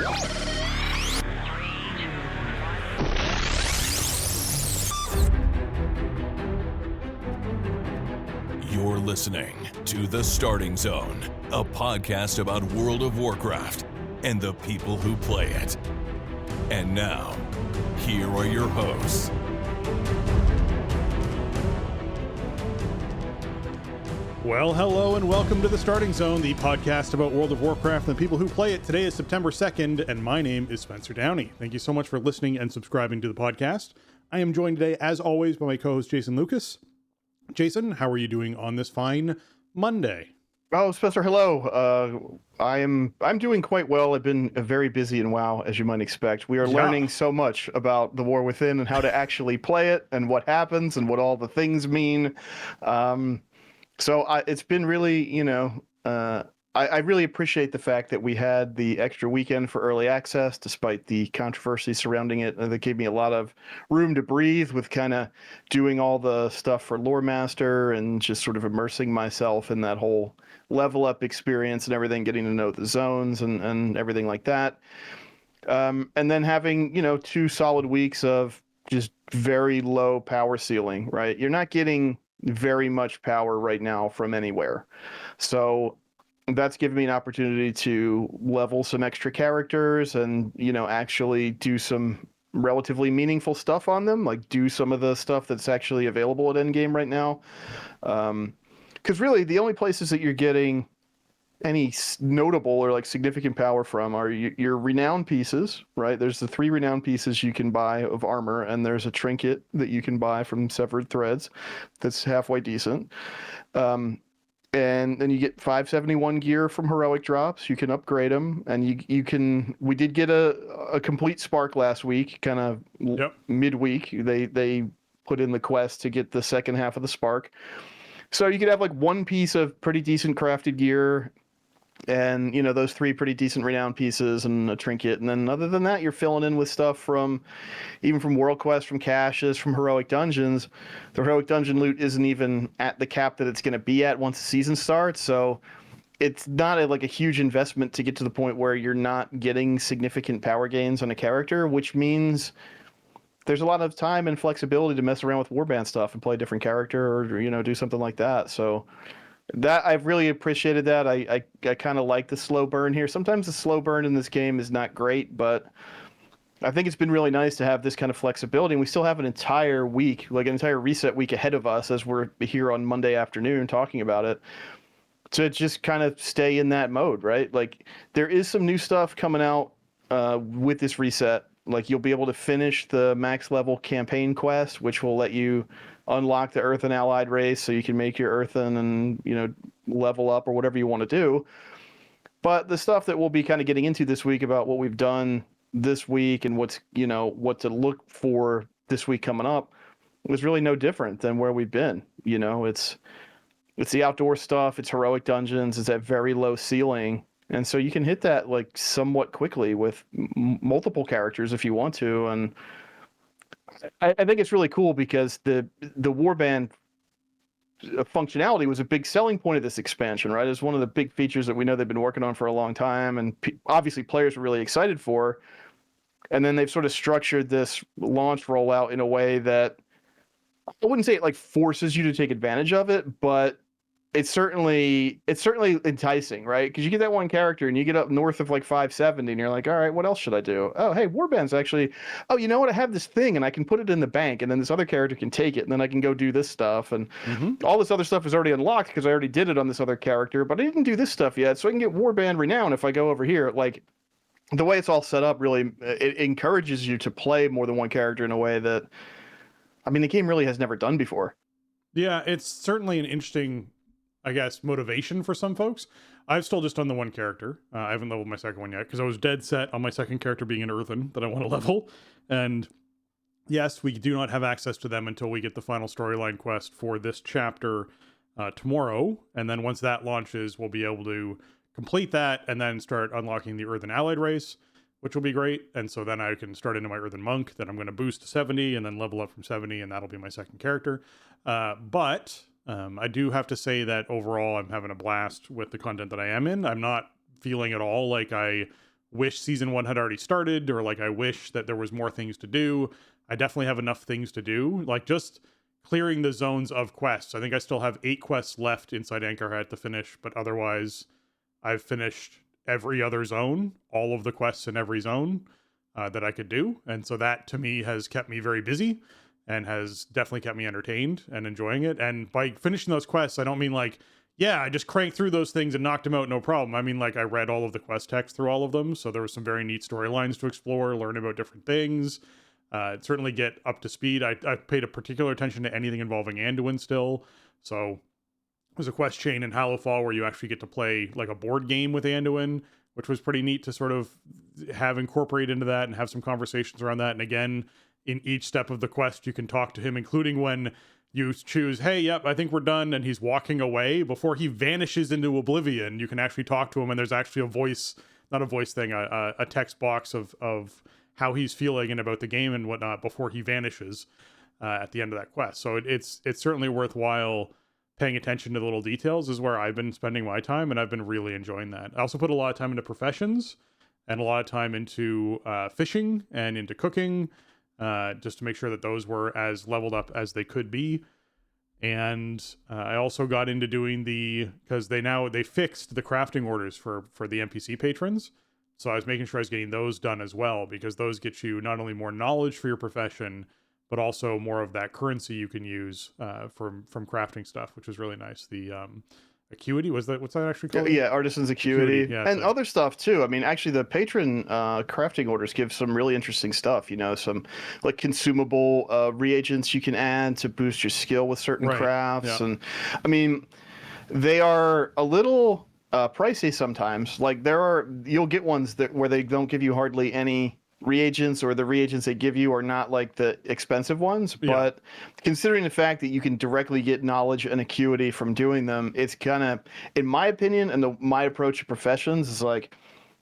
You're listening to The Starting Zone, a podcast about World of Warcraft and the people who play it. And now, here are your hosts. Well, hello and welcome to The Starting Zone, the podcast about World of Warcraft and the people who play it. Today is September 2nd, and my name is Spencer Downey. Thank you so much for listening and subscribing to the podcast. I am joined today, as always, by my co-host Jason Lucas. Jason, how are you doing on this fine Monday? Oh, Spencer, hello. I'm doing quite well. I've been very busy in WoW, as you might expect. We are learning so much about the War Within and how to actually play it and what happens and what all the things mean. It's been really, I really appreciate the fact that we had the extra weekend for early access, despite the controversy surrounding it. That gave me a lot of room to breathe with kind of doing all the stuff for Lore Master and just sort of immersing myself in that whole level up experience and everything, getting to know the zones and everything like that. And then having, 2 solid weeks of just very low power ceiling, right? You're not getting very much power right now from anywhere. So that's given me an opportunity to level some extra characters and, actually do some relatively meaningful stuff on them, like do some of the stuff that's actually available at endgame right now. Because really the only places that you're getting any notable or like significant power from are your renown pieces, right? There's the 3 renown pieces you can buy of armor, and there's a trinket that you can buy from Severed Threads that's halfway decent. And then you get 571 gear from heroic drops. You can upgrade them, and you can. We did get a complete spark last week, kind of midweek. They put in the quest to get the second half of the spark, so you could have like 1 piece of pretty decent crafted gear, and those 3 pretty decent renown pieces and a trinket, and then other than that, you're filling in with stuff from World Quest, from caches, from heroic dungeons. The heroic dungeon loot isn't even at the cap that it's going to be at once the season starts, so it's not a huge investment to get to the point where you're not getting significant power gains on a character, which means there's a lot of time and flexibility to mess around with warband stuff and play a different character or do something like that. So that I've really appreciated that. I kind of like the slow burn here. Sometimes the slow burn in this game is not great, but I think it's been really nice to have this kind of flexibility. And we still have an entire week, like an entire reset week ahead of us as we're here on Monday afternoon talking about it, to just kind of stay in that mode, right? Like there is some new stuff coming out with this reset. Like you'll be able to finish the max level campaign quest, which will let you unlock the Earthen allied race so you can make your Earthen and, level up or whatever you want to do. But the stuff that we'll be kind of getting into this week about what we've done this week and what to look for this week coming up was really no different than where we've been. It's the outdoor stuff, it's heroic dungeons, it's at very low ceiling. And so you can hit that like somewhat quickly with multiple characters if you want to. And I think it's really cool because the warband functionality was a big selling point of this expansion, right? It's one of the big features that we know they've been working on for a long time, and obviously players were really excited for. And then they've sort of structured this launch rollout in a way that I wouldn't say it like forces you to take advantage of it, but it's certainly enticing, right? Because you get that one character and you get up north of like 570 and you're like, all right, what else should I do? Oh, hey, Warband's actually, oh, you know what? I have this thing and I can put it in the bank, and then this other character can take it, and then I can go do this stuff. And all this other stuff is already unlocked because I already did it on this other character, but I didn't do this stuff yet. So I can get Warband Renown if I go over here. Like the way it's all set up really, it encourages you to play more than one character in a way that, I mean, the game really has never done before. Yeah, it's certainly an interesting, I guess, motivation for some folks. I've still just done the one character. I haven't leveled my second one yet because I was dead set on my second character being an Earthen that I want to level. And yes, we do not have access to them until we get the final storyline quest for this chapter tomorrow. And then once that launches, we'll be able to complete that and then start unlocking the Earthen Allied race, which will be great. And so then I can start into my Earthen Monk that I'm going to boost to 70 and then level up from 70, and that'll be my second character. But I do have to say that overall I'm having a blast with the content that I am in. I'm not feeling at all like I wish season 1 had already started, or like I wish that there was more things to do. I definitely have enough things to do, like just clearing the zones of quests. I think I still have 8 quests left inside Anchorhead to finish, but otherwise I've finished every other zone, all of the quests in every zone that I could do. And so that to me has kept me very busy and has definitely kept me entertained and enjoying it. And by finishing those quests, I don't mean like, yeah, I just cranked through those things and knocked them out, no problem. I mean, like, I read all of the quest text through all of them, so there was some very neat storylines to explore, learn about different things, certainly get up to speed. I paid a particular attention to anything involving Anduin still, so there's a quest chain in Hallowfall where you actually get to play like a board game with Anduin, which was pretty neat to sort of have incorporate into that and have some conversations around that. And again, in each step of the quest, you can talk to him, including when you choose, hey, yep, I think we're done, and he's walking away. Before he vanishes into oblivion, you can actually talk to him, and there's actually a voice, not a voice thing, a text box of how he's feeling and about the game and whatnot before he vanishes at the end of that quest. So it's certainly worthwhile paying attention to the little details is where I've been spending my time, and I've been really enjoying that. I also put a lot of time into professions and a lot of time into fishing and into cooking, just to make sure that those were as leveled up as they could be. And I also got into doing because they fixed the crafting orders for the NPC patrons. So I was making sure I was getting those done as well, because those get you not only more knowledge for your profession, but also more of that currency you can use from crafting stuff, which was really nice. The acuity, what's that actually called? Yeah, artisan's acuity. Yeah, and other stuff too. I mean, actually the patron crafting orders give some really interesting stuff, some like consumable reagents you can add to boost your skill with certain crafts. And I mean, they are a little pricey sometimes. Like you'll get ones where they don't give you hardly any reagents, or the reagents they give you are not like the expensive ones, but considering the fact that you can directly get knowledge and acuity from doing them, it's kind of, in my opinion, and my approach to professions is like,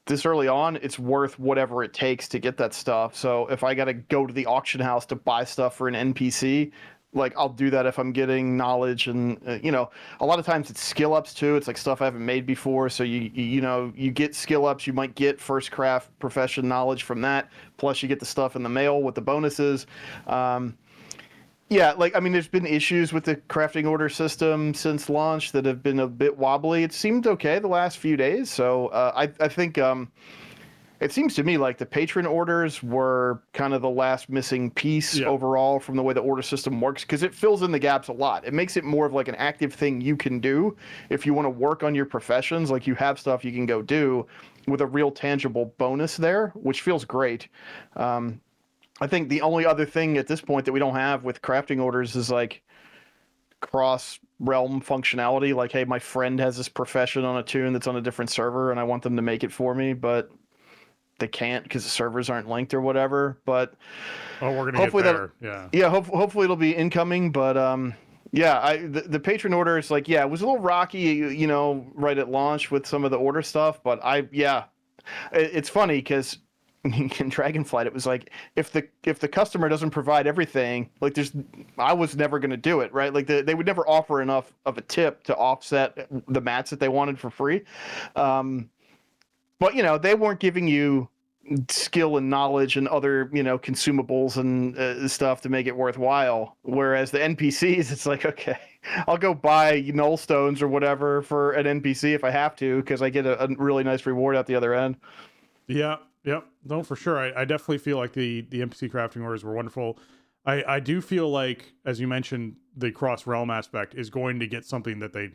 this early on, it's worth whatever it takes to get that stuff. So if I got to go to the auction house to buy stuff for an NPC, like I'll do that if I'm getting knowledge. And a lot of times it's skill ups too. It's like stuff I haven't made before, so you get skill ups. You might get first craft profession knowledge from that, plus you get the stuff in the mail with the bonuses. There's been issues with the crafting order system since launch that have been a bit wobbly. It seemed okay the last few days, so I think it seems to me like the patron orders were kind of the last missing piece overall from the way the order system works, because it fills in the gaps a lot. It makes it more of like an active thing you can do if you want to work on your professions. Like you have stuff you can go do with a real tangible bonus there, which feels great. I think the only other thing at this point that we don't have with crafting orders is like cross-realm functionality. Like, hey, my friend has this profession on a tune that's on a different server, and I want them to make it for me, but they can't because the servers aren't linked or whatever. But we're gonna hopefully get there. Hopefully it'll be incoming. But the patron order is like, it was a little rocky, right at launch with some of the order stuff. But it's funny because in Dragonflight it was like, if the customer doesn't provide everything, like I was never going to do it, right? Like they would never offer enough of a tip to offset the mats that they wanted for free. But they weren't giving you skill and knowledge and other consumables and stuff to make it worthwhile. Whereas the NPCs, it's like, okay, I'll go buy null stones or whatever for an NPC if I have to, because I get a really nice reward at the other end. Yeah, no, for sure. I definitely feel like the NPC crafting orders were wonderful. I do feel like, as you mentioned, the cross realm aspect is going to get something that they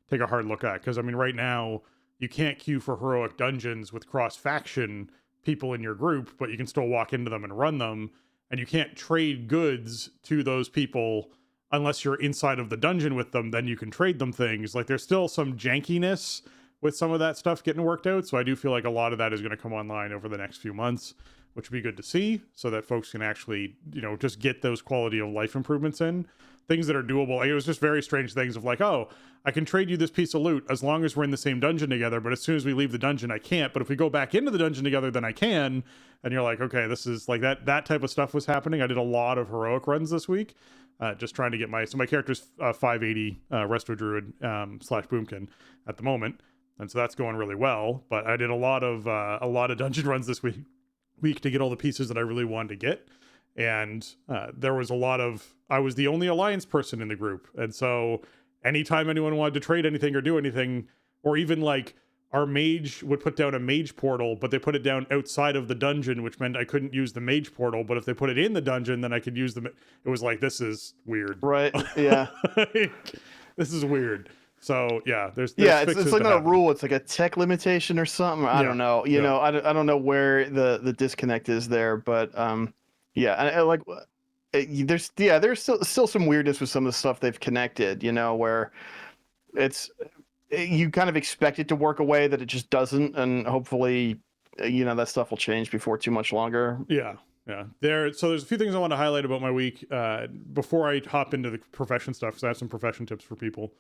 take a hard look at, because I mean, right now you can't queue for heroic dungeons with cross-faction people in your group, but you can still walk into them and run them, and you can't trade goods to those people unless you're inside of the dungeon with them. Then you can trade them things. Like, there's still some jankiness with some of that stuff getting worked out, so I do feel like a lot of that is going to come online over the next few months, which would be good to see, so that folks can actually, just get those quality of life improvements in. Things that are doable. Like, it was just very strange things of like, oh, I can trade you this piece of loot as long as we're in the same dungeon together, but as soon as we leave the dungeon, I can't. But if we go back into the dungeon together, then I can. And you're like, okay, this is like that type of stuff was happening. I did a lot of heroic runs this week, just trying to get my character's 580 Resto Druid / Boomkin at the moment. and so that's going really well. But I did a lot of dungeon runs this week to get all the pieces that I really wanted to get, and there was I was the only alliance person in the group, and so anytime anyone wanted to trade anything or do anything, or even like our mage would put down a mage portal, but they put it down outside of the dungeon, which meant I couldn't use the mage portal. But if they put it in the dungeon, then I could use them. It was like, this is weird. Right. Yeah. This is weird. So yeah, there's it's like not a rule. It's like a tech limitation or something. I don't know. You know, I don't know where the disconnect is there, but yeah, I like there's still some weirdness with some of the stuff they've connected. You know, where it's you kind of expect it to work a way that it just doesn't, and hopefully, that stuff will change before too much longer. Yeah. So there's a few things I want to highlight about my week before I hop into the profession stuff, because I have some profession tips for people.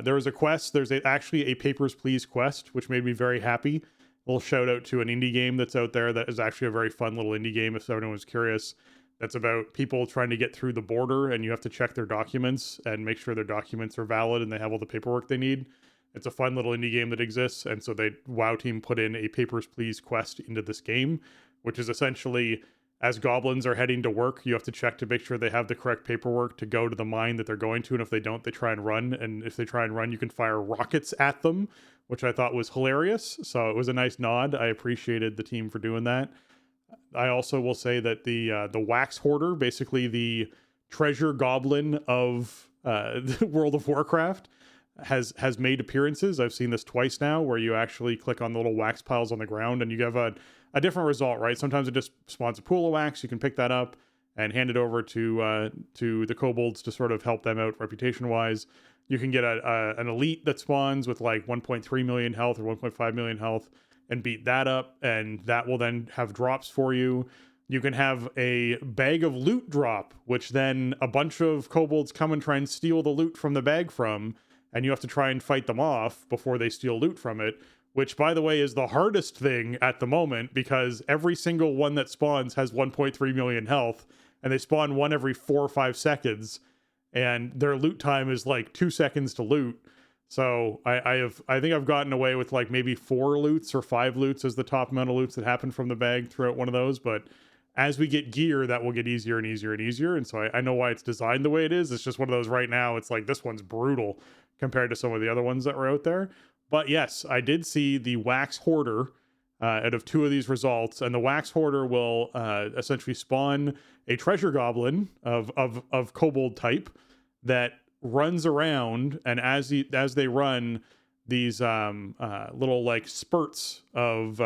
There was a quest. There's actually a Papers, Please quest, which made me very happy. A little shout out to an indie game that's out there that is actually a very fun little indie game, if anyone was curious. That's about people trying to get through the border, and you have to check their documents and make sure their documents are valid and they have all the paperwork they need. It's a fun little indie game that exists, and so WoW team put in a Papers, Please quest into this game, which is essentially, as goblins are heading to work, you have to check to make sure they have the correct paperwork to go to the mine that they're going to, and if they don't, they try and run, and if they try and run, you can fire rockets at them, which I thought was hilarious, so it was a nice nod. I appreciated the team for doing that. I also will say that the Wax Hoarder, basically the treasure goblin of World of Warcraft, has made appearances. I've seen this twice now, where you actually click on the little wax piles on the ground and you have a different result, right? Sometimes it just spawns a pool of wax. You can pick that up and hand it over to the kobolds to sort of help them out reputation wise. You can get an elite that spawns with like 1.3 million health or 1.5 million health and beat that up, and that will then have drops for you. You can have a bag of loot drop, which then a bunch of kobolds come and try and steal the loot from the bag from, and you have to try and fight them off before they steal loot from it, which, by the way, is the hardest thing at the moment, because every single one that spawns has 1.3 million health, and they spawn one every 4 or 5 seconds, and their loot time is like 2 seconds to loot. So I think I've gotten away with like maybe 4 loots or 5 loots as the top amount of loots that happen from the bag throughout one of those, but as we get gear, that will get easier and easier and easier, and so I know why it's designed the way it is. It's just one of those right now, it's like, this one's brutal compared to some of the other ones that were out there. But yes, I did see the Wax Hoarder out of 2 of these results, and the Wax Hoarder will essentially spawn a treasure goblin of kobold type that runs around, and as they run, these little like spurts of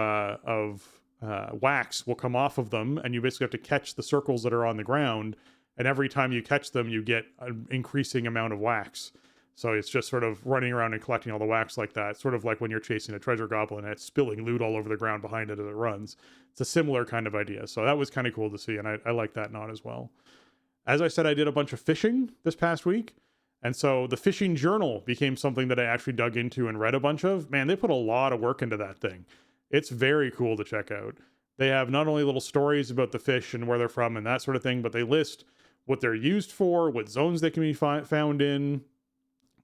wax will come off of them, and you basically have to catch the circles that are on the ground, and every time you catch them, you get an increasing amount of wax. So it's just sort of running around and collecting all the wax like that, sort of like when you're chasing a treasure goblin and it's spilling loot all over the ground behind it as it runs. It's a similar kind of idea. So that was kind of cool to see, and I like that nod as well. As I said, I did a bunch of fishing this past week, and so the fishing journal became something that I actually dug into and read a bunch of. Man, they put a lot of work into that thing. It's very cool to check out. They have not only little stories about the fish and where they're from and that sort of thing, but they list what they're used for, what zones they can be found in,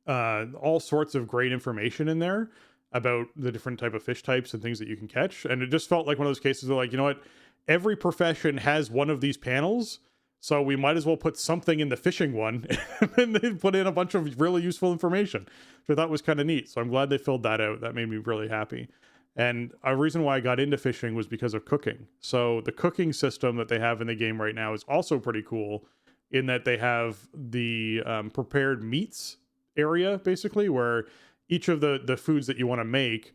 all sorts of great information in there about the different type of fish types and things that you can catch. And it just felt like one of those cases of like, you know what, every profession has one of these panels, so we might as well put something in the fishing one. And they put in a bunch of really useful information, which I thought was kind of neat. So I'm glad they filled that out. That made me really happy. And a reason why I got into fishing was because of cooking. So the cooking system that they have in the game right now is also pretty cool, in that they have the prepared meats area, basically, where each of the foods that you want to make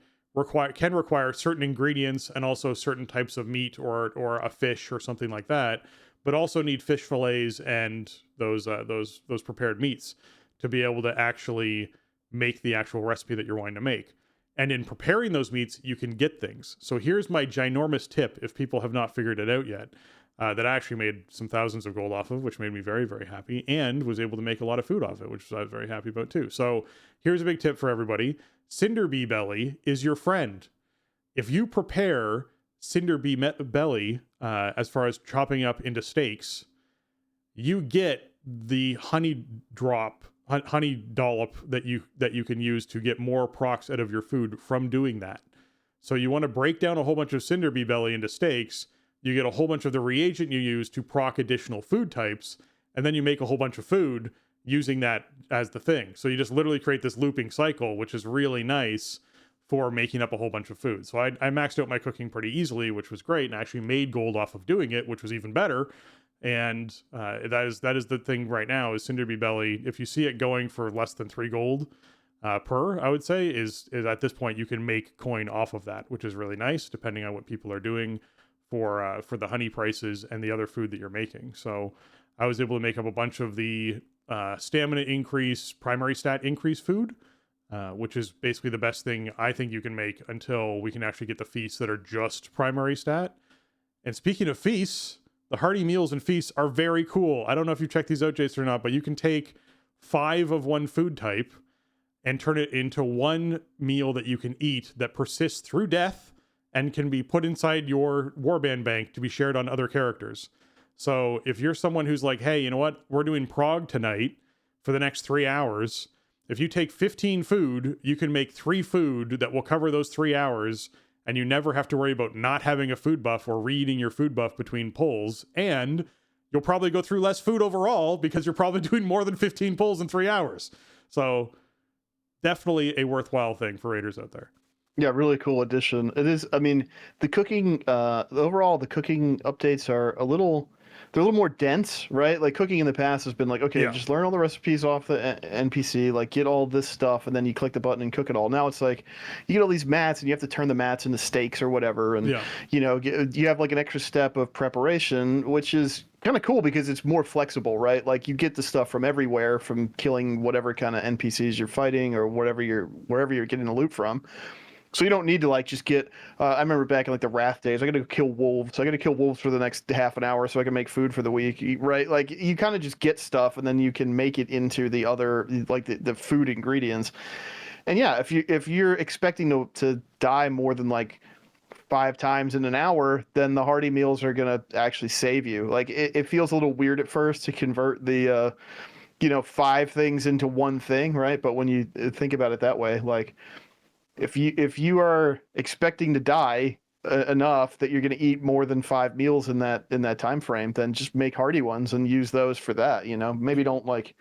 can require certain ingredients and also certain types of meat or a fish or something like that, but also need fish fillets and those prepared meats to be able to actually make the actual recipe that you're wanting to make. And in preparing those meats, you can get things. So here's my ginormous tip, if people have not figured it out yet, that I actually made some thousands of gold off of, which made me very, very happy, and was able to make a lot of food off it, which I was very happy about too. So here's a big tip for everybody. Cinderbee belly is your friend. If you prepare Cinderbee belly, as far as chopping up into steaks, you get the honey drop honey dollop that you can use to get more procs out of your food from doing that. So you want to break down a whole bunch of Cinderbee belly into steaks. You get a whole bunch of the reagent you use to proc additional food types, and then you make a whole bunch of food using that as the thing. So you just literally create this looping cycle, which is really nice for making up a whole bunch of food. So I maxed out my cooking pretty easily, which was great, and I actually made gold off of doing it, which was even better. And that is the thing right now is Cinderbee belly. If you see it going for less than 3 gold per, I would say is at this point you can make coin off of that, which is really nice depending on what people are doing for the honey prices and the other food that you're making. So I was able to make up a bunch of the stamina increase, primary stat increase food, which is basically the best thing I think you can make until we can actually get the feasts that are just primary stat. And speaking of feasts, the hearty meals and feasts are very cool. I don't know if you've checked these out, Jason, or not, but you can take 5 of one food type and turn it into one meal that you can eat that persists through death and can be put inside your warband bank to be shared on other characters. So if you're someone who's like, hey, you know what? We're doing prog tonight for the next 3 hours. If you take 15 food, you can make 3 food that will cover those 3 hours, and you never have to worry about not having a food buff or re-eating your food buff between pulls. And you'll probably go through less food overall because you're probably doing more than 15 pulls in 3 hours. So definitely a worthwhile thing for raiders out there. Yeah, really cool addition. It is. I mean, the cooking, overall, the cooking updates are they're a little more dense, right? Like cooking in the past has been like, okay, Yeah. just learn all the recipes off the NPC, like get all this stuff, and then you click the button and cook it all. Now it's like you get all these mats, and you have to turn the mats into steaks or whatever, and you have like an extra step of preparation, which is kind of cool because it's more flexible, right? Like you get the stuff from everywhere, from killing whatever kind of NPCs you're fighting or wherever you're getting the loot from. So you don't need to like just get. I remember back in like the Wrath days, I got to kill wolves. So I got to kill wolves for the next half an hour so I can make food for the week, right? Like you kind of just get stuff and then you can make it into the other like the food ingredients. And yeah, if you're expecting to die more than like 5 times in an hour, then the hearty meals are gonna actually save you. Like it feels a little weird at first to convert the 5 things into one thing, right? But when you think about it that way, like. If you are expecting to die enough that you're going to eat more than 5 meals in that time frame, then just make hearty ones and use those for that. Maybe don't like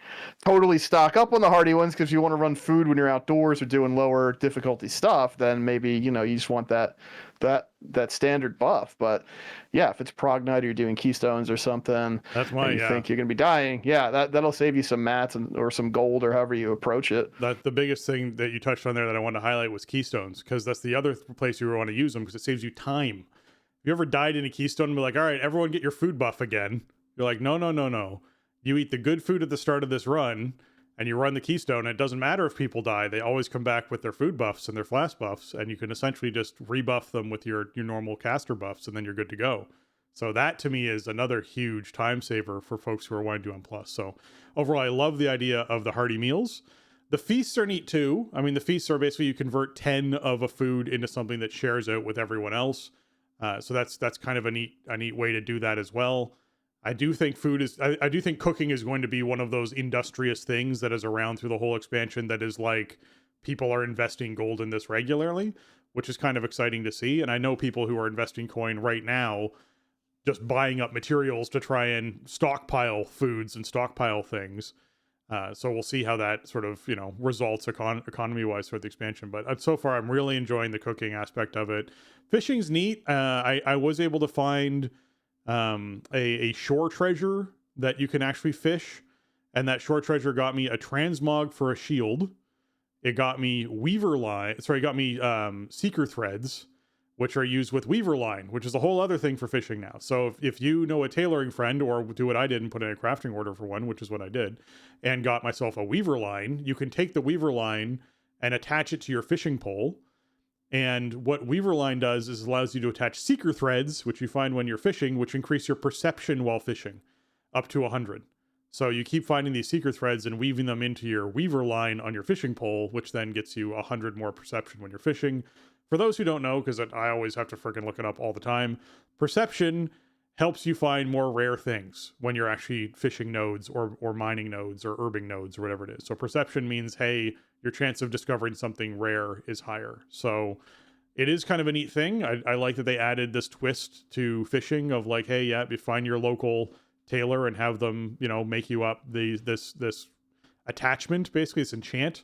totally stock up on the hearty ones because you want to run food when you're outdoors or doing lower difficulty stuff. Then maybe you just want that standard buff. But yeah, if it's prog night or you're doing keystones or something, That's why you think you're going to be dying. Yeah, that'll save you some mats or some gold or however you approach it. That the biggest thing that you touched on there that I wanted to highlight was keystones, because that's the other place you want to use them, because it saves you time. If you ever died in a keystone and be like, all right, everyone get your food buff again, you're like, no. You eat the good food at the start of this run and you run the keystone, and it doesn't matter if people die, they always come back with their food buffs and their flask buffs, and you can essentially just rebuff them with your normal caster buffs, and then you're good to go. So that to me is another huge time saver for folks who are wanting to do on plus. So overall, I love the idea of the hearty meals. The feasts are neat too. I mean, the feasts are basically you convert 10 of a food into something that shares out with everyone else. So that's kind of a neat way to do that as well. I do think I do think cooking is going to be one of those industrious things that is around through the whole expansion, that is like people are investing gold in this regularly, which is kind of exciting to see. And I know people who are investing coin right now, just buying up materials to try and stockpile foods and stockpile things. So we'll see how that sort of, results economy-wise for the expansion. But so far, I'm really enjoying the cooking aspect of it. Fishing's neat. I was able to find a shore treasure that you can actually fish. And that shore treasure got me a transmog for a shield. It got me seeker threads, which are used with weaver line, which is a whole other thing for fishing now. So if you know a tailoring friend, or do what I did and put in a crafting order for one, which is what I did, and got myself a weaver line, you can take the weaver line and attach it to your fishing pole. And what weaver line does is allows you to attach seeker threads, which you find when you're fishing, which increase your perception while fishing up to 100. So you keep finding these seeker threads and weaving them into your weaver line on your fishing pole, which then gets you 100 more perception when you're fishing. For those who don't know, because I always have to freaking look it up all the time, perception helps you find more rare things when you're actually fishing nodes or mining nodes or herbing nodes or whatever it is. So perception means, hey, your chance of discovering something rare is higher. So it is kind of a neat thing. I like that they added this twist to fishing of like, hey, yeah, you find your local tailor and have them, you know, make you up this attachment, basically this enchant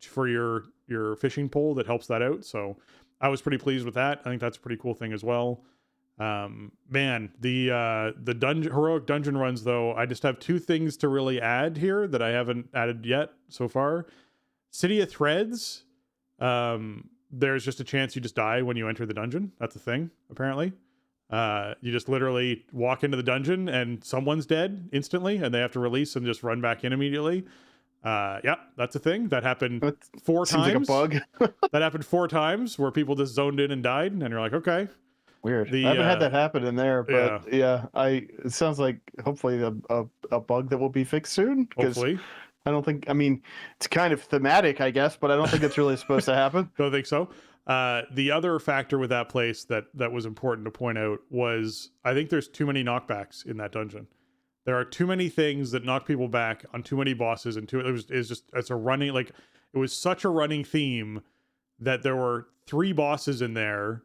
for your fishing pole that helps that out. So I was pretty pleased with that. I think that's a pretty cool thing as well. Man, the heroic dungeon runs though, I just have two things to really add here that I haven't added yet so far. City of Threads, there's just a chance you just die when you enter the dungeon. That's a thing, apparently. You just literally walk into the dungeon and someone's dead instantly and they have to release and just run back in immediately. Yeah, that's a thing that happened 4 times. Seems like a bug. That happened 4 times where people just zoned in and died, and you're like, okay. Weird. I haven't had that happen in there, but it sounds like hopefully a bug that will be fixed soon. Hopefully. I don't think, I mean, it's kind of thematic, I guess, but I don't think it's really supposed to happen. Don't think so. The other factor with that place that was important to point out was I think there's too many knockbacks in that dungeon. There are too many things that knock people back on too many bosses, and it's a running, like, it was such a running theme that there were 3 bosses in there,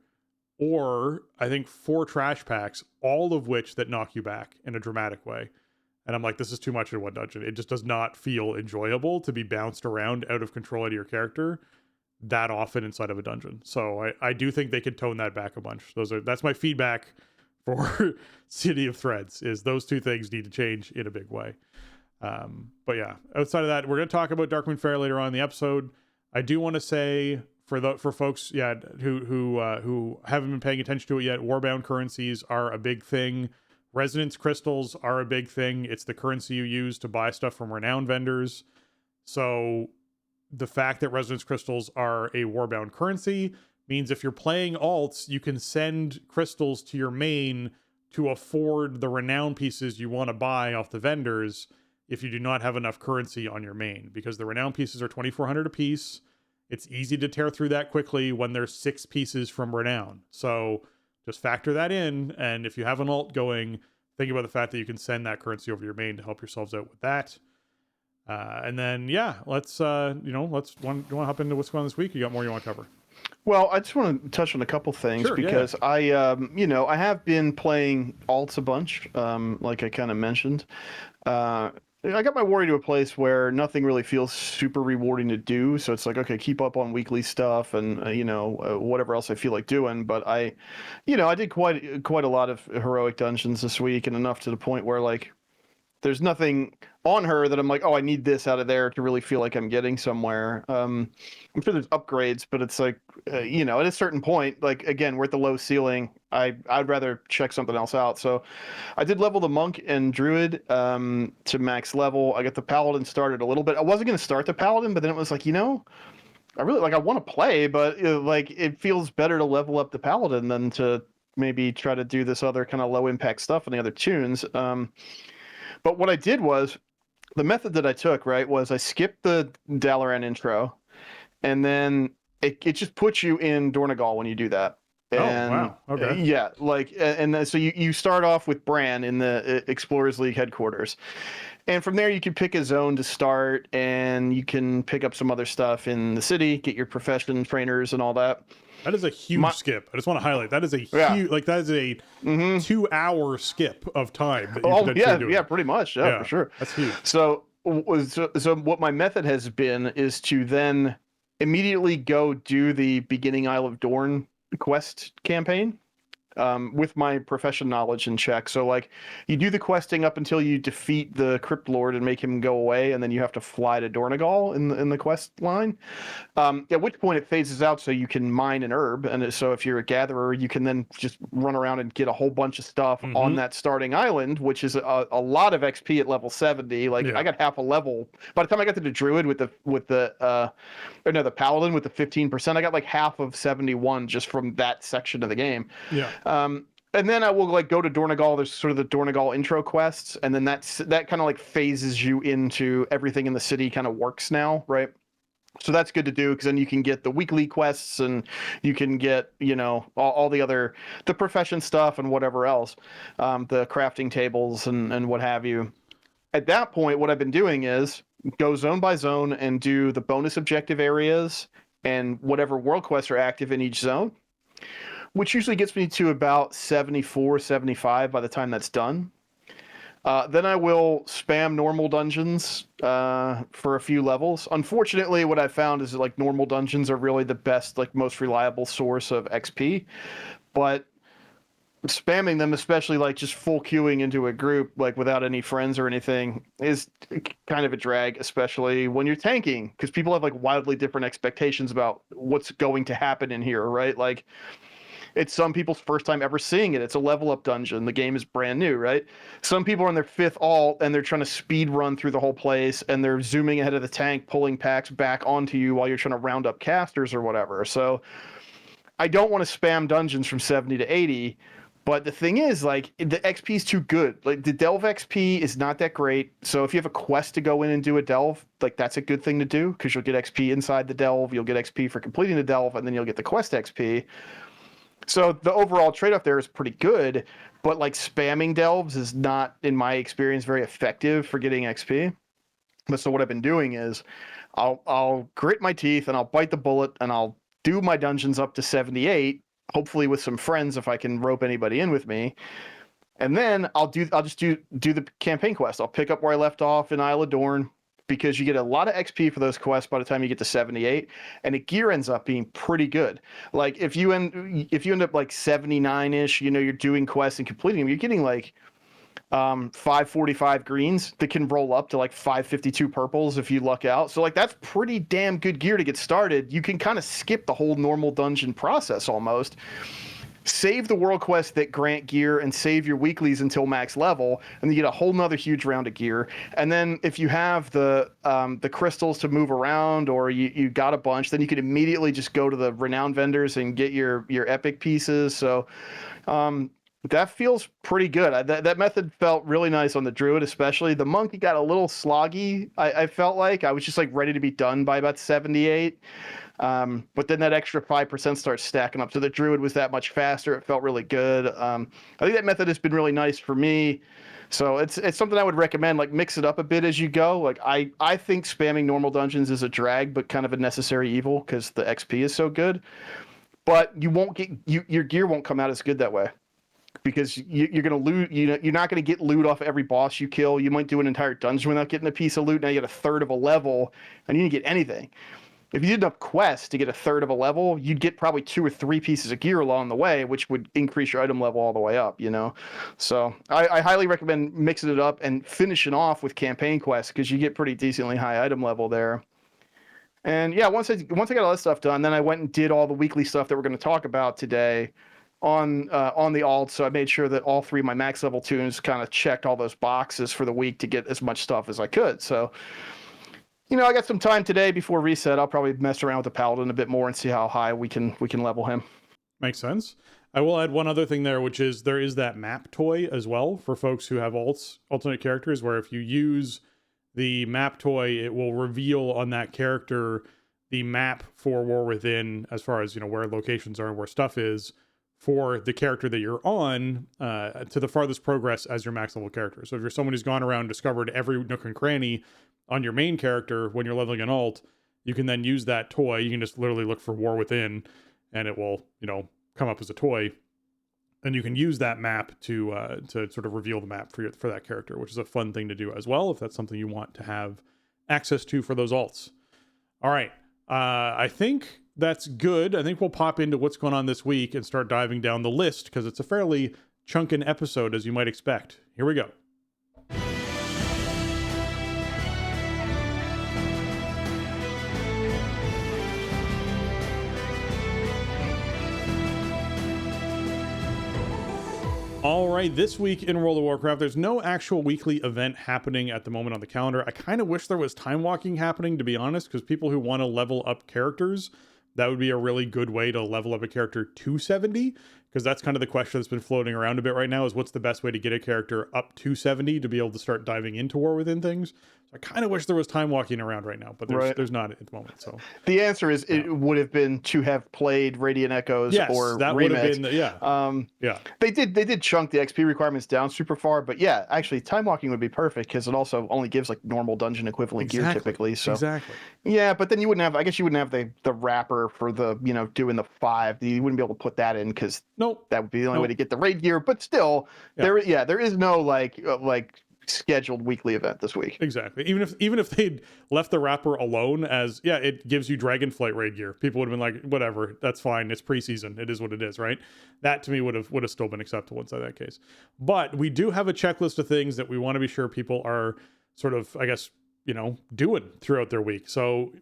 or I think 4 trash packs, all of which that knock you back in a dramatic way. And I'm like, this is too much in one dungeon. It just does not feel enjoyable to be bounced around out of control of your character that often inside of a dungeon. So I do think they could tone that back a bunch. That's my feedback for City of Threads, is those 2 things need to change in a big way. But yeah, outside of that, we're going to talk about Darkmoon Faire later on in the episode. I do want to say for folks, who haven't been paying attention to it yet, Warbound currencies are a big thing. Resonance crystals are a big thing. It's the currency you use to buy stuff from renowned vendors. So the fact that resonance crystals are a Warbound currency means if you're playing alts, you can send crystals to your main to afford the renown pieces you want to buy off the vendors if you do not have enough currency on your main, because the renown pieces are 2,400 a piece. It's easy to tear through that quickly when there's 6 pieces from renown. So just factor that in, and if you have an alt going, think about the fact that you can send that currency over your main to help yourselves out with that. And then let's want to hop into what's going on this week? You got more you want to cover? Well, I just want to touch on a couple things because I have been playing alts a bunch, like I kind of mentioned. I got my warrior to a place where nothing really feels super rewarding to do. So it's like, okay, keep up on weekly stuff and, whatever else I feel like doing. But I did quite a lot of heroic dungeons this week, and enough to the point where, like, there's nothing on her that I'm like, oh, I need this out of there to really feel like I'm getting somewhere. I'm sure there's upgrades, but it's like, at a certain point, like, again, we're at the low ceiling. I'd rather check something else out. So I did level the monk and druid to max level. I got the paladin started a little bit. I wasn't going to start the paladin, but then it was like, I really I want to play, but it feels better to level up the paladin than to maybe try to do this other kind of low impact stuff in the other tunes. But what I did was, the method that I took, right, was I skipped the Dalaran intro, and then it just puts you in Dornegal when you do that. And, wow. Okay. Yeah, and then, so you start off with Bran in the Explorers League headquarters. And from there, you can pick a zone to start, and you can pick up some other stuff in the city, get your profession trainers and all that. That is a huge skip. I just want to highlight that is a huge, that is a 2-hour skip of time. Yeah, pretty much. Yeah, for sure. That's huge. So what my method has been is to then immediately go do the beginning Isle of Dorne quest campaign. With my profession knowledge in check. So, like, you do the questing up until you defeat the Crypt Lord and make him go away, and then you have to fly to Dornegal in the quest line. At which point it phases out so you can mine an herb, and so if you're a gatherer, you can then just run around and get a whole bunch of stuff on that starting island, which is a lot of XP at level 70. I got half a level. By the time I got to the druid with the paladin with the 15%, I got like half of 71 just from that section of the game. Yeah. And then I will go to Dornegal. There's sort of the Dornegal intro quests, and then that kind of phases you into everything in the city kind of works now, right? So that's good to do, because then you can get the weekly quests and you can get, all the other, the profession stuff and whatever else, the crafting tables and what have you. At that point, what I've been doing is go zone by zone and do the bonus objective areas and whatever world quests are active in each zone, which usually gets me to about 74, 75 by the time that's done. Then I will spam normal dungeons for a few levels. Unfortunately, what I've found is that, like, normal dungeons are really the best, like, most reliable source of XP. But spamming them, especially like just full queuing into a group, like without any friends or anything, is kind of a drag, especially when you're tanking, because people have like wildly different expectations about what's going to happen in here, right? Like, it's some people's first time ever seeing it. It's a level up dungeon. The game is brand new, right? Some people are on their fifth alt and they're trying to speed run through the whole place, and they're zooming ahead of the tank, pulling packs back onto you while you're trying to round up casters or whatever. So I don't want to spam dungeons from 70 to 80. But the thing is, like, the XP is too good. Like, the delve XP is not that great. So if you have a quest to go in and do a delve, like, that's a good thing to do, because you'll get XP inside the delve, you'll get XP for completing the delve, and then you'll get the quest XP. So the overall trade-off there is pretty good, but like spamming delves is not, in my experience, very effective for getting XP. But so what I've been doing is I'll grit my teeth and I'll bite the bullet and I'll do my dungeons up to 78, hopefully with some friends if I can rope anybody in with me. And then I'll just do the campaign quest. I'll pick up where I left off in Isle of Dorn, because you get a lot of XP for those quests by the time you get to 78, and the gear ends up being pretty good. Like, if you end up like 79-ish, you're doing quests and completing them, you're getting like 545 greens that can roll up to like 552 purples if you luck out. So like, that's pretty damn good gear to get started. You can kind of skip the whole normal dungeon process almost. Save the world quests that grant gear and save your weeklies until max level, and you get a whole nother huge round of gear. And then if you have the crystals to move around, or you got a bunch, then you can immediately just go to the renowned vendors and get your epic pieces. So that feels pretty good. That method felt really nice on the druid, especially. The monk got a little sloggy. I felt like I was just like ready to be done by about 78. But then that extra 5% starts stacking up. So the druid was that much faster. It felt really good. I think that method has been really nice for me. So it's something I would recommend. Like, mix it up a bit as you go. Like, I think spamming normal dungeons is a drag, but kind of a necessary evil, because the XP is so good. But you won't get your gear won't come out as good that way, because you're going to loot. You're not going to get loot off every boss you kill. You might do an entire dungeon without getting a piece of loot. Now you get a third of a level, and you didn't get anything. If you did enough quests to get a third of a level, you'd get probably 2 or 3 pieces of gear along the way, which would increase your item level all the way up, So I highly recommend mixing it up and finishing off with campaign quests, because you get pretty decently high item level there. And yeah, once I got all this stuff done, then I went and did all the weekly stuff that we're going to talk about today on the alt. So I made sure that all 3 of my max level tunes kind of checked all those boxes for the week to get as much stuff as I could. So I got some time today before reset. I'll probably mess around with the paladin a bit more and see how high we can level him. Makes sense. I will add one other thing there, which is there is that map toy as well for folks who have alternate characters, where if you use the map toy, it will reveal on that character the map for War Within, as far as where locations are and where stuff is for the character that you're on, to the farthest progress as your max level character. So if you're someone who's gone around and discovered every nook and cranny on your main character when you're leveling an alt, you can then use that toy. You can just literally look for War Within, and it will, come up as a toy, and you can use that map to sort of reveal the map for that character, which is a fun thing to do as well, if that's something you want to have access to for those alts. All right, I think that's good. I think we'll pop into what's going on this week and start diving down the list, because it's a fairly chunkin' episode, as you might expect. Here we go. All right, this week in World of Warcraft, there's no actual weekly event happening at the moment on the calendar. I kind of wish there was time walking happening, to be honest, because people who want to level up characters, that would be a really good way to level up a character to 70, because that's kind of the question that's been floating around a bit right now, is what's the best way to get a character up to 70 to be able to start diving into War Within things. So I kind of wish there was time walking around right now, but there's not at the moment. So the answer is it would have been to have played Radiant Echoes or that would have been They did chunk the XP requirements down super far, but yeah, actually time walking would be perfect because it also only gives like normal dungeon equivalent gear typically. So yeah, but then you wouldn't have, I guess you wouldn't have the wrapper for the, doing the 5. You wouldn't be able to put that in because that would be the only way to get the raid gear. But still, there is no like scheduled weekly event this week. Exactly. Even if they'd left the wrapper alone as it gives you Dragonflight raid gear, people would have been like, whatever, that's fine. It's preseason. It is what it is, right? That to me would have still been acceptable inside that case. But we do have a checklist of things that we want to be sure people are sort of, I guess, doing throughout their week. So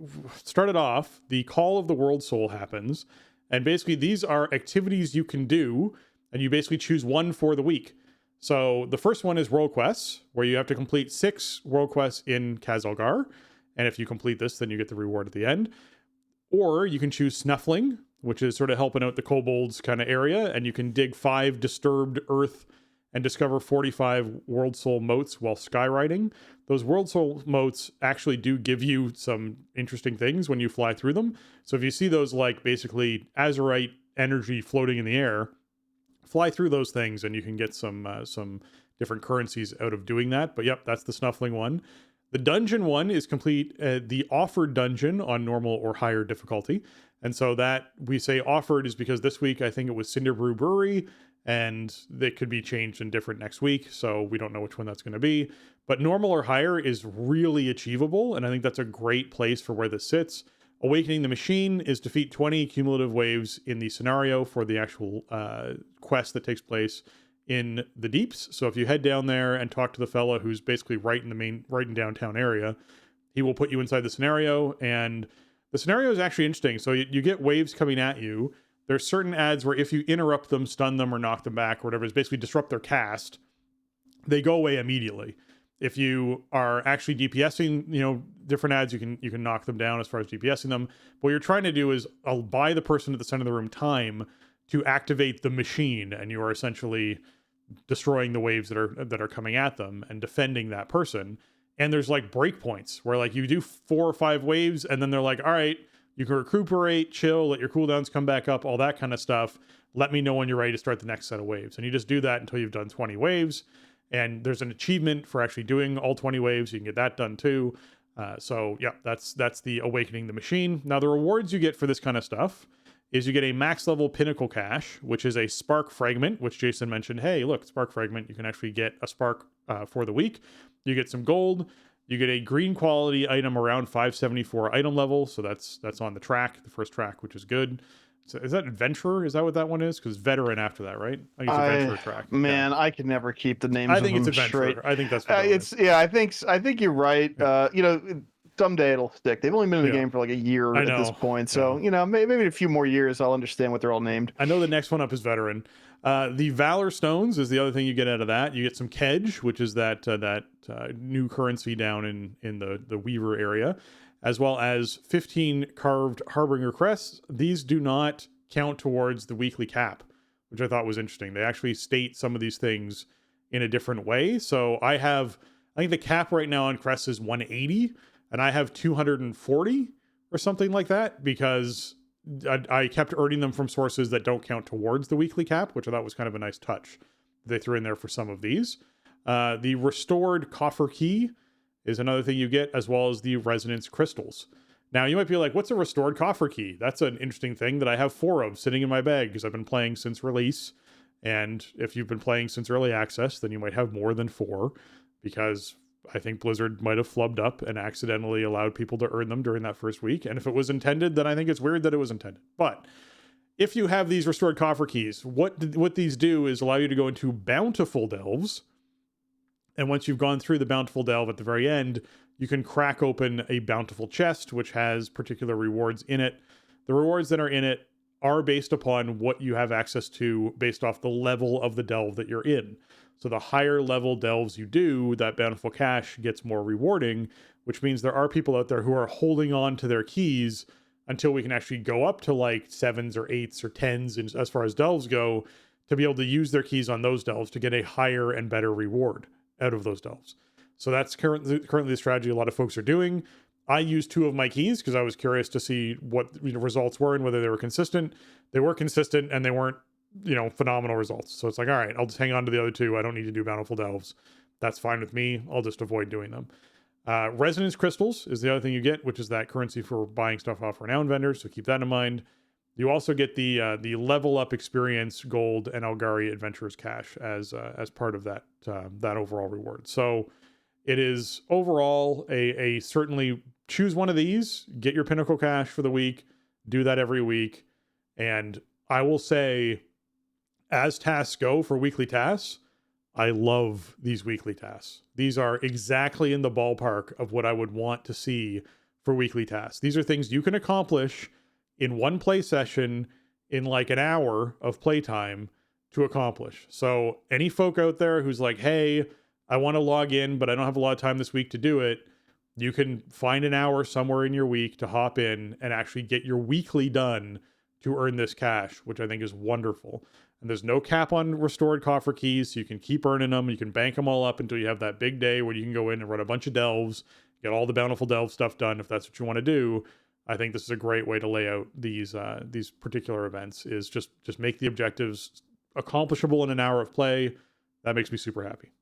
started off, the Call of the World Soul happens. And basically these are activities you can do, and you basically choose one for the week. So the first one is World Quests, where you have to complete 6 World Quests in Kazalgar. And if you complete this, then you get the reward at the end. Or you can choose Snuffling, which is sort of helping out the kobolds kind of area. And you can dig 5 disturbed earth and discover 45 World Soul motes while skyriding. Those World Soul motes actually do give you some interesting things when you fly through them. So if you see those like basically azurite energy floating in the air, fly through those things and you can get some different currencies out of doing that. But yep, that's the Snuffling one. The dungeon one is complete the offered dungeon on normal or higher difficulty. And so that we say offered is because this week I think it was Cinderbrew Brewery, and they could be changed and different next week. So we don't know which one that's going to be. But normal or higher is really achievable. And I think that's a great place for where this sits. Awakening the Machine is defeat 20 cumulative waves in the scenario for the actual quest that takes place in the deeps. So if you head down there and talk to the fella who's basically right in downtown area, he will put you inside the scenario. And the scenario is actually interesting. So you get waves coming at you. There's certain ads where if you interrupt them, stun them, or knock them back, or whatever, is basically disrupt their cast, they go away immediately. If you are actually DPSing, different ads, you can knock them down as far as DPSing them. What you're trying to do is buy the person at the center of the room time to activate the machine, and you are essentially destroying the waves that are coming at them and defending that person. And there's like breakpoints where like you do 4 or 5 waves, and then they're like, all right, you can recuperate, chill, let your cooldowns come back up, all that kind of stuff. Let me know when you're ready to start the next set of waves. And you just do that until you've done 20 waves. And there's an achievement for actually doing all 20 waves. You can get that done too. So yeah, that's the Awakening the Machine. Now the rewards you get for this kind of stuff is you get a max level Pinnacle Cache, which is a Spark Fragment, which Jason mentioned. Hey, look, Spark Fragment, you can actually get a Spark for the week. You get some gold. You get a green quality item around 574 item level. So that's on the track, the first track, which is good. So is that Adventurer? Is that what that one is? Because Veteran after that, right? I think it's Adventurer track. Man, I can never keep the names. I think of it's them Adventurer. straight. I think that's what it is. I think you're right. Someday it'll stick. They've only been in the game for like a year at this point, so maybe a few more years I'll understand what they're all named. I know the next one up is Veteran. The Valor Stones is the other thing you get out of that. You get some Kedge, which is that new currency down in the Weaver area, as well as 15 carved Harbinger crests. These do not count towards the weekly cap, which I thought was interesting. They actually state some of these things in a different way. So I think the cap right now on crests is 180, and I have 240 or something like that because I kept earning them from sources that don't count towards the weekly cap, which I thought was kind of a nice touch they threw in there for some of these. The restored coffer key is another thing you get, as well as the resonance crystals. Now you might be like, what's a restored coffer key? That's an interesting thing that I have 4 of sitting in my bag because I've been playing since release. And if you've been playing since early access, then you might have more than 4 because I think Blizzard might have flubbed up and accidentally allowed people to earn them during that first week. And if it was intended, then I think it's weird that it was intended. But if you have these restored coffer keys, what these do is allow you to go into bountiful delves. And once you've gone through the bountiful delve at the very end, you can crack open a bountiful chest, which has particular rewards in it. The rewards that are in it are based upon what you have access to based off the level of the delve that you're in. So the higher level delves you do, that bountiful cache gets more rewarding, which means there are people out there who are holding on to their keys until we can actually go up to like 7s or 8s or 10s as far as delves go. to be able to use their keys on those delves to get a higher and better reward out of those delves. So that's currently the strategy a lot of folks are doing. I used 2 of my keys because I was curious to see what results were and whether they were consistent. They were consistent and they weren't, phenomenal results. So it's like, all right, I'll just hang on to the other 2. I don't need to do bountiful delves. That's fine with me. I'll just avoid doing them. Resonance crystals is the other thing you get, which is that currency for buying stuff off renown vendors. So keep that in mind. You also get the level up experience, gold, and Algari Adventurers cash as part of that overall reward. So it is overall a certainly choose one of these, get your pinnacle cash for the week, do that every week. And I will say, as tasks go for weekly tasks, I love these weekly tasks. These are exactly in the ballpark of what I would want to see for weekly tasks. These are things you can accomplish in one play session in like an hour of playtime to accomplish. So any folk out there who's like, hey, I want to log in, but I don't have a lot of time this week to do it, you can find an hour somewhere in your week to hop in and actually get your weekly done to earn this cash, which I think is wonderful. And there's no cap on restored coffer keys, so you can keep earning them. You can bank them all up until you have that big day where you can go in and run a bunch of delves, get all the bountiful delve stuff done if that's what you want to do. I think this is a great way to lay out these particular events, is just make the objectives accomplishable in an hour of play. That makes me super happy.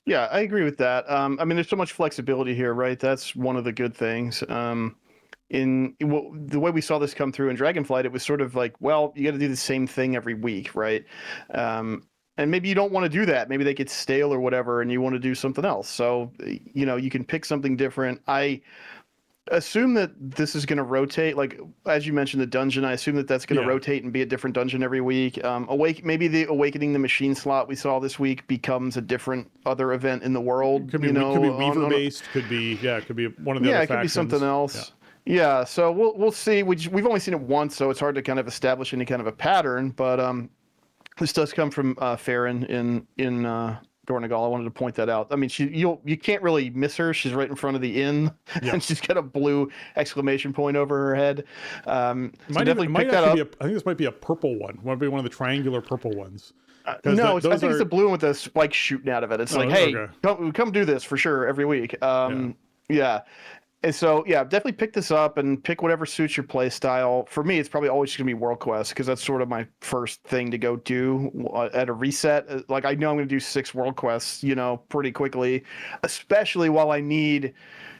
Yeah, I agree with that. I mean, there's so much flexibility here, right? That's one of the good things. The way we saw this come through in Dragonflight, it was sort of like, well, you got to do the same thing every week, right? And maybe you don't want to do that. Maybe they get stale or whatever, and you want to do something else. So, you can pick something different. I assume that this is going to rotate, like as you mentioned, the dungeon. I assume that that's going to rotate and be a different dungeon every week. Maybe the Awakening the Machine slot we saw this week becomes a different other event in the world. Could be Weaver based. Could be one of the other factions. It could be something else. Yeah, so we'll see. We've only seen it once, so it's hard to kind of establish any kind of a pattern. But this does come from Farron in Dornagal. I wanted to point that out. I mean, you can't really miss her. She's right in front of the inn, and she's got a blue exclamation point over her head. So definitely pick that up. I think this might be a purple one. Might be one of the triangular purple ones. No, I think it's the blue one with the spike shooting out of it. It's hey, come do this for sure every week. Yeah. And so, definitely pick this up and pick whatever suits your play style. For me, it's probably always going to be World Quest because that's sort of my first thing to go do at a reset. Like, I know I'm going to do 6 World Quests, pretty quickly, especially while I need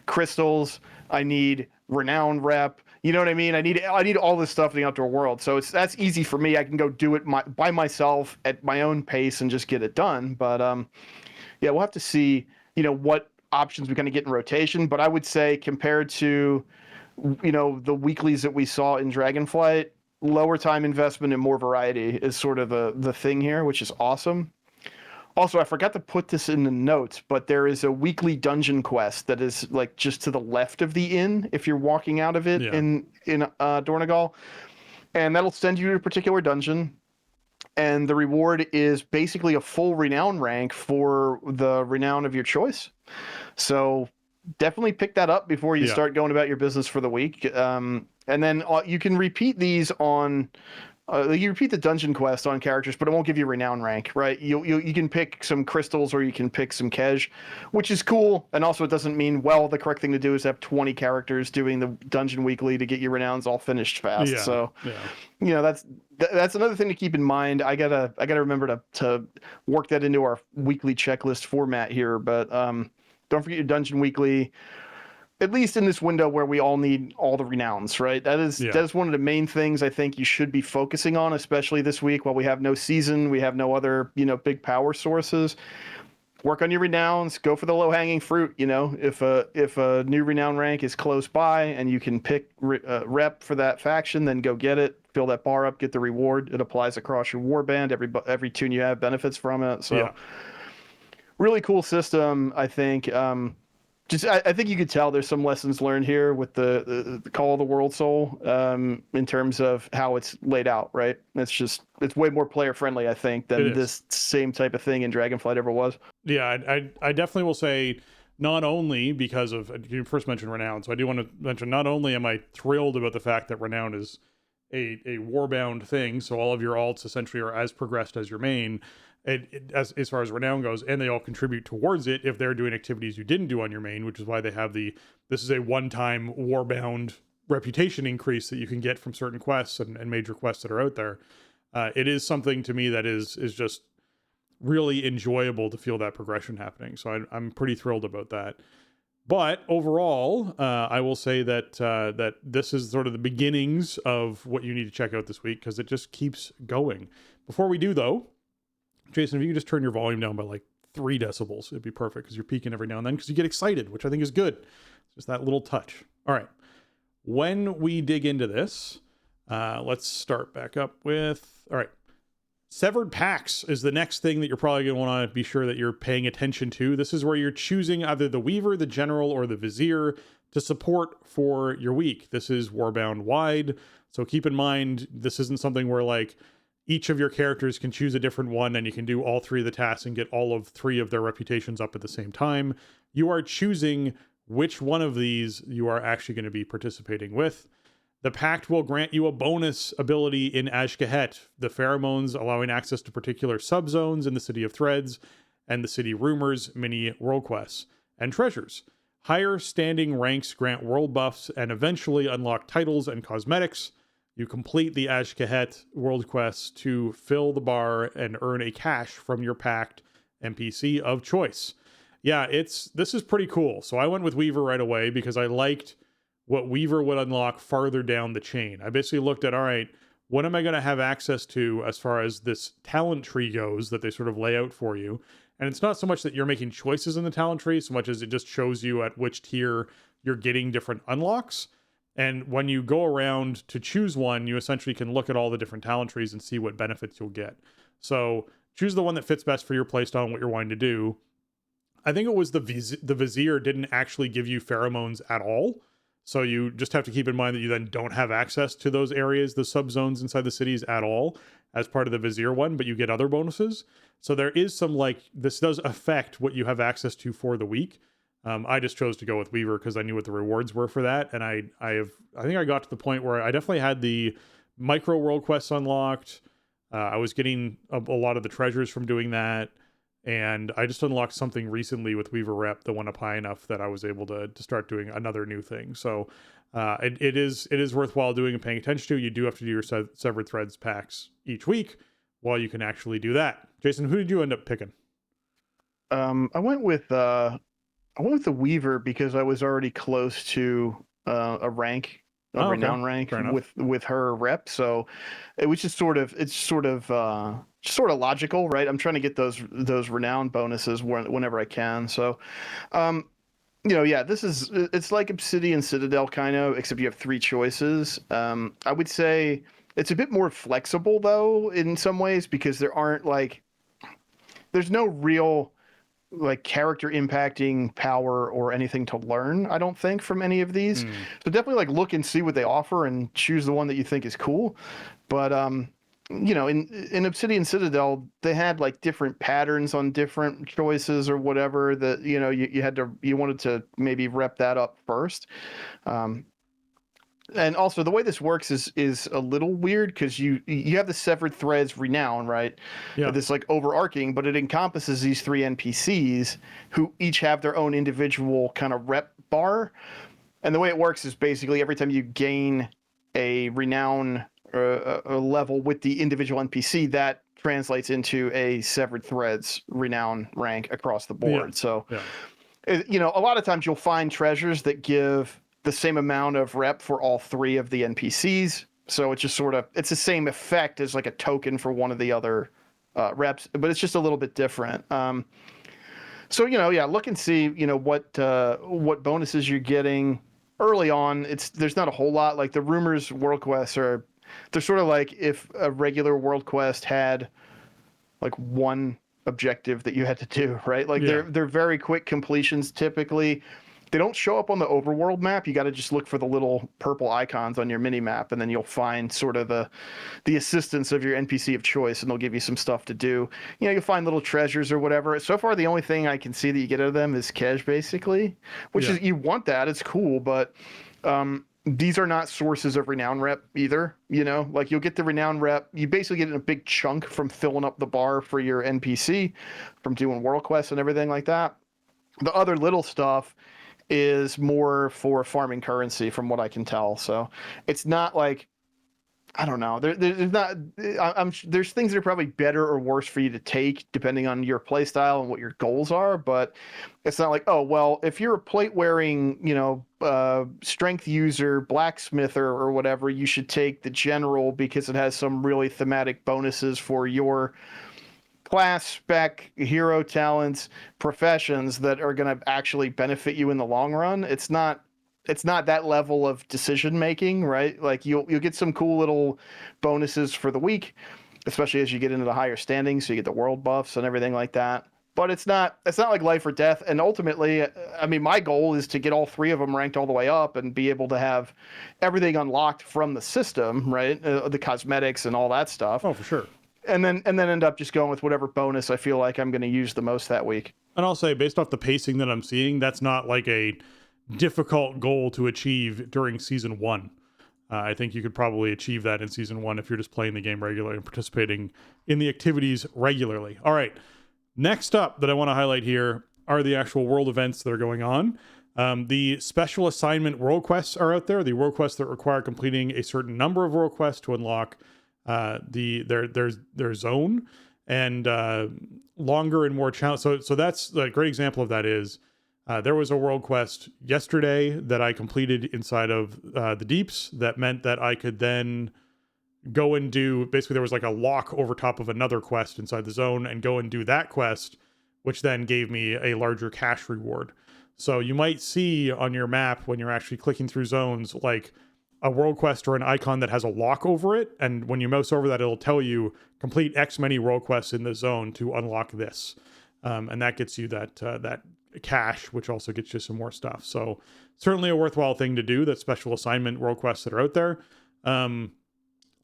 crystals, I need renown rep. You know what I mean? I need all this stuff in the outdoor world. So that's easy for me. I can go do it by myself at my own pace and just get it done. But we'll have to see, what options we kind of get in rotation. But I would say compared to the weeklies that we saw in Dragonflight, lower time investment and more variety is sort of the thing here, which is awesome. Also, I forgot to put this in the notes, but there is a weekly dungeon quest that is like just to the left of the inn if you're walking out of it in Dornagal, and that'll send you to a particular dungeon. And the reward is basically a full renown rank for the renown of your choice. So definitely pick that up before you start going about your business for the week. And then you can repeat these on... you repeat the dungeon quest on characters, but it won't give you renown rank, right? You can pick some crystals or you can pick some Kej, which is cool. And also it doesn't mean, the correct thing to do is have 20 characters doing the dungeon weekly to get your renowns all finished fast. That's another thing to keep in mind. I gotta remember to work that into our weekly checklist format here, but don't forget your dungeon weekly. At least in this window where we all need all the renowns, right? That is one of the main things I think you should be focusing on, especially this week while we have no season, we have no other, big power sources. Work on your renowns, go for the low-hanging fruit, if a new renown rank is close by and you can pick rep for that faction, then go get it, fill that bar up, get the reward. It applies across your warband. Every tune you have benefits from it. So really cool system, I think. I think you could tell there's some lessons learned here with the Call of the World Soul in terms of how it's laid out, right? It's way more player friendly, I think, than this same type of thing in Dragonflight ever was. Yeah, I definitely will say, not only because of, you first mentioned Renown, so I do want to mention, not only am I thrilled about the fact that Renown is a warbound thing, so all of your alts essentially are as progressed as your main, as far as renown goes, and they all contribute towards it if they're doing activities you didn't do on your main, which is why they have this is a one-time warbound reputation increase that you can get from certain quests and major quests that are out there. It is something to me that is just really enjoyable to feel that progression happening. So I'm pretty thrilled about that. But overall, I will say that that this is sort of the beginnings of what you need to check out this week, because it just keeps going. Before we do, though, Jason, if you could just turn your volume down by like 3 decibels, it'd be perfect, because you're peaking every now and then because you get excited, which I think is good. It's just that little touch. All right. When we dig into this, let's start back up with, all right. Severed packs is the next thing that you're probably going to want to be sure that you're paying attention to. This is where you're choosing either the Weaver, the General, or the Vizier to support for your week. This is Warbound wide, so keep in mind this isn't something where like each of your characters can choose a different one and you can do all 3 of the tasks and get all of 3 of their reputations up at the same time. You are choosing which one of these you are actually going to be participating with. The pact will grant you a bonus ability in Ashkahet, the pheromones allowing access to particular subzones in the City of Threads and the City Rumors mini world quests and treasures. Higher standing ranks grant world buffs and eventually unlock titles and cosmetics. You complete the Ashkahet world quests to fill the bar and earn a cash from your pact NPC of choice. Yeah, this is pretty cool. So I went with Weaver right away because I liked what Weaver would unlock farther down the chain. I basically looked at, all right, what am I going to have access to as far as this talent tree goes that they sort of lay out for you? And it's not so much that you're making choices in the talent tree, so much as it just shows you at which tier you're getting different unlocks. And when you go around to choose one, you essentially can look at all the different talent trees and see what benefits you'll get. So choose the one that fits best for your playstyle and what you're wanting to do. I think it was the Vizier didn't actually give you pheromones at all. So you just have to keep in mind that you then don't have access to those areas, the subzones inside the cities at all as part of the Vizier one, but you get other bonuses. So there is some this does affect what you have access to for the week. I just chose to go with Weaver because I knew what the rewards were for that. And I think I got to the point where I definitely had the micro world quests unlocked. I was getting a lot of the treasures from doing that. And I just unlocked something recently with Weaver Rep that went up high enough that I was able to start doing another new thing. So it is worthwhile doing and paying attention to. You do have to do your Severed Threads packs each week while you can actually do that. Jason, who did you end up picking? I went with the Weaver because I was already close to a rank. A renown rank with her rep, so it was just sort of logical, right? I'm trying to get those renown bonuses whenever I can. So, it's like Obsidian Citadel kind of, except you have 3 choices. I would say it's a bit more flexible though in some ways because there's no real character impacting power or anything to learn, I don't think, from any of these. So definitely look and see what they offer and choose the one that you think is cool. But in Obsidian Citadel, they had different patterns on different choices or whatever that you wanted to maybe rep that up first. And also the way this works is a little weird because you have the Severed Threads renown, right? Yeah. This overarching, but it encompasses these 3 NPCs who each have their own individual kind of rep bar. And the way it works is basically every time you gain a renown a level with the individual NPC, that translates into a Severed Threads renown rank across the board. Yeah. So, a lot of times you'll find treasures that give the same amount of rep for all 3 of the NPCs. So it's just it's the same effect as a token for one of the other reps, but it's just a little bit different. So, look and see, what bonuses you're getting early on. There's not a whole lot. The Rumors world quests they're sort of like if a regular world quest had one objective that you had to do, right? They're very quick completions typically. They don't show up on the overworld map. You got to just look for the little purple icons on your mini map, and then you'll find sort of the assistance of your NPC of choice, and they'll give you some stuff to do. You'll find little treasures or whatever. So far, the only thing I can see that you get out of them is cash, basically, which is, you want that. It's cool, but these are not sources of renown rep either. You know, like you'll get the renown rep, you basically get in a big chunk from filling up the bar for your NPC, from doing world quests and everything like that. The other little stuff is more for farming currency, from what I can tell. So it's not like, I don't know. There's not. There's things that are probably better or worse for you to take depending on your play style and what your goals are. But it's not like, oh well, if you're a plate wearing, strength user, blacksmither or whatever, you should take the general because it has some really thematic bonuses for your class, spec, hero talents, professions that are going to actually benefit you in the long run. It's not that level of decision making, right? Like you'll get some cool little bonuses for the week, especially as you get into the higher standings, so you get the world buffs and everything like that. But it's not like life or death. And ultimately, I mean, my goal is to get all three of them ranked all the way up and be able to have everything unlocked from the system, right? The cosmetics and all that stuff. Oh, for sure. And then end up just going with whatever bonus I feel like I'm going to use the most that week. And I'll say, based off the pacing that I'm seeing, that's not like a difficult goal to achieve during season 1. I think you could probably achieve that in season 1 if you're just playing the game regularly and participating in the activities regularly. All right. Next up that I want to highlight here are the actual world events that are going on. The special assignment world quests are out there. The world quests that require completing a certain number of world quests to unlock their zone, and longer and more challenge. So that's a great example of that is there was a world quest yesterday that I completed inside of the deeps that meant that I could then go and do, basically there was like a lock over top of another quest inside the zone and go and do that quest, which then gave me a larger cash reward. So you might see on your map when you're actually clicking through zones, like a world quest or an icon that has a lock over it. And when you mouse over that, it'll tell you complete X many world quests in the zone to unlock this. And that gets you that cash, which also gets you some more stuff. So certainly a worthwhile thing to do, that special assignment world quests that are out there.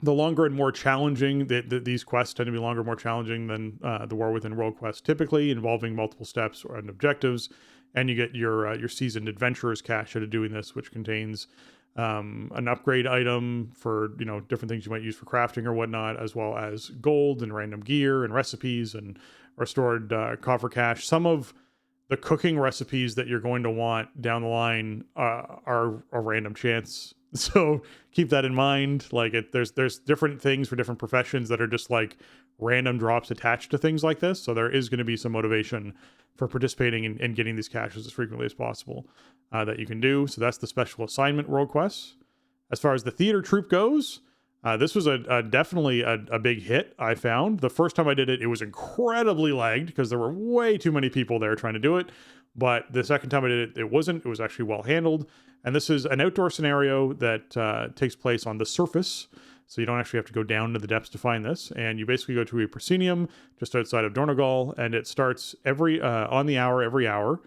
The longer and more challenging, these quests tend to be longer and more challenging than the War Within World quest, typically involving multiple steps and objectives. And you get your seasoned adventurer's cash out of doing this, which contains an upgrade item for, different things you might use for crafting or whatnot, as well as gold and random gear and recipes and restored coffer cash. Some of the cooking recipes that you're going to want down the line are a random chance. So keep that in mind. Like there's different things for different professions that are just like random drops attached to things like this. So there is going to be some motivation for participating and getting these caches as frequently as possible that you can do. So that's the special assignment world quests. As far as the theater troupe goes, this was definitely a big hit, I found. The first time I did it, it was incredibly lagged because there were way too many people there trying to do it. But the second time I did it, it wasn't. It was actually well handled. And this is an outdoor scenario that takes place on the surface. So you don't actually have to go down to the depths to find this. And you basically go to a proscenium just outside of Dornogal, and it starts on the hour, every hour.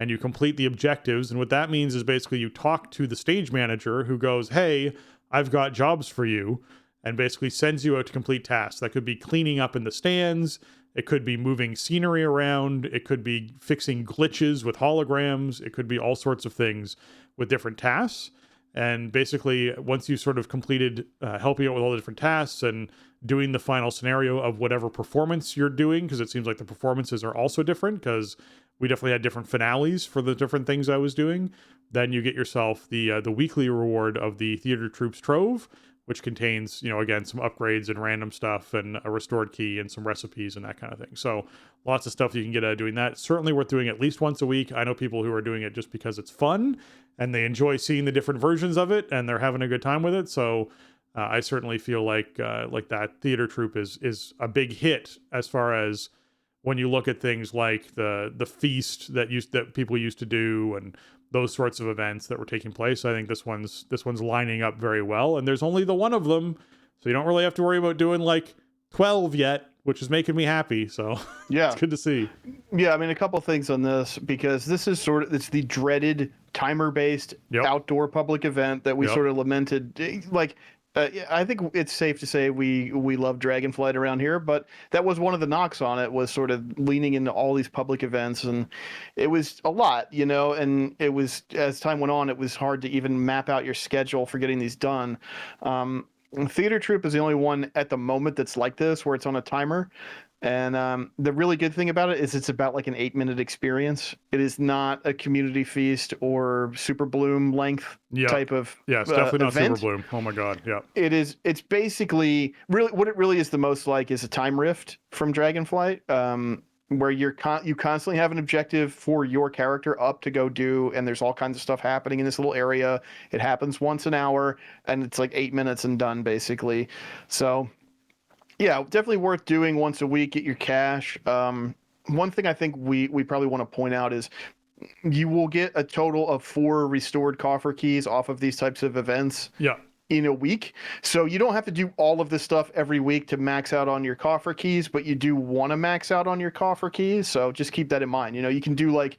And you complete the objectives. And what that means is basically you talk to the stage manager who goes, hey, I've got jobs for you, and basically sends you out to complete tasks. That could be cleaning up in the stands. It could be moving scenery around. It could be fixing glitches with holograms. It could be all sorts of things with different tasks. And basically, once you sort of completed helping out with all the different tasks and doing the final scenario of whatever performance you're doing, because it seems like the performances are also different, because we definitely had different finales for the different things I was doing, then you get yourself the weekly reward of the Theater Troops Trove, which contains, again, some upgrades and random stuff and a restored key and some recipes and that kind of thing. So lots of stuff you can get out of doing that. Certainly worth doing at least once a week. I know people who are doing it just because it's fun and they enjoy seeing the different versions of it and they're having a good time with it. So I certainly feel like that Theater Troupe is a big hit as far as when you look at things like the feast that people used to do and those sorts of events that were taking place. I think this one's lining up very well, and there's only the one of them, so you don't really have to worry about doing like 12 yet, which is making me happy. So yeah, it's good to see. Yeah, I mean, a couple things on this, because this is it's the dreaded timer-based outdoor public event that we sort of lamented. Like, Yeah, I think it's safe to say we love Dragonflight around here, but that was one of the knocks on it, was sort of leaning into all these public events, and it was a lot, and it was, as time went on, it was hard to even map out your schedule for getting these done. Theater Troupe is the only one at the moment that's like this, where it's on a timer. And the really good thing about it is it's about like an 8-minute experience. It is not a community feast or Super Bloom length type of yeah. It's definitely not event. Super Bloom. Oh my god, yeah. It's basically really what it really is the most like is a time rift from Dragonflight, where you constantly have an objective for your character up to go do, and there's all kinds of stuff happening in this little area. It happens once an hour, and it's like 8 minutes and done basically. So yeah, definitely worth doing once a week. Get your cash. One thing I think we probably want to point out is you will get a total of 4 restored coffer keys off of these types of events. Yeah. In a week. So you don't have to do all of this stuff every week to max out on your coffer keys, but you do want to max out on your coffer keys. So just keep that in mind. You can do like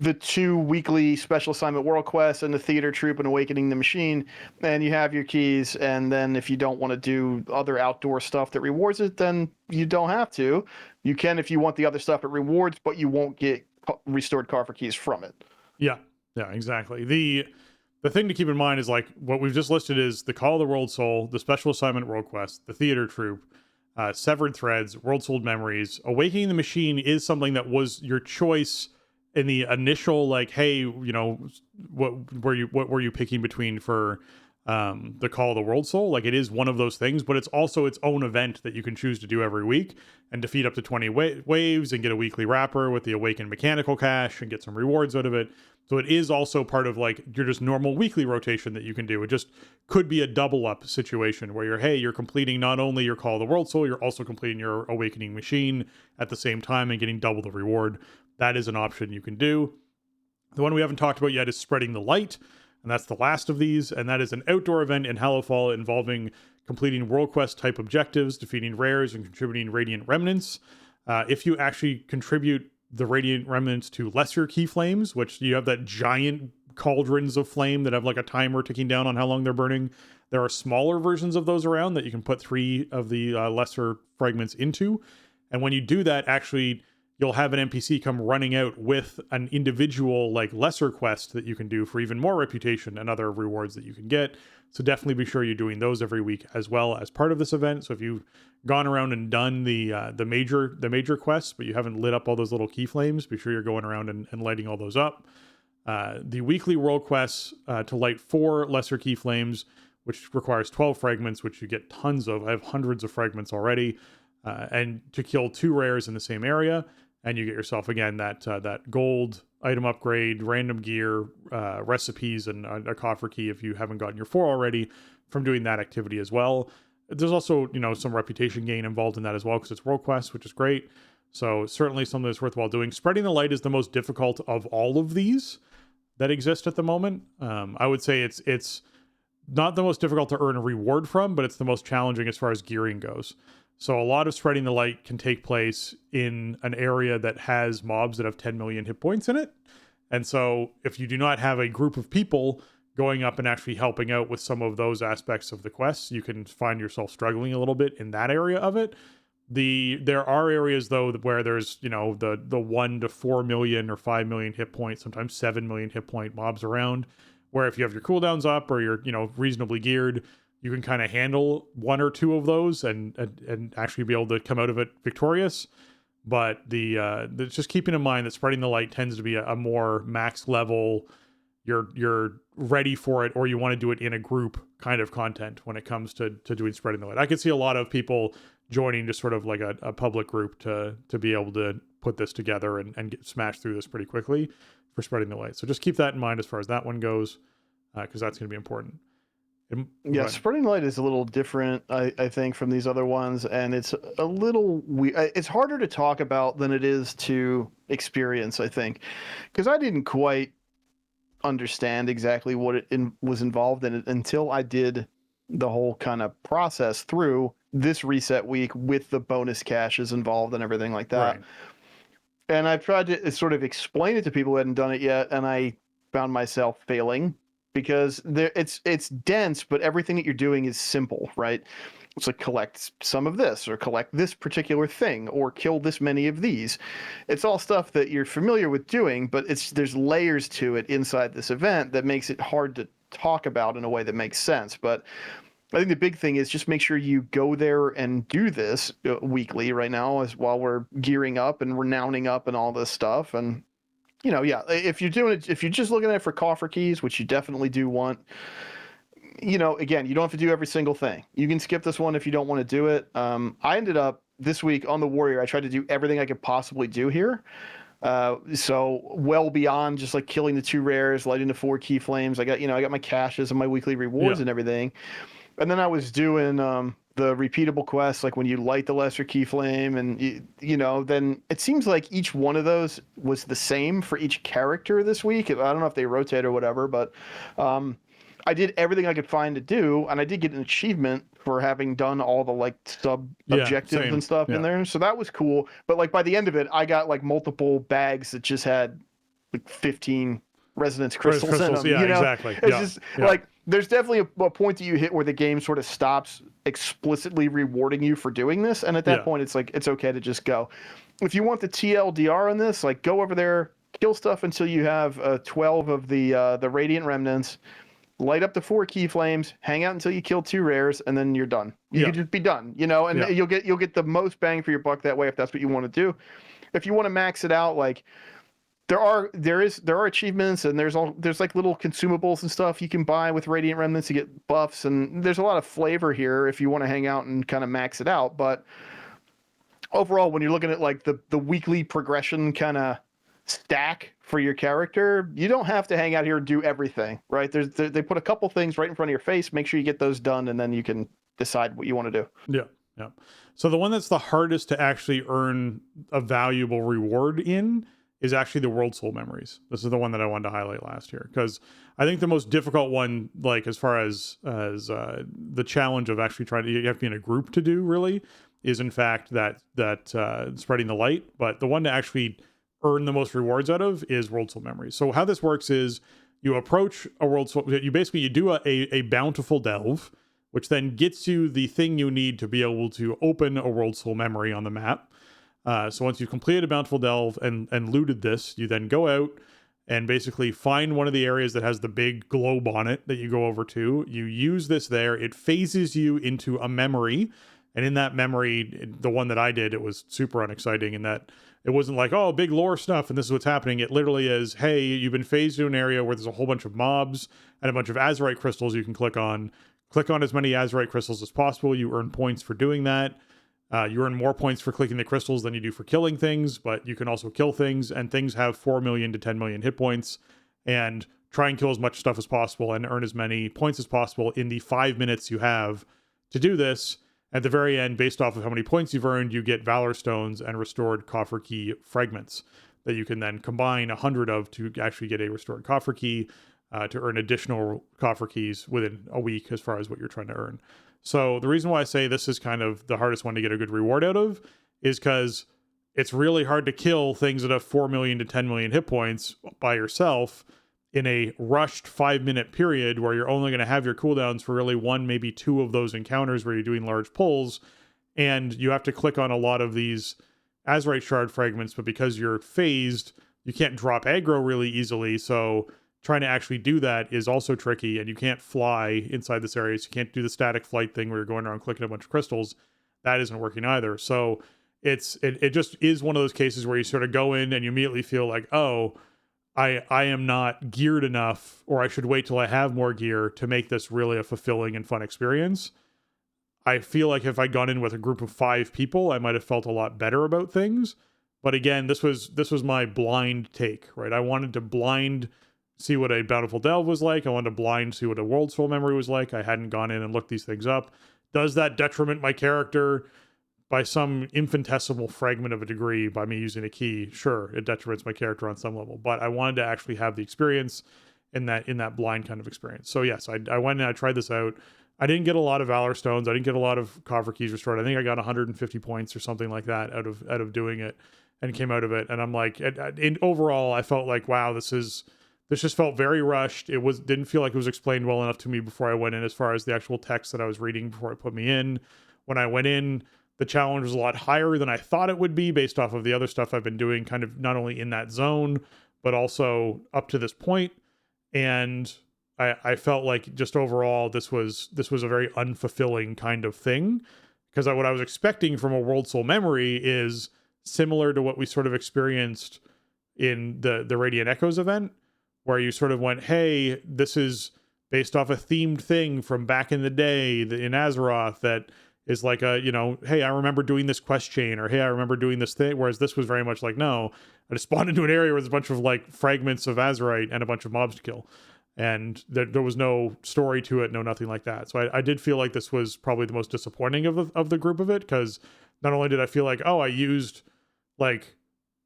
the 2 weekly special assignment world quests and the Theater Troupe and Awakening the Machine, and you have your keys. And then if you don't want to do other outdoor stuff that rewards it, then you don't have to. You can if you want the other stuff it rewards, but you won't get restored coffer keys from it. Yeah, exactly. The thing to keep in mind is like what we've just listed is the Call of the World Soul, the Special Assignment World Quest, the Theater Troupe, Severed Threads, World Souled Memories. Awakening the Machine is something that was your choice in the initial, like, hey, what were you picking between for the Call of the World Soul? Like, it is one of those things, but it's also its own event that you can choose to do every week and defeat up to 20 waves and get a weekly wrapper with the Awakened Mechanical Cache and get some rewards out of it. So it is also part of like your just normal weekly rotation that you can do. It just could be a double up situation where you're completing not only your Call of the World Soul, you're also completing your Awakening Machine at the same time and getting double the reward. That is an option you can do. The one we haven't talked about yet is Spreading the Light, and that's the last of these, and that is an outdoor event in Hallowfall involving completing World Quest type objectives, defeating rares, and contributing Radiant Remnants. If you actually contribute the Radiant Remnants to lesser key flames, which you have that giant cauldrons of flame that have like a timer ticking down on how long they're burning. There are smaller versions of those around that you can put 3 of the lesser fragments into. And when you do that, actually, you'll have an NPC come running out with an individual like lesser quest that you can do for even more reputation and other rewards that you can get. So definitely be sure you're doing those every week as well as part of this event. So if you've gone around and done the major quests, but you haven't lit up all those little key flames, be sure you're going around and lighting all those up. The weekly world quests to light 4 lesser key flames, which requires 12 fragments, which you get tons of. I have hundreds of fragments already, and to kill 2 rares in the same area. And you get yourself, again, that gold item upgrade, random gear, recipes, and a coffer key if you haven't gotten your 4 already from doing that activity as well. There's also, some reputation gain involved in that as well because it's World Quest, which is great. So certainly something that's worthwhile doing. Spreading the Light is the most difficult of all of these that exist at the moment. I would say it's not the most difficult to earn a reward from, but it's the most challenging as far as gearing goes. So a lot of Spreading the Light can take place in an area that has mobs that have 10 million hit points in it. And so if you do not have a group of people going up and actually helping out with some of those aspects of the quests, you can find yourself struggling a little bit in that area of it. There are areas though where there's, the 1 to 4 million or 5 million hit points, sometimes 7 million hit point mobs around, where if you have your cooldowns up or you're, reasonably geared, you can kind of handle 1 or 2 of those and actually be able to come out of it victorious. But the just keeping in mind that Spreading the Light tends to be a more max level, you're ready for it, or you want to do it in a group kind of content when it comes to doing Spreading the Light. I could see a lot of people joining just sort of like a public group to be able to put this together and smash through this pretty quickly for Spreading the Light. So just keep that in mind as far as that one goes, because that's going to be important. Yeah, Spreading Light is a little different, I think, from these other ones, and it's a little it's harder to talk about than it is to experience, I think, because I didn't quite understand exactly what was involved in it until I did the whole kind of process through this reset week with the bonus caches involved and everything like that. Right. And I've tried to sort of explain it to people who hadn't done it yet, and I found myself failing because it's dense, but everything that you're doing is simple, right? It's like collect some of this, or collect this particular thing, or kill this many of these. It's all stuff that you're familiar with doing, but there's layers to it inside this event that makes it hard to talk about in a way that makes sense. But I think the big thing is just make sure you go there and do this weekly right now, as while we're gearing up and renowning up and all this stuff. And yeah, if you're doing it, if you're just looking at it for coffer keys, which you definitely do want, again, you don't have to do every single thing. You can skip this one if you don't want to do it. I ended up this week on the Warrior, I tried to do everything I could possibly do here. So well beyond just like killing the 2 rares, lighting the 4 key flames. I got my caches and my weekly rewards and everything. And then I was doing the repeatable quests, like when you light the lesser key flame, and then it seems like each one of those was the same for each character this week. I don't know if they rotate or whatever, but I did everything I could find to do, and I did get an achievement for having done all the like sub objectives and stuff in there. So that was cool. But like by the end of it, I got like multiple bags that just had like 15 resonance crystals in them. Yeah, exactly. It's just like there's definitely a point that you hit where the game sort of stops explicitly rewarding you for doing this, and at that point, it's like it's okay to just go. If you want the TLDR on this, like go over there, kill stuff until you have 12 of the Radiant Remnants. Light up the 4 key flames, hang out until you kill 2 rares, and then you're done. You can just be done, and you'll get the most bang for your buck that way if that's what you want to do. If you want to max it out, like there are achievements, and there's like little consumables and stuff you can buy with Radiant Remnants to get buffs, and there's a lot of flavor here if you want to hang out and kind of max it out. But overall, when you're looking at like the weekly progression kind of stack for your character, you don't have to hang out here and do everything, right? They put a couple things right in front of your face. Make sure you get those done, and then you can decide what you want to do. Yeah. So the one that's the hardest to actually earn a valuable reward in is actually the World Soul Memories. This is the one that I wanted to highlight last year, because I think the most difficult one, like as far as the challenge of actually you have to be in a group to do, really, is in fact that spreading the light. But the one to actually earn the most rewards out of is World Soul Memories. So how this works is you approach a World Soul, you do a bountiful delve, which then gets you the thing you need to be able to open a World Soul Memory on the map. So once you've completed a bountiful delve and looted this, you then go out and basically find one of the areas that has the big globe on it that you go over to. You use this there. It phases you into a memory. And in that memory, the one that I did, it was super unexciting in that it wasn't like, oh, big lore stuff and this is what's happening. It literally is, hey, you've been phased to an area where there's a whole bunch of mobs and a bunch of Azurite crystals you can click on. Click on as many Azurite crystals as possible. You earn points for doing that. You earn more points for clicking the crystals than you do for killing things, but you can also kill things, and things have 4 million to 10 million hit points. And try and kill as much stuff as possible and earn as many points as possible in the 5 minutes you have to do this. At the very end, based off of how many points you've earned, you get Valor Stones and restored coffer key fragments that you can then combine 100 of to actually get a restored coffer key to earn additional coffer keys within a week as far as what you're trying to earn. So the reason why I say this is kind of the hardest one to get a good reward out of is because it's really hard to kill things that have 4 million to 10 million hit points by yourself in a rushed 5-minute period where you're only going to have your cooldowns for really 1, maybe 2 of those encounters where you're doing large pulls, and you have to click on a lot of these Azurite shard fragments, but because you're phased, you can't drop aggro really easily, so trying to actually do that is also tricky, and you can't fly inside this area, so you can't do the static flight thing where you're going around clicking a bunch of crystals. That isn't working either. So it just is one of those cases where you sort of go in and you immediately feel like, oh, I am not geared enough, or I should wait till I have more gear to make this really a fulfilling and fun experience. I feel like if I'd gone in with a group of 5 people, I might have felt a lot better about things. But again, this was my blind take, right? I wanted to blind see what a Bountiful Delve was like. I wanted to blind see what a World Soul Memory was like. I hadn't gone in and looked these things up. Does that detriment my character by some infinitesimal fragment of a degree by me using a key? Sure, it detriments my character on some level, but I wanted to actually have the experience in that blind kind of experience. So yes, I went and I tried this out. I didn't get a lot of Valor Stones. I didn't get a lot of coffer keys restored. I think I got 150 points or something like that out of doing it, and came out of it. And I'm like, overall, I felt like, wow, this is this just felt very rushed. Didn't feel like it was explained well enough to me before I went in, as far as the actual text that I was reading before it put me in. When I went in, the challenge was a lot higher than I thought it would be based off of the other stuff I've been doing, kind of not only in that zone, but also up to this point. And I felt like just overall, this was a very unfulfilling kind of thing, because what I was expecting from a World Soul Memory is similar to what we sort of experienced in the Radiant Echoes event, where you sort of went, hey, this is based off a themed thing from back in the day in Azeroth that is like a, hey, I remember doing this quest chain, or hey, I remember doing this thing. Whereas this was very much like, no, I just spawned into an area where there's a bunch of like fragments of Azerite and a bunch of mobs to kill. And there was no story to it, no nothing like that. So I did feel like this was probably the most disappointing of the group of it, because not only did I feel like, oh, I used like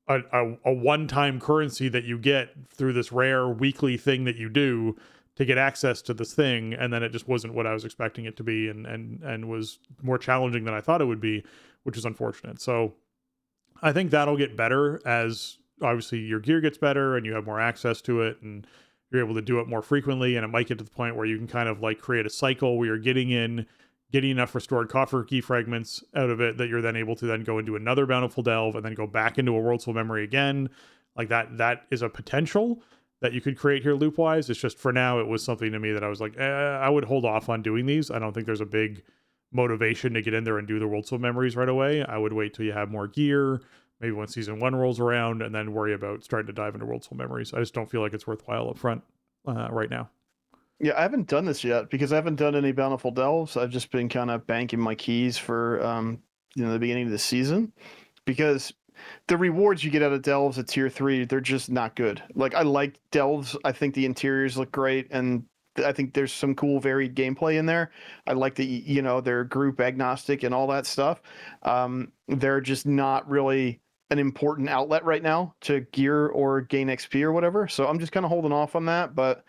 a one-time currency that you get through this rare weekly thing that you do to get access to this thing, and then it just wasn't what I was expecting it to be, and was more challenging than I thought it would be, which is unfortunate. So I think that'll get better as obviously your gear gets better and you have more access to it, and you're able to do it more frequently, and it might get to the point where you can kind of like create a cycle where you're getting enough restored coffer key fragments out of it that you're then able to then go into another bountiful delve and then go back into a World Soul Memory again. Like that is a potential that you could create here loop wise. It's just for now, it was something to me that I was like, I would hold off on doing these. I don't think there's a big motivation to get in there and do the World Soul Memories right away. I would wait till you have more gear, maybe when season 1 rolls around, and then worry about starting to dive into World Soul Memories. I just don't feel like it's worthwhile up front right now. Yeah, I haven't done this yet because I haven't done any bountiful delves. I've just been kind of banking my keys for the beginning of the season, because the rewards you get out of delves at tier 3, they're just not good. Like, I like delves. I think the interiors look great, and I think there's some cool varied gameplay in there. I like that, they're group agnostic and all that stuff. They're just not really an important outlet right now to gear or gain XP or whatever. So I'm just kind of holding off on that. But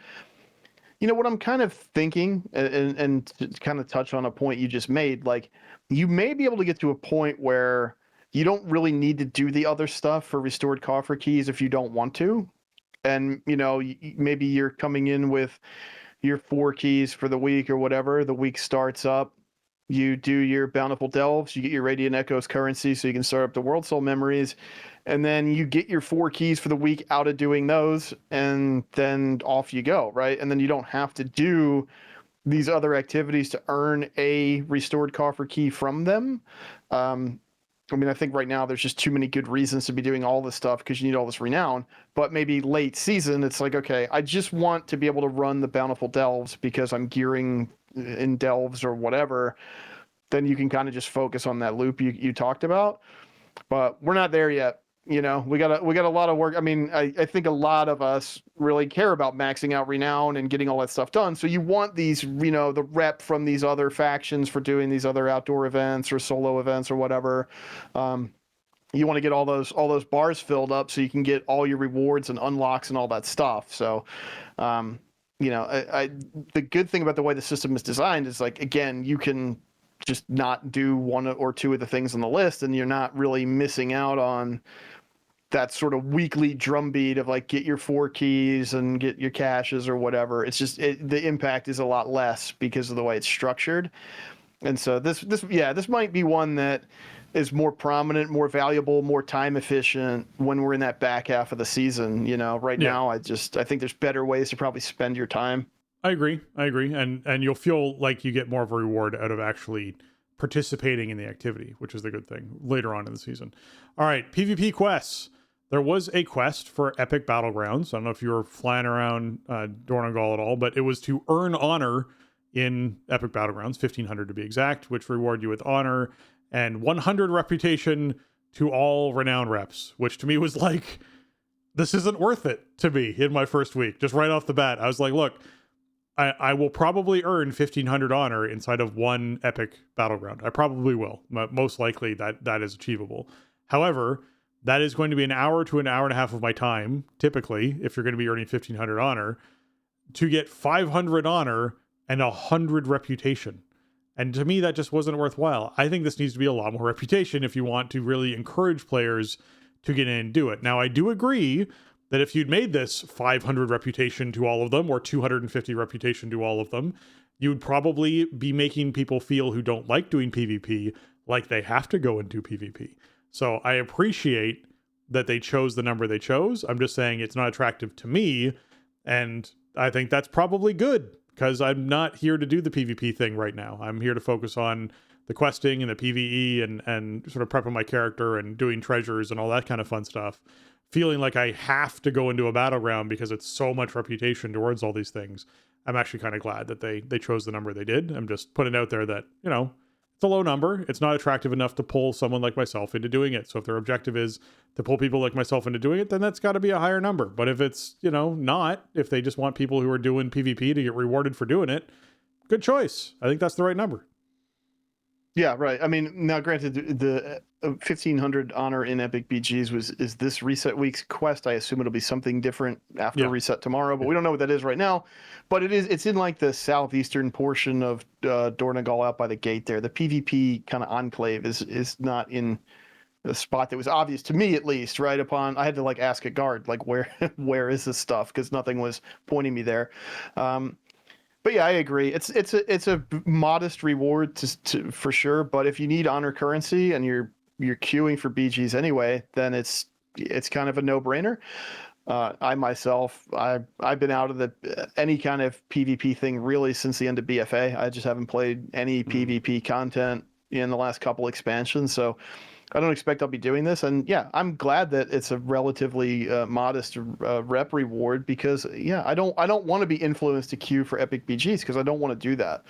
what I'm kind of thinking, and to kind of touch on a point you just made, like, you may be able to get to a point where you don't really need to do the other stuff for restored coffer keys if you don't want to. And, maybe you're coming in with your 4 keys for the week or whatever. The week starts up. You do your bountiful delves. You get your Radiant Echoes currency so you can start up the World Soul Memories. And then you get your 4 keys for the week out of doing those. And then off you go, right? And then you don't have to do these other activities to earn a restored coffer key from them. I think right now there's just too many good reasons to be doing all this stuff because you need all this renown. But maybe late season, it's like, okay, I just want to be able to run the bountiful delves because I'm gearing in delves or whatever. Then you can kind of just focus on that loop you talked about. But we're not there yet. We got a lot of work. I think a lot of us really care about maxing out renown and getting all that stuff done. So you want these, the rep from these other factions for doing these other outdoor events or solo events or whatever. You want to get all those bars filled up so you can get all your rewards and unlocks and all that stuff. So, the good thing about the way the system is designed is, like, again, you can just not do 1 or 2 of the things on the list, and you're not really missing out on that sort of weekly drumbeat of, like, get your 4 keys and get your caches or whatever. It's just the impact is a lot less because of the way it's structured. And so this might be one that is more prominent, more valuable, more time efficient when we're in that back half of the season. Right now, I think there's better ways to probably spend your time. I agree. And you'll feel like you get more of a reward out of actually participating in the activity, which is the good thing later on in the season. All right, PvP quests. There was a quest for Epic Battlegrounds. I don't know if you were flying around Dornogal at all, but it was to earn honor in Epic Battlegrounds, 1,500 to be exact, which reward you with honor and 100 reputation to all renown reps, which to me was like, this isn't worth it to me in my first week. Just right off the bat, I was like, look, I will probably earn 1,500 honor inside of 1 Epic Battleground. I probably will. Most likely that is achievable. However, that is going to be an hour to an hour and a half of my time, typically, if you're going to be earning 1,500 honor, to get 500 honor and 100 reputation. And to me, that just wasn't worthwhile. I think this needs to be a lot more reputation if you want to really encourage players to get in and do it. Now, I do agree that if you'd made this 500 reputation to all of them or 250 reputation to all of them, you would probably be making people feel who don't like doing PvP like they have to go and do PvP. So I appreciate that they chose the number they chose. I'm just saying it's not attractive to me. And I think that's probably good because I'm not here to do the PvP thing right now. I'm here to focus on the questing and the PvE and sort of prepping my character and doing treasures and all that kind of fun stuff. Feeling like I have to go into a battleground because it's so much reputation towards all these things. I'm actually kind of glad that they chose the number they did. I'm just putting out there that, it's a low number. It's not attractive enough to pull someone like myself into doing it. So if their objective is to pull people like myself into doing it, then that's got to be a higher number. But if it's, not, if they just want people who are doing PvP to get rewarded for doing it, good choice. I think that's the right number. Yeah, right. I mean, now granted, the 1500 honor in Epic BGs is this reset week's quest. I assume it'll be something different after reset tomorrow, but we don't know what that is right now. But it's in like the southeastern portion of Dornagal out by the gate there. The PvP kind of enclave is not in the spot that was obvious to me, at least, right upon. I had to like ask a guard, like, where is this stuff? Because nothing was pointing me there. But yeah, I agree. It's a modest reward to for sure. But if you need honor currency and you're queuing for BGs anyway, then it's kind of a no-brainer. I myself, I've been out of any kind of PvP thing really since the end of BFA. I just haven't played any PvP content in the last couple expansions, so I don't expect I'll be doing this. And yeah, I'm glad that it's a relatively modest rep reward because I don't want to be influenced to queue for Epic BGs because I don't want to do that.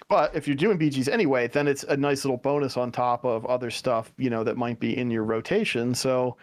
But if you're doing BGs anyway, then it's a nice little bonus on top of other stuff, that might be in your rotation. So,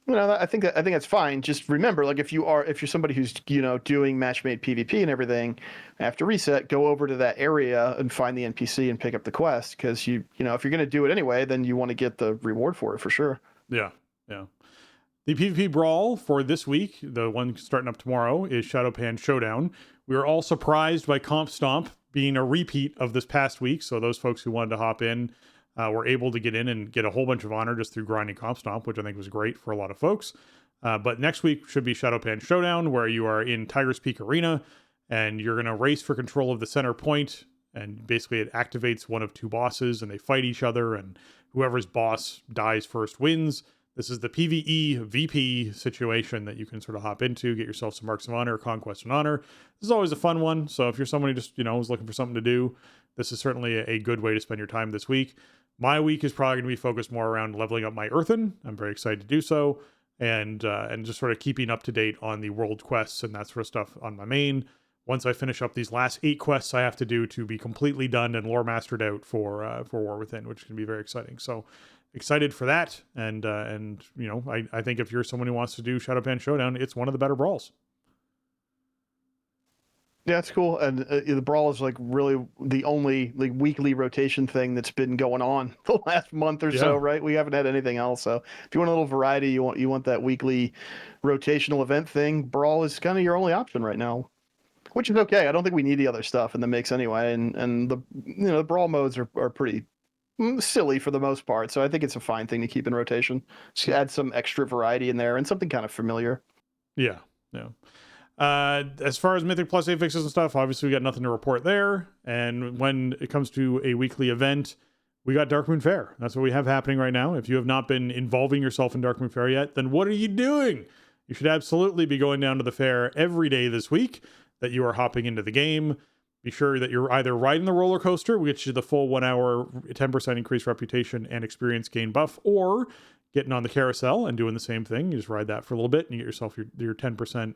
I think that's fine. Just remember, like if you're somebody who's doing matchmade PvP and everything, after reset, go over to that area and find the NPC and pick up the quest because if you're going to do it anyway, then you want to get the reward for it for sure. Yeah. The PvP brawl for this week, the one starting up tomorrow, is Shadowpan Showdown. We were all surprised by Comp Stomp being a repeat of this past week. So those folks who wanted to hop in were able to get in and get a whole bunch of honor just through grinding Comp Stomp, which I think was great for a lot of folks. But next week should be Shadowpan Showdown, where you are in Tiger's Peak Arena, and you're going to race for control of the center point, and basically it activates one of two bosses, and they fight each other, and whoever's boss dies first wins. This is the PvE VP situation that you can sort of hop into, get yourself some Marks of Honor, Conquest and Honor. This is always a fun one, so if you're somebody just, is looking for something to do, this is certainly a good way to spend your time this week. My week is probably going to be focused more around leveling up my Earthen. I'm very excited to do so, and just sort of keeping up to date on the world quests and that sort of stuff on my main. Once I finish up these last 8 quests I have to do to be completely done and lore mastered out for War Within, which can be very exciting. So excited for that, and I think if you're someone who wants to do Shadowpan Showdown, it's one of the better brawls. Yeah, it's cool. And the brawl is like really the only like weekly rotation thing that's been going on the last month or so, right? We haven't had anything else. So if you want a little variety, you want that weekly rotational event thing, brawl is kind of your only option right now, which is okay. I don't think we need the other stuff in the mix anyway. And the brawl modes are pretty silly for the most part. So I think it's a fine thing to keep in rotation. Just add some extra variety in there and something kind of familiar. Yeah. As far as Mythic Plus affixes and stuff, obviously we got nothing to report there. And when it comes to a weekly event, we got Darkmoon Fair. That's what we have happening right now. If you have not been involving yourself in Darkmoon Fair yet, then what are you doing? You should absolutely be going down to the fair every day this week that you are hopping into the game. Be sure that you're either riding the roller coaster, which gets you the full 1 hour, 10% increased reputation and experience gain buff, or getting on the carousel and doing the same thing. You just ride that for a little bit and you get yourself your 10%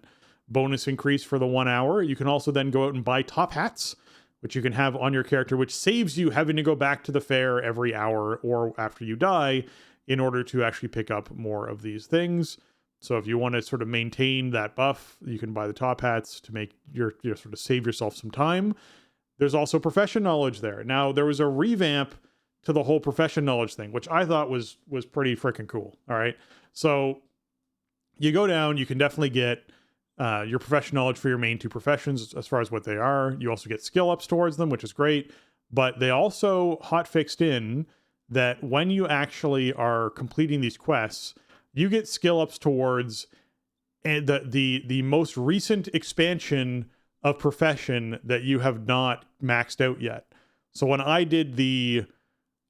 bonus increase for the 1 hour. You can also then go out and buy top hats, which you can have on your character, which saves you having to go back to the fair every hour or after you die in order to actually pick up more of these things. So if you want to sort of maintain that buff, you can buy the top hats to make your sort of save yourself some time. There's also profession knowledge there. Now, there was a revamp to the whole profession knowledge thing, which I thought was pretty freaking cool. All right. So you go down, you can definitely get your profession knowledge for your main 2 professions as far as what they are. You also get skill ups towards them, which is great. But they also hot fixed in that when you actually are completing these quests, you get skill ups towards and the most recent expansion of profession that you have not maxed out yet. So when I did the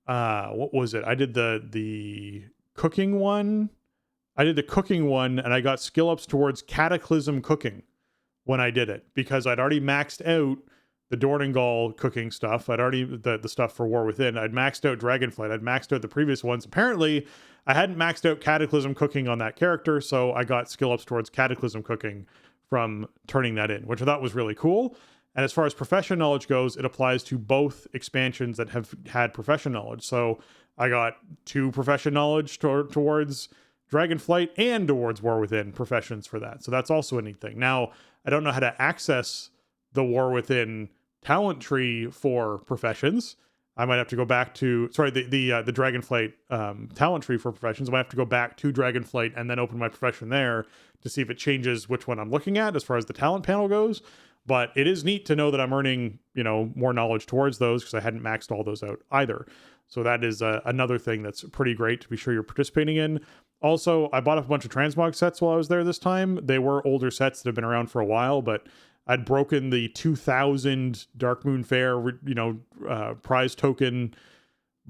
what was it? I did the cooking one. I did the cooking one and I got skill ups towards cataclysm cooking when I did it, because I'd already maxed out the Dorningall cooking stuff. I'd already the stuff for War Within. I'd maxed out Dragonflight. I'd maxed out the previous ones. Apparently, I hadn't maxed out Cataclysm cooking on that character, so I got skill ups towards Cataclysm cooking from turning that in, which I thought was really cool. And as far as profession knowledge goes, it applies to both expansions that have had profession knowledge. So I got 2 profession knowledge towards Dragonflight and towards War Within professions for that. So that's also a neat thing. Now, I don't know how to access the War Within talent tree for professions. I might have to go back to, sorry, the Dragonflight talent tree for professions. I might have to go back to Dragonflight and then open my profession there to see if it changes which one I'm looking at as far as the talent panel goes. But it is neat to know that I'm earning, more knowledge towards those, because I hadn't maxed all those out either. So that is another thing that's pretty great to be sure you're participating in. Also, I bought up a bunch of transmog sets while I was there this time. They were older sets that have been around for a while, but I'd broken the 2000 Darkmoon Faire, prize token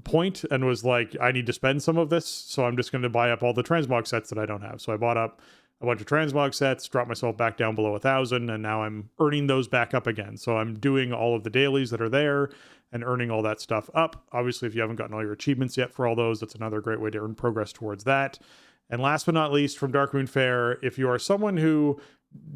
point and was like, I need to spend some of this, so I'm just going to buy up all the transmog sets that I don't have. So I bought up a bunch of transmog sets, dropped myself back down below 1,000, and now I'm earning those back up again. So I'm doing all of the dailies that are there and earning all that stuff up. Obviously, if you haven't gotten all your achievements yet for all those, that's another great way to earn progress towards that. And last but not least, from Darkmoon Faire, if you are someone who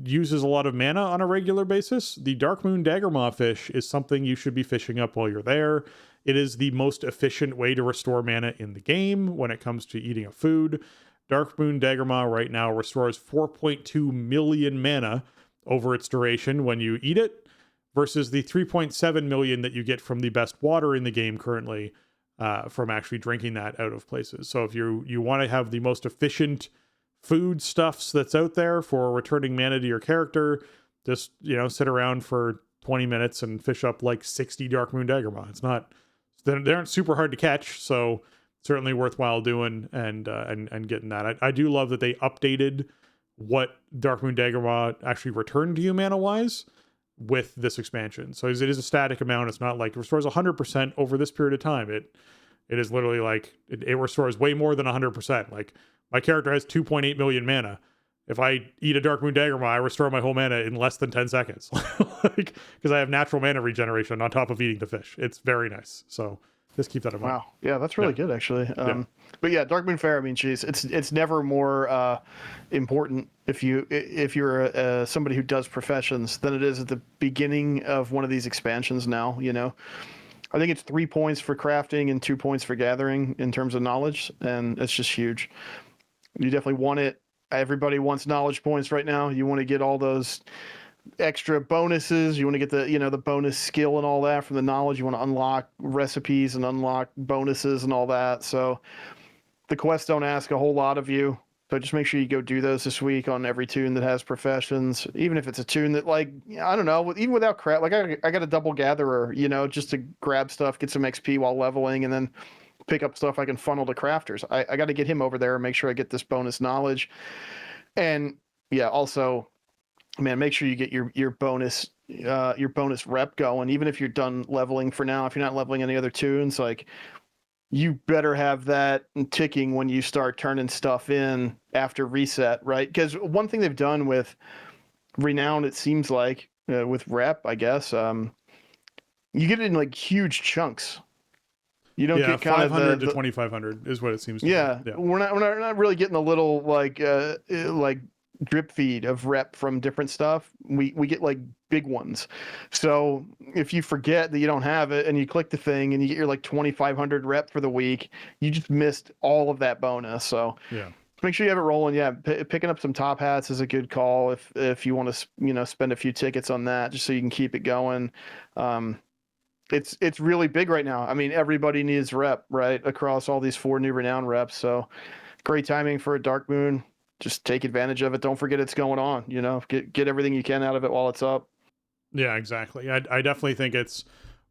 uses a lot of mana on a regular basis, the Darkmoon Daggermaw fish is something you should be fishing up while you're there. It is the most efficient way to restore mana in the game when it comes to eating a food. Darkmoon Daggermaw right now restores 4.2 million mana over its duration when you eat it, versus the 3.7 million that you get from the best water in the game currently from actually drinking that out of places. So if you want to have the most efficient food stuffs that's out there for returning mana to your character, just sit around for 20 minutes and fish up like 60 Darkmoon Daggermaw. It's not, they aren't super hard to catch, so certainly worthwhile doing and getting that. I do love that they updated what Darkmoon Daggermaw actually returned to you mana wise with this expansion. So it is a static amount. It's not like it restores 100% over this period of time. It is literally like it restores way more than 100%. Like, my character has 2.8 million mana. If I eat a Darkmoon Daggermaw, I restore my whole mana in less than 10 seconds. Because I have natural mana regeneration on top of eating the fish. It's very nice. So just keep that in mind. Wow. Yeah, that's really good, actually. But yeah, Darkmoon Faire, I mean, geez, it's never more important if you're somebody who does professions than it is at the beginning of one of these expansions now, I think it's 3 points for crafting and 2 points for gathering in terms of knowledge, and it's just huge. You definitely want it. Everybody wants knowledge points right now. You want to get all those extra bonuses. You want to get the bonus skill and all that from the knowledge. You want to unlock recipes and unlock bonuses and all that. So the quests don't ask a whole lot of you. So just make sure you go do those this week on every tune that has professions, even if it's a tune that, like, I don't know, even without crap. Like I got a double gatherer, just to grab stuff, get some XP while leveling, and then pick up stuff I can funnel to crafters. I got to get him over there and make sure I get this bonus knowledge. And yeah, also, man, make sure you get your bonus rep going, even if you're done leveling for now. If you're not leveling any other tunes, like, you better have that ticking when you start turning stuff in after reset, right? Because one thing they've done with Renown, it seems like, with rep, I guess, you get it in like huge chunks. You don't get kind of 500 to 2,500 is what it seems to be. Yeah, we're not really getting the little like drip feed of rep from different stuff. We get like big ones. So if you forget that you don't have it and you click the thing and you get your like 2,500 rep for the week, you just missed all of that bonus. So yeah, make sure you have it rolling. Yeah, picking up some top hats is a good call if you want to spend a few tickets on that just so you can keep it going. It's really big right now. I mean, everybody needs rep, right, across all these 4 new Renown reps. So great timing for a Darkmoon. Just take advantage of it. Don't forget it's going on. Get everything you can out of it while it's up. Yeah, exactly. I definitely think it's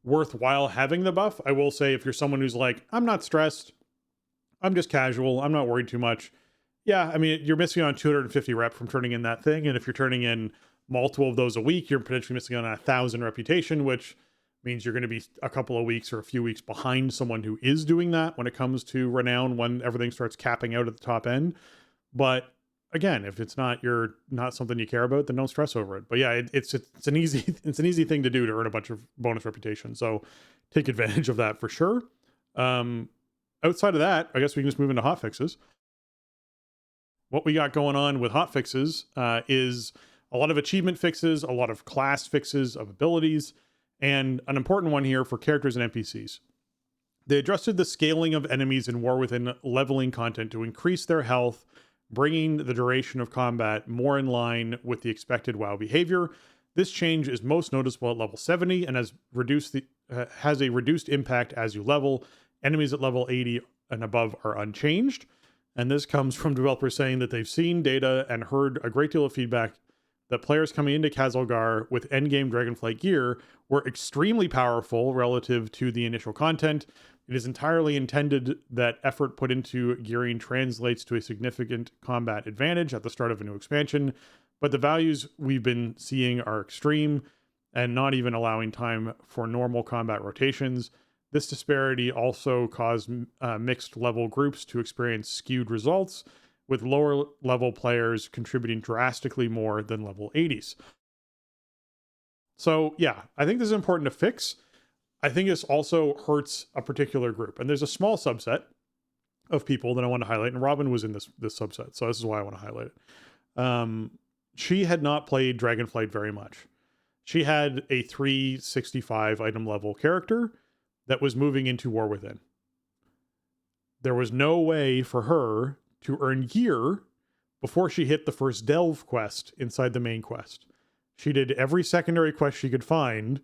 worthwhile having the buff. I will say, if you're someone who's like, I'm not stressed, I'm just casual, I'm not worried too much, Yeah, I mean, you're missing on 250 rep from turning in that thing, and if you're turning in multiple of those a week, you're potentially missing on 1,000 reputation, which means you're going to be a couple of weeks or a few weeks behind someone who is doing that when it comes to renown, when everything starts capping out at the top end. But again, if it's not something you care about, then don't stress over it. But yeah, it's an easy thing to do to earn a bunch of bonus reputation. So take advantage of that for sure. Outside of that, I guess we can just move into hot fixes. What we got going on with hot fixes is a lot of achievement fixes, a lot of class fixes of abilities, and an important one here for characters and NPCs. They adjusted the scaling of enemies in War Within leveling content to increase their health, bringing the duration of combat more in line with the expected WoW behavior. This change is most noticeable at level 70 and has a reduced impact as you level. Enemies at level 80 and above are unchanged. And this comes from developers saying that they've seen data and heard a great deal of feedback that players coming into Khazalgar with endgame Dragonflight gear were extremely powerful relative to the initial content. It is entirely intended that effort put into gearing translates to a significant combat advantage at the start of a new expansion, but the values we've been seeing are extreme and not even allowing time for normal combat rotations. This disparity also caused mixed level groups to experience skewed results, with lower level players contributing drastically more than level 80s. So yeah, I think this is important to fix. I think this also hurts a particular group. And there's a small subset of people that I want to highlight. And Robin was in this subset. So this is why I want to highlight it. She had not played Dragonflight very much. She had a 365 item level character that was moving into War Within. There was no way for her to earn gear before she hit the first delve quest inside the main quest. She did every secondary quest she could find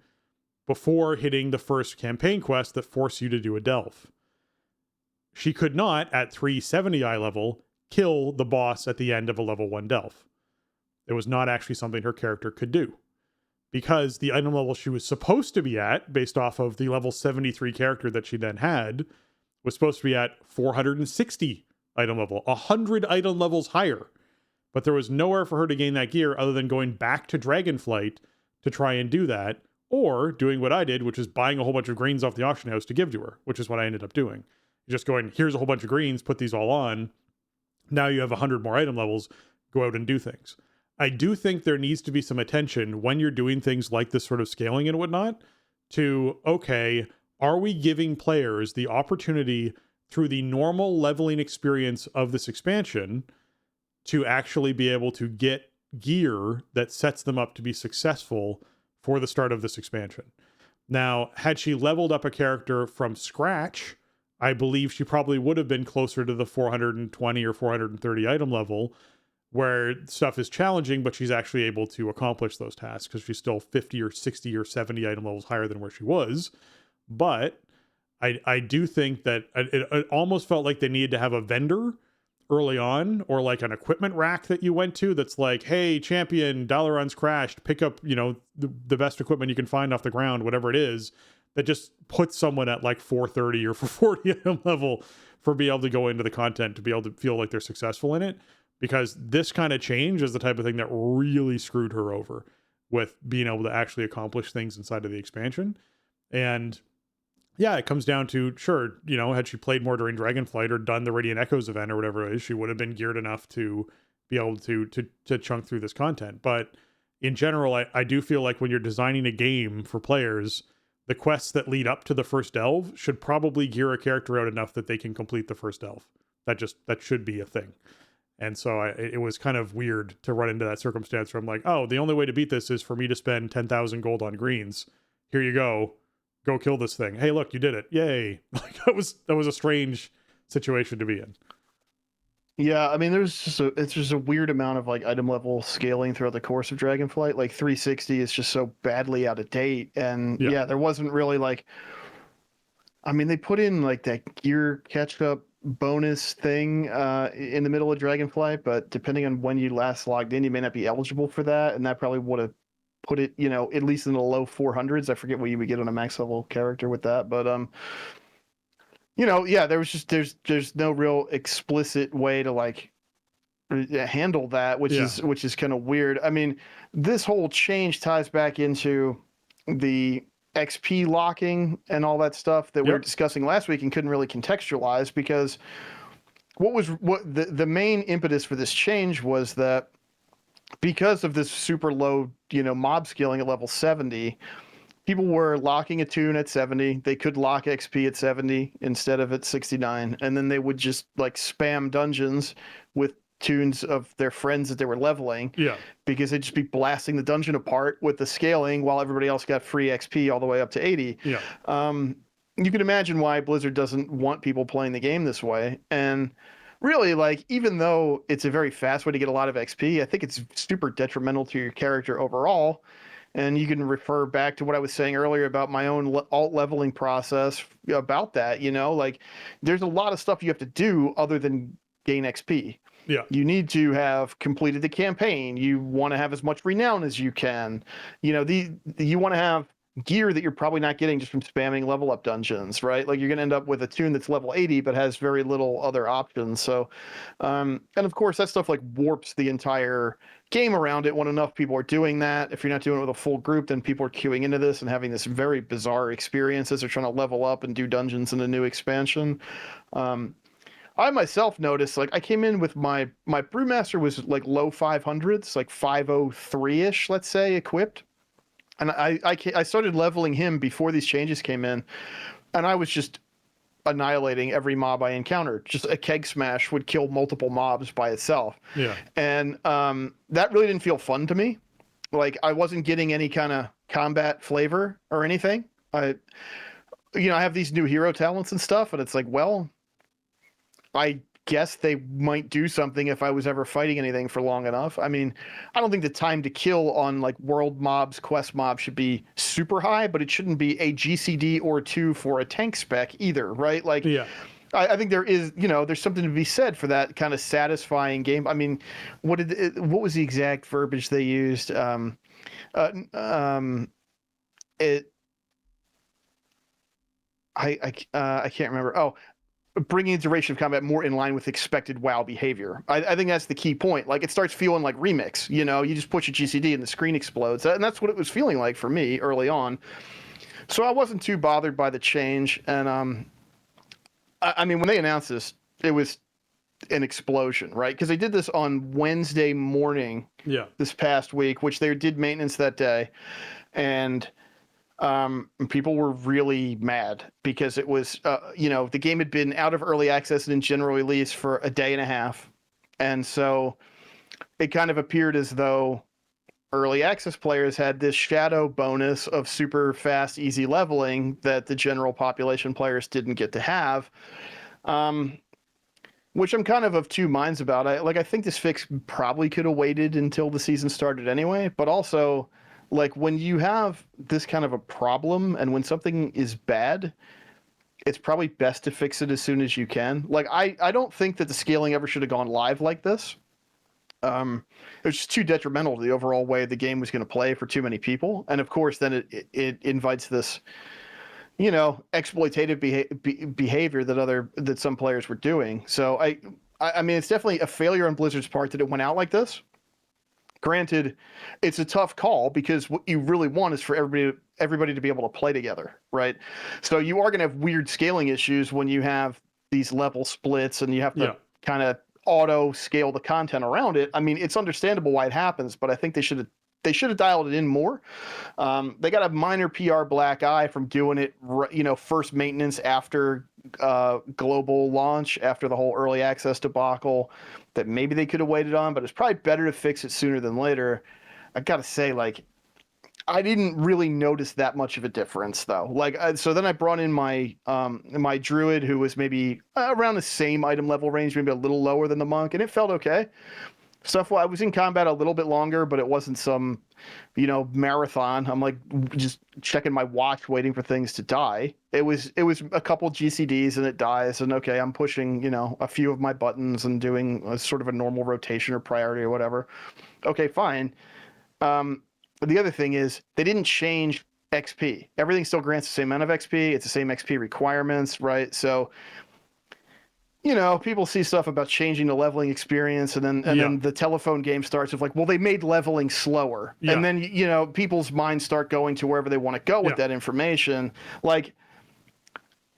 before hitting the first campaign quest that forced you to do a delve. She could not, at 370 eye level, kill the boss at the end of a level 1 delve. It was not actually something her character could do, because the item level she was supposed to be at, based off of the level 73 character that she then had, was supposed to be at 460 item level, 100 item levels higher. But there was nowhere for her to gain that gear other than going back to Dragonflight to try and do that, or doing what I did, which is buying a whole bunch of greens off the auction house to give to her, which is what I ended up doing. Just going, here's a whole bunch of greens, put these all on. Now you have 100 more item levels, go out and do things. I do think there needs to be some attention when you're doing things like this sort of scaling and whatnot to, okay, are we giving players the opportunity through the normal leveling experience of this expansion to actually be able to get gear that sets them up to be successful for the start of this expansion? Now, had she leveled up a character from scratch, I believe she probably would have been closer to the 420 or 430 item level, where stuff is challenging, but she's actually able to accomplish those tasks because she's still 50 or 60 or 70 item levels higher than where she was. But I do think that it almost felt like they needed to have a vendor early on, or like an equipment rack that you went to that's like, hey, champion, Dalaran's crashed, pick up, the best equipment you can find off the ground, whatever it is, that just puts someone at like 430 or 440 item level for being able to go into the content to be able to feel like they're successful in it. Because this kind of change is the type of thing that really screwed her over with being able to actually accomplish things inside of the expansion. And yeah, it comes down to, sure, had she played more during Dragonflight or done the Radiant Echoes event or whatever it is, she would have been geared enough to be able to chunk through this content. But in general, I do feel like when you're designing a game for players, the quests that lead up to the first delve should probably gear a character out enough that they can complete the first delve. That should be a thing. And so it was kind of weird to run into that circumstance where I'm like, oh, the only way to beat this is for me to spend 10,000 gold on greens. Here you go. Go kill this thing. Hey, look, you did it. Yay. Like that was a strange situation to be in. Yeah, I mean, it's just a weird amount of like item level scaling throughout the course of Dragonflight. Like 360 is just so badly out of date, and yeah there wasn't really like, I mean, they put in like that gear catch up bonus thing in the middle of Dragonflight, but depending on when you last logged in, you may not be eligible for that, and that probably would have put it, at least in the low 400s. I forget what you would get on a max level character with that, but yeah, there was just there's no real explicit way to like handle that, which is kind of weird. I mean, this whole change ties back into the XP locking and all that stuff that we were discussing last week and couldn't really contextualize, because what the main impetus for this change was that because of this super low, mob scaling at level 70, people were locking a tune at 70. They could lock XP at 70 instead of at 69, and then they would just like spam dungeons with tunes of their friends that they were leveling. Yeah. Because they'd just be blasting the dungeon apart with the scaling while everybody else got free XP all the way up to 80. Yeah. You can imagine why Blizzard doesn't want people playing the game this way. And really, like, even though it's a very fast way to get a lot of XP, I think it's super detrimental to your character overall. And you can refer back to what I was saying earlier about my own alt leveling process about that. Like, there's a lot of stuff you have to do other than gain XP. Yeah. You need to have completed the campaign. You want to have as much renown as you can. You want to have gear that you're probably not getting just from spamming level up dungeons, right? Like, you're going to end up with a tune that's level 80 but has very little other options. So, and of course that stuff like warps the entire game around it when enough people are doing that. If you're not doing it with a full group, then people are queuing into this and having this very bizarre experience as they're trying to level up and do dungeons in a new expansion. I myself noticed, like, I came in with my brewmaster was like low 500s, like 503-ish, let's say, equipped. And I started leveling him before these changes came in, and I was just annihilating every mob I encountered. Just a keg smash would kill multiple mobs by itself. Yeah. And that really didn't feel fun to me. Like, I wasn't getting any kind of combat flavor or anything. I have these new hero talents and stuff, and it's like, well, I guess they might do something if I was ever fighting anything for long enough. I mean, I don't think the time to kill on like world mobs, quest mobs should be super high, but it shouldn't be a GCD or 2 for a tank spec either, right? Like, yeah. I think there is, there's something to be said for that kind of satisfying game. I mean, what was the exact verbiage they used? I can't remember. Oh, bringing the duration of combat more in line with expected WoW behavior. I think that's the key point. Like, it starts feeling like Remix. You just push a GCD and the screen explodes, and that's what it was feeling like for me early on. So I wasn't too bothered by the change. And I mean, when they announced this, it was an explosion, right? Because they did this on Wednesday morning. Yeah. This past week, which they did maintenance that day, and people were really mad because it was, the game had been out of early access and in general release for a day and a half. And so it kind of appeared as though early access players had this shadow bonus of super fast, easy leveling that the general population players didn't get to have. Which I'm kind of two minds about. I think this fix probably could have waited until the season started anyway, but also, like, when you have this kind of a problem and when something is bad, it's probably best to fix it as soon as you can. Like, I don't think that the scaling ever should have gone live like this. It was just too detrimental to the overall way the game was going to play for too many people. And of course, then it invites this, exploitative behavior that some players were doing. So I mean, it's definitely a failure on Blizzard's part that it went out like this. Granted, it's a tough call because what you really want is for everybody to be able to play together, right? So you are going to have weird scaling issues when you have these level splits and you have to kind of auto scale the content around it. I mean, it's understandable why it happens, but I think they should have dialed it in more. They got a minor PR black eye from doing it, first maintenance after global launch, after the whole early access debacle, that maybe they could have waited on, but it's probably better to fix it sooner than later. I got to say, like, I didn't really notice that much of a difference though. Like, so then I brought in my my druid, who was maybe around the same item level range, maybe a little lower than the monk, and it felt okay. I was in combat a little bit longer, but it wasn't some, marathon. I'm like just checking my watch, waiting for things to die. It was a couple GCDs and it dies, and okay, I'm pushing, a few of my buttons and doing a sort of a normal rotation or priority or whatever. Okay, fine. But the other thing is they didn't change XP. Everything still grants the same amount of XP. It's the same XP requirements, right? So people see stuff about changing the leveling experience, and then the telephone game starts with like, well, they made leveling slower, and then people's minds start going to wherever they want to go with that information. Like,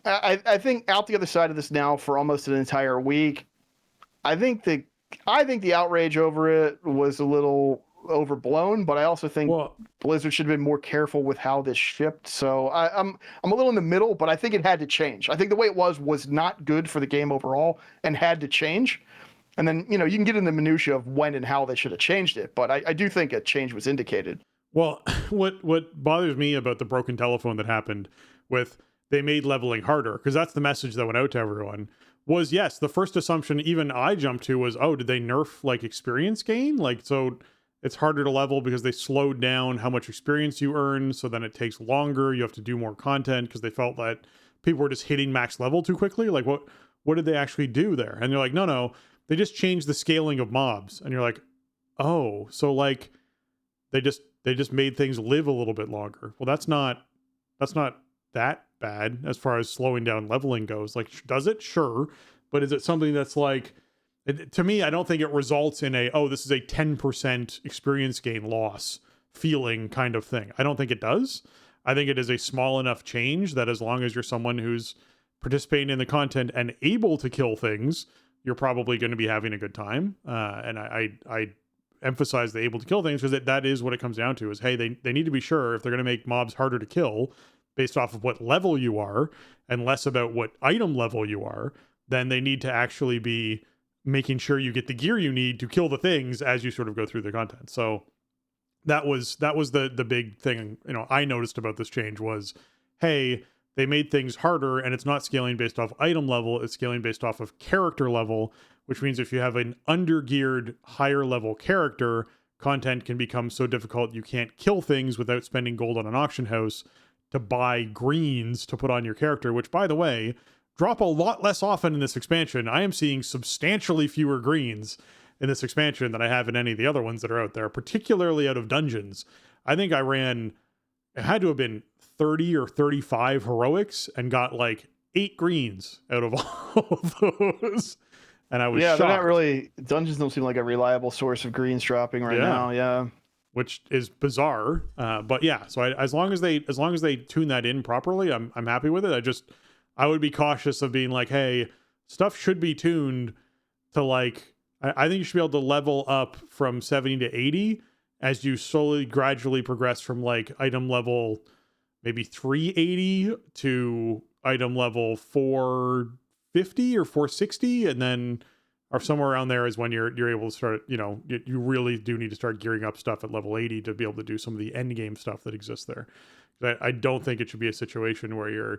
I think out the other side of this now for almost an entire week, I think the outrage over it was a little overblown, but I also think Blizzard should have been more careful with how this shipped. So I'm a little in the middle, but I think it had to change. I think the way it was not good for the game overall and had to change. And then, you can get in the minutia of when and how they should have changed it, but I do think a change was indicated. Well, what bothers me about the broken telephone that happened with they made leveling harder, because that's the message that went out to everyone, was yes, the first assumption even I jumped to was, oh, did they nerf like experience gain? Like, so it's harder to level because they slowed down how much experience you earn, so then it takes longer, you have to do more content, because they felt that people were just hitting max level too quickly. Like, what did they actually do there? And they're like, no, they just changed the scaling of mobs. And you're like, oh, so like they just made things live a little bit longer. Well, that's not that bad as far as slowing down leveling goes. Like, does it? Sure. But is it something that's like, to me, I don't think it results in this is a 10% experience gain loss feeling kind of thing. I don't think it does. I think it is a small enough change that as long as you're someone who's participating in the content and able to kill things, you're probably going to be having a good time. And I emphasize the able to kill things because that is what it comes down to is, hey, they need to be sure if they're going to make mobs harder to kill based off of what level you are and less about what item level you are, then they need to actually be making sure you get the gear you need to kill the things as you sort of go through the content. So that was the big thing, I noticed about this change was, hey, they made things harder and it's not scaling based off item level, it's scaling based off of character level, which means if you have an under-geared higher level character, content can become so difficult you can't kill things without spending gold on an auction house to buy greens to put on your character, which, by the way, drop a lot less often in this expansion. I am seeing substantially fewer greens in this expansion than I have in any of the other ones that are out there, particularly out of dungeons. I think it had to have been 30 or 35 heroics and got like 8 greens out of all of those. And I was shocked. They're not really, dungeons don't seem like a reliable source of greens dropping right now. Yeah. Which is bizarre. But yeah, so as long as they tune that in properly, I'm happy with it. I would be cautious of being like, hey, stuff should be tuned to like, I think you should be able to level up from 70 to 80 as you slowly, gradually progress from like item level maybe 380 to item level 450 or 460, and then or somewhere around there is when you're able to start, you really do need to start gearing up stuff at level 80 to be able to do some of the end game stuff that exists there. I don't think it should be a situation where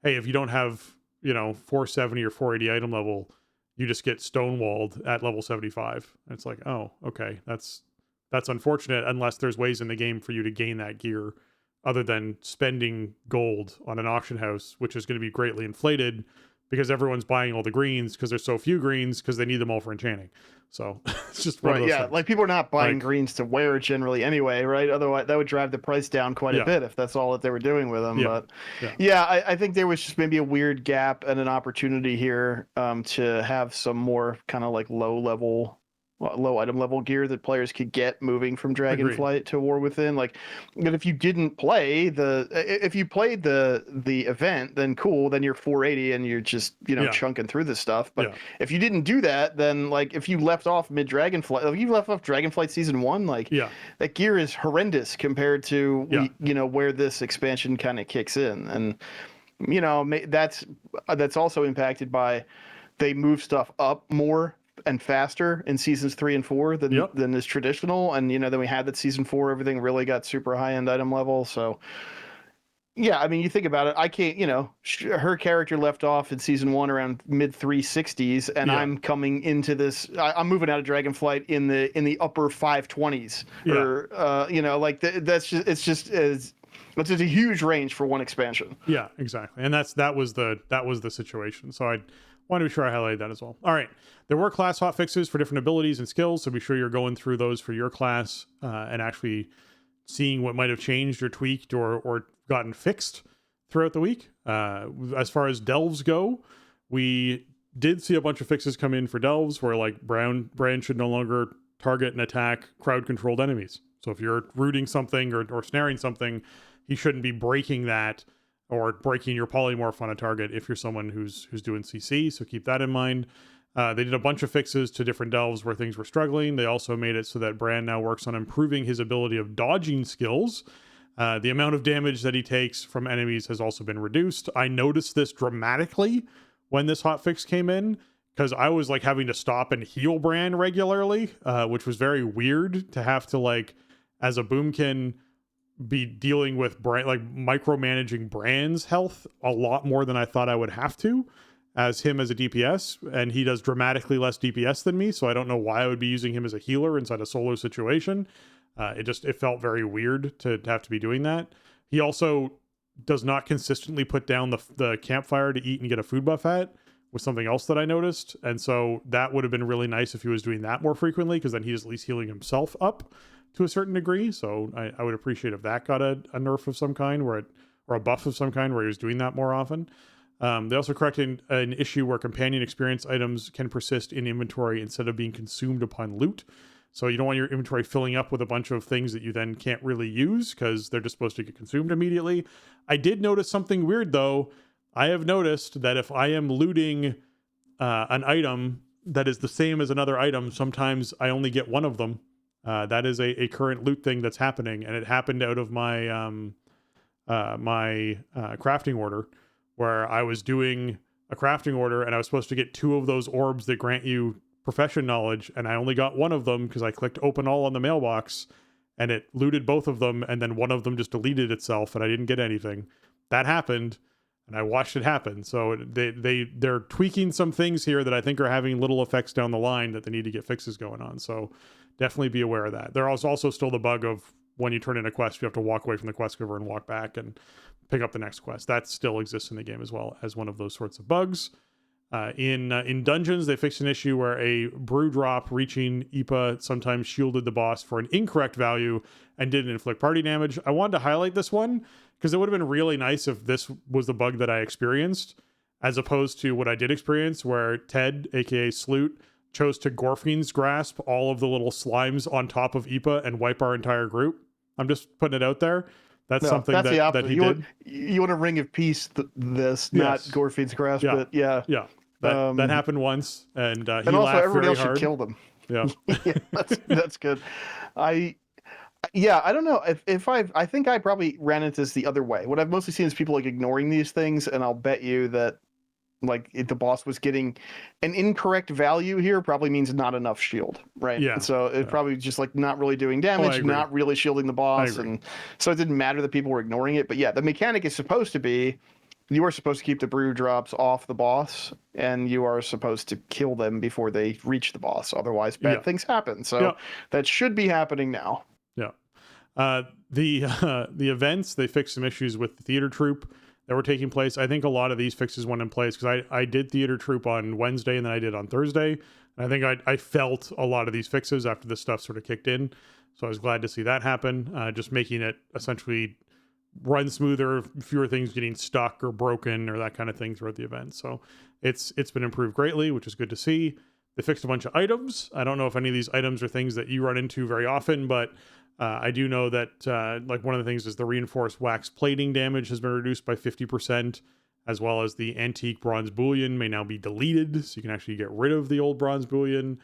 hey, if you don't have, 470 or 480 item level, you just get stonewalled at level 75. And it's like, oh, okay, that's unfortunate unless there's ways in the game for you to gain that gear other than spending gold on an auction house, which is going to be greatly inflated because everyone's buying all the greens because there's so few greens because they need them all for enchanting. So it's just one of those things. Like people are not buying greens to wear generally anyway, right? Otherwise, that would drive the price down quite a bit if that's all that they were doing with them. But I think there was just maybe a weird gap and an opportunity here to have some more kind of like low item level gear that players could get moving from Dragonflight to War Within. Like, but if you didn't play if you played the event, then cool, then you're 480 and you're just chunking through this stuff. But if you didn't do that, then like if you left off mid Dragonflight, if you left off Dragonflight season 1, like that gear is horrendous compared to where this expansion kind of kicks in, and that's also impacted by they move stuff up more and faster in seasons 3 and 4 than is traditional. And, then we had that season 4, everything really got super high end item level. So yeah, I mean, you think about it, I can't, her character left off in season 1 around mid 360s. And I'm coming into this, I'm moving out of Dragonflight in the upper 520s or, that's just a huge range for one expansion. Yeah, exactly. And that was the situation. So I want to be sure I highlighted that as well. All right. There were class hotfixes for different abilities and skills, so be sure you're going through those for your class and actually seeing what might have changed or tweaked or gotten fixed throughout the week. As far as delves go, we did see a bunch of fixes come in for delves where like Brand should no longer target and attack crowd controlled enemies. So if you're rooting something or snaring something, he shouldn't be breaking that or breaking your polymorph on a target if you're someone who's doing CC. So keep that in mind. They did a bunch of fixes to different delves where things were struggling. They also made it so that Brand now works on improving his ability of dodging skills. The amount of damage that he takes from enemies has also been reduced. I noticed this dramatically when this hotfix came in, because I was like having to stop and heal Brand regularly, which was very weird to have to, like, as a boomkin, be dealing with Brand, like micromanaging Brand's health a lot more than I thought I would have to as him as a DPS, and he does dramatically less DPS than me, so I don't know why I would be using him as a healer inside a solo situation. It felt very weird to have to be doing that. He also does not consistently put down the campfire to eat and get a food buff at, was something else that I noticed, and so that would have been really nice if he was doing that more frequently, because then he's at least healing himself up to a certain degree. So I would appreciate if that got a nerf of some kind, or a buff of some kind where he was doing that more often. They also corrected an issue where companion experience items can persist in inventory instead of being consumed upon loot. So you don't want your inventory filling up with a bunch of things that you then can't really use because they're just supposed to get consumed immediately. I did notice something weird though. I have noticed that if I am looting an item that is the same as another item, sometimes I only get one of them. That is a current loot thing that's happening, and it happened out of my crafting order, where I was doing a crafting order and I was supposed to get 2 of those orbs that grant you profession knowledge, and I only got one of them because I clicked open all on the mailbox and it looted both of them, and then one of them just deleted itself and I didn't get anything. That happened, and I watched it happen. So they're tweaking some things here that I think are having little effects down the line that they need to get fixes going on. So definitely be aware of that. There is also still the bug of when you turn in a quest, you have to walk away from the quest giver and walk back and pick up the next quest. That still exists in the game as well as one of those sorts of bugs. In dungeons, they fixed an issue where a brew drop reaching IPA sometimes shielded the boss for an incorrect value and didn't inflict party damage. I wanted to highlight this one because it would have been really nice if this was the bug that I experienced, as opposed to what I did experience where Ted, aka Sloot, chose to Gorfine's grasp all of the little slimes on top of IPA and wipe our entire group. I'm just putting it out there. That's something that he did. You want a Ring of Peace yes. not Gorfine's grasp, but yeah. Yeah. That happened once, and he and also laughed everybody very else hard. should kill them. Yeah. Yeah, that's good. I don't know I think I probably ran into this the other way. What I've mostly seen is people like ignoring these things, and I'll bet you that like if the boss was getting an incorrect value here, probably means not enough shield, right? Yeah. And so it probably just like not really doing damage, not really shielding the boss, and so it didn't matter that people were ignoring it. But yeah, the mechanic is supposed to be you are supposed to keep the brew drops off the boss, and you are supposed to kill them before they reach the boss. Otherwise, bad things happen. So that should be happening now. Yeah. The events, they fixed some issues with the theater troupe that were taking place. I think a lot of these fixes went in place because I did theater troupe on Wednesday and then I did on Thursday. And I think I felt a lot of these fixes after this stuff sort of kicked in. So I was glad to see that happen. Just making it essentially run smoother, fewer things getting stuck or broken or that kind of thing throughout the event. So it's been improved greatly, which is good to see. They fixed a bunch of items. I don't know if any of these items are things that you run into very often, but I do know that like one of the things is the reinforced wax plating damage has been reduced by 50%, as well as the antique bronze bullion may now be deleted, so you can actually get rid of the old bronze bullion.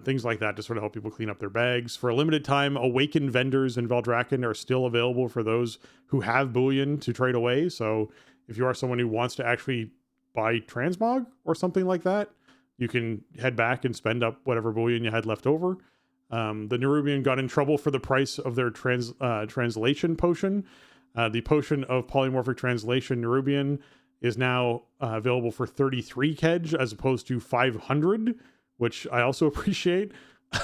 Things like that to sort of help people clean up their bags. For a limited time, awakened vendors in Veldraken are still available for those who have bullion to trade away. So if you are someone who wants to actually buy transmog or something like that, you can head back and spend up whatever bullion you had left over. The Nerubian got in trouble for the price of their translation potion. The potion of polymorphic translation Nerubian is now available for 33 kedge as opposed to 500, which I also appreciate.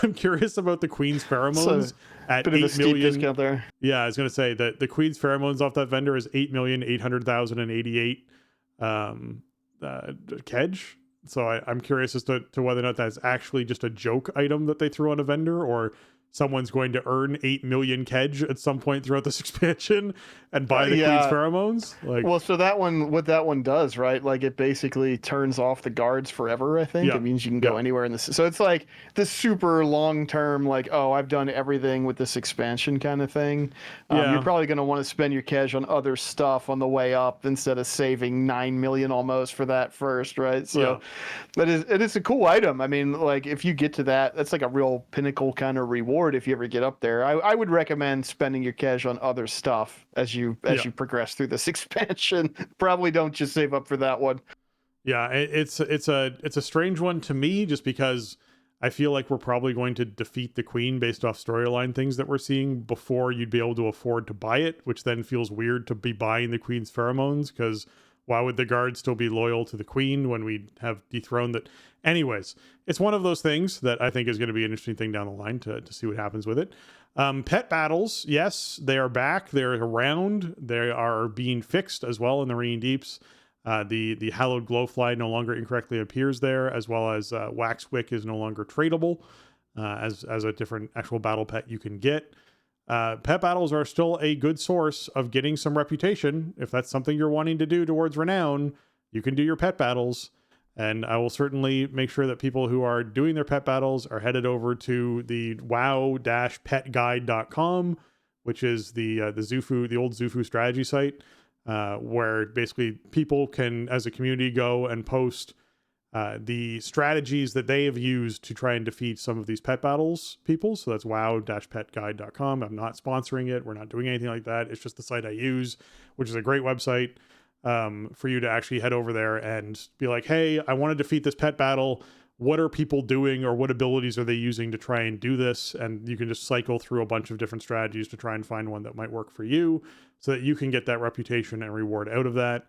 I'm curious about the Queen's Pheromones at 8 million. Discount there. Yeah, I was going to say that the Queen's Pheromones off that vendor is 8,800,088 kedge. So I'm curious as to whether or not that's actually just a joke item that they threw on a vendor, or someone's going to earn 8 million kedge at some point throughout this expansion and buy the Yeah. queen's pheromones. Like, Well, so that one, what that one does, right? Like it basically turns off the guards forever, I think. Yeah. It means you can go Yeah. anywhere in this. So it's like this super long term, like, oh, I've done everything with this expansion kind of thing. Yeah. You're probably going to want to spend your cash on other stuff on the way up instead of saving 9 million almost for that first, right? So it is a cool item. I mean, like if you get to that, that's like a real pinnacle kind of reward if you ever get up there. I would recommend spending your cash on other stuff as you progress through this expansion. Probably don't just save up for that one. Yeah, it's a strange one to me, just because I feel like we're probably going to defeat the queen based off storyline things that we're seeing before you'd be able to afford to buy it, which then feels weird to be buying the queen's pheromones, because why would the guard still be loyal to the queen when we have dethroned that? Anyways, it's one of those things that I think is going to be an interesting thing down the line to see what happens with it. Pet battles, yes, they are back. They're around. They are being fixed as well in the Radiant Deeps. The hallowed glowfly no longer incorrectly appears there, as well as waxwick is no longer tradable as a different actual battle pet you can get. Pet battles are still a good source of getting some reputation. If that's something you're wanting to do towards renown, you can do your pet battles. And I will certainly make sure that people who are doing their pet battles are headed over to the wow-petguide.com, which is the old Zufu strategy site, where basically people can, as a community, go and post the strategies that they have used to try and defeat some of these pet battles people. So that's wow-petguide.com. I'm not sponsoring it. We're not doing anything like that. It's just the site I use, which is a great website for you to actually head over there and be like, hey, I want to defeat this pet battle. What are people doing, or what abilities are they using to try and do this? And you can just cycle through a bunch of different strategies to try and find one that might work for you so that you can get that reputation and reward out of that.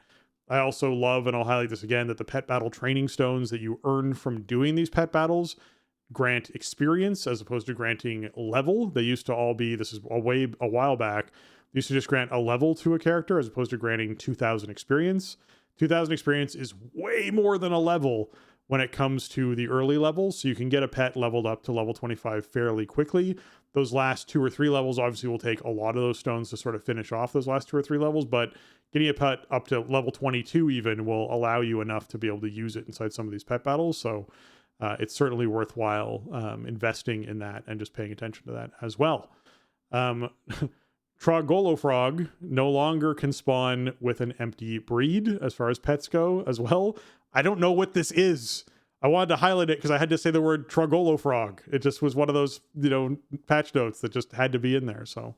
I also love, and I'll highlight this again, that the pet battle training stones that you earn from doing these pet battles grant experience as opposed to granting level. They used to all be, this is a while back, they used to just grant a level to a character as opposed to granting 2,000 experience. 2,000 experience is way more than a level when it comes to the early levels. So you can get a pet leveled up to level 25 fairly quickly. Those last 2 or 3 levels obviously will take a lot of those stones to sort of finish off those last 2 or 3 levels, but getting a pet up to level 22 even will allow you enough to be able to use it inside some of these pet battles. So it's certainly worthwhile investing in that and just paying attention to that as well. Trogolofrog no longer can spawn with an empty breed as far as pets go as well. I don't know what this is. I wanted to highlight it because I had to say the word Trogolofrog. It just was one of those, patch notes that just had to be in there. So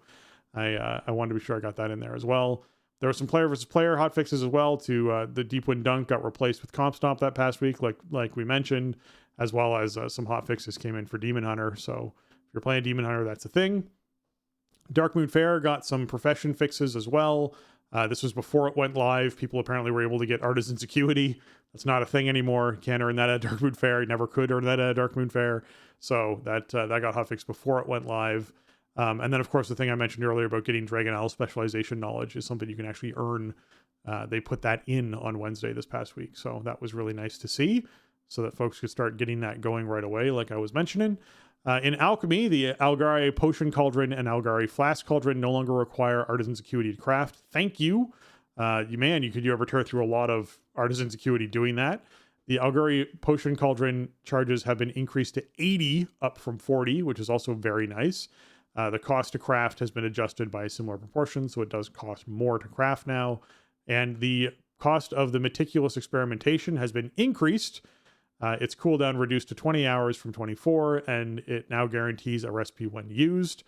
I wanted to be sure I got that in there as well. There were some player versus player hotfixes as well to the Deep Wind Dunk got replaced with Comp Stomp that past week, like we mentioned, as well as some hotfixes came in for Demon Hunter. So if you're playing Demon Hunter, that's a thing. Dark Moon Fair got some profession fixes as well. This was before it went live. People apparently were able to get Artisan's Acuity. That's not a thing anymore. Can't earn that at Dark Moon Fair. You never could earn that at Dark Moon Fair. So that got hotfixed before it went live. And then, of course, the thing I mentioned earlier about getting Dragon Isle specialization knowledge is something you can actually earn. They put that in on Wednesday this past week. So that was really nice to see, so that folks could start getting that going right away, like I was mentioning. In Alchemy, the Algari Potion Cauldron and Algari Flask Cauldron no longer require Artisan's Acuity to craft. Thank you. You could ever tear through a lot of Artisan's Acuity doing that. The Algari Potion Cauldron charges have been increased to 80, up from 40, which is also very nice. The cost to craft has been adjusted by a similar proportion, so it does cost more to craft now. And the cost of the Meticulous Experimentation has been increased. Its cooldown reduced to 20 hours from 24, and it now guarantees a recipe when used.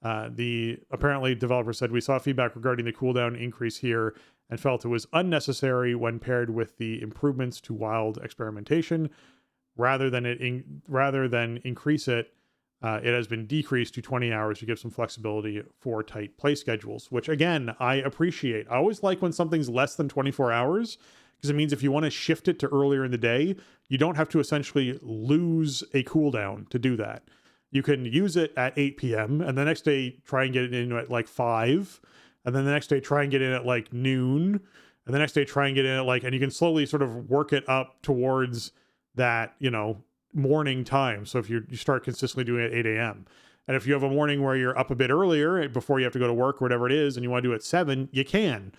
Apparently developer said, we saw feedback regarding the cooldown increase here and felt it was unnecessary when paired with the improvements to wild experimentation. Rather than increase it, it has been decreased to 20 hours to give some flexibility for tight play schedules, which again, I appreciate. I always like when something's less than 24 hours, because it means if you want to shift it to earlier in the day, you don't have to essentially lose a cooldown to do that. You can use it at 8 p.m. and the next day try and get it in at like 5, and then the next day try and get in at like noon, and the next day try and get in at and you can slowly sort of work it up towards that, morning time. So if you start consistently doing it at 8 a.m. And if you have a morning where you're up a bit earlier before you have to go to work or whatever it is, and you want to do it at 7, you can.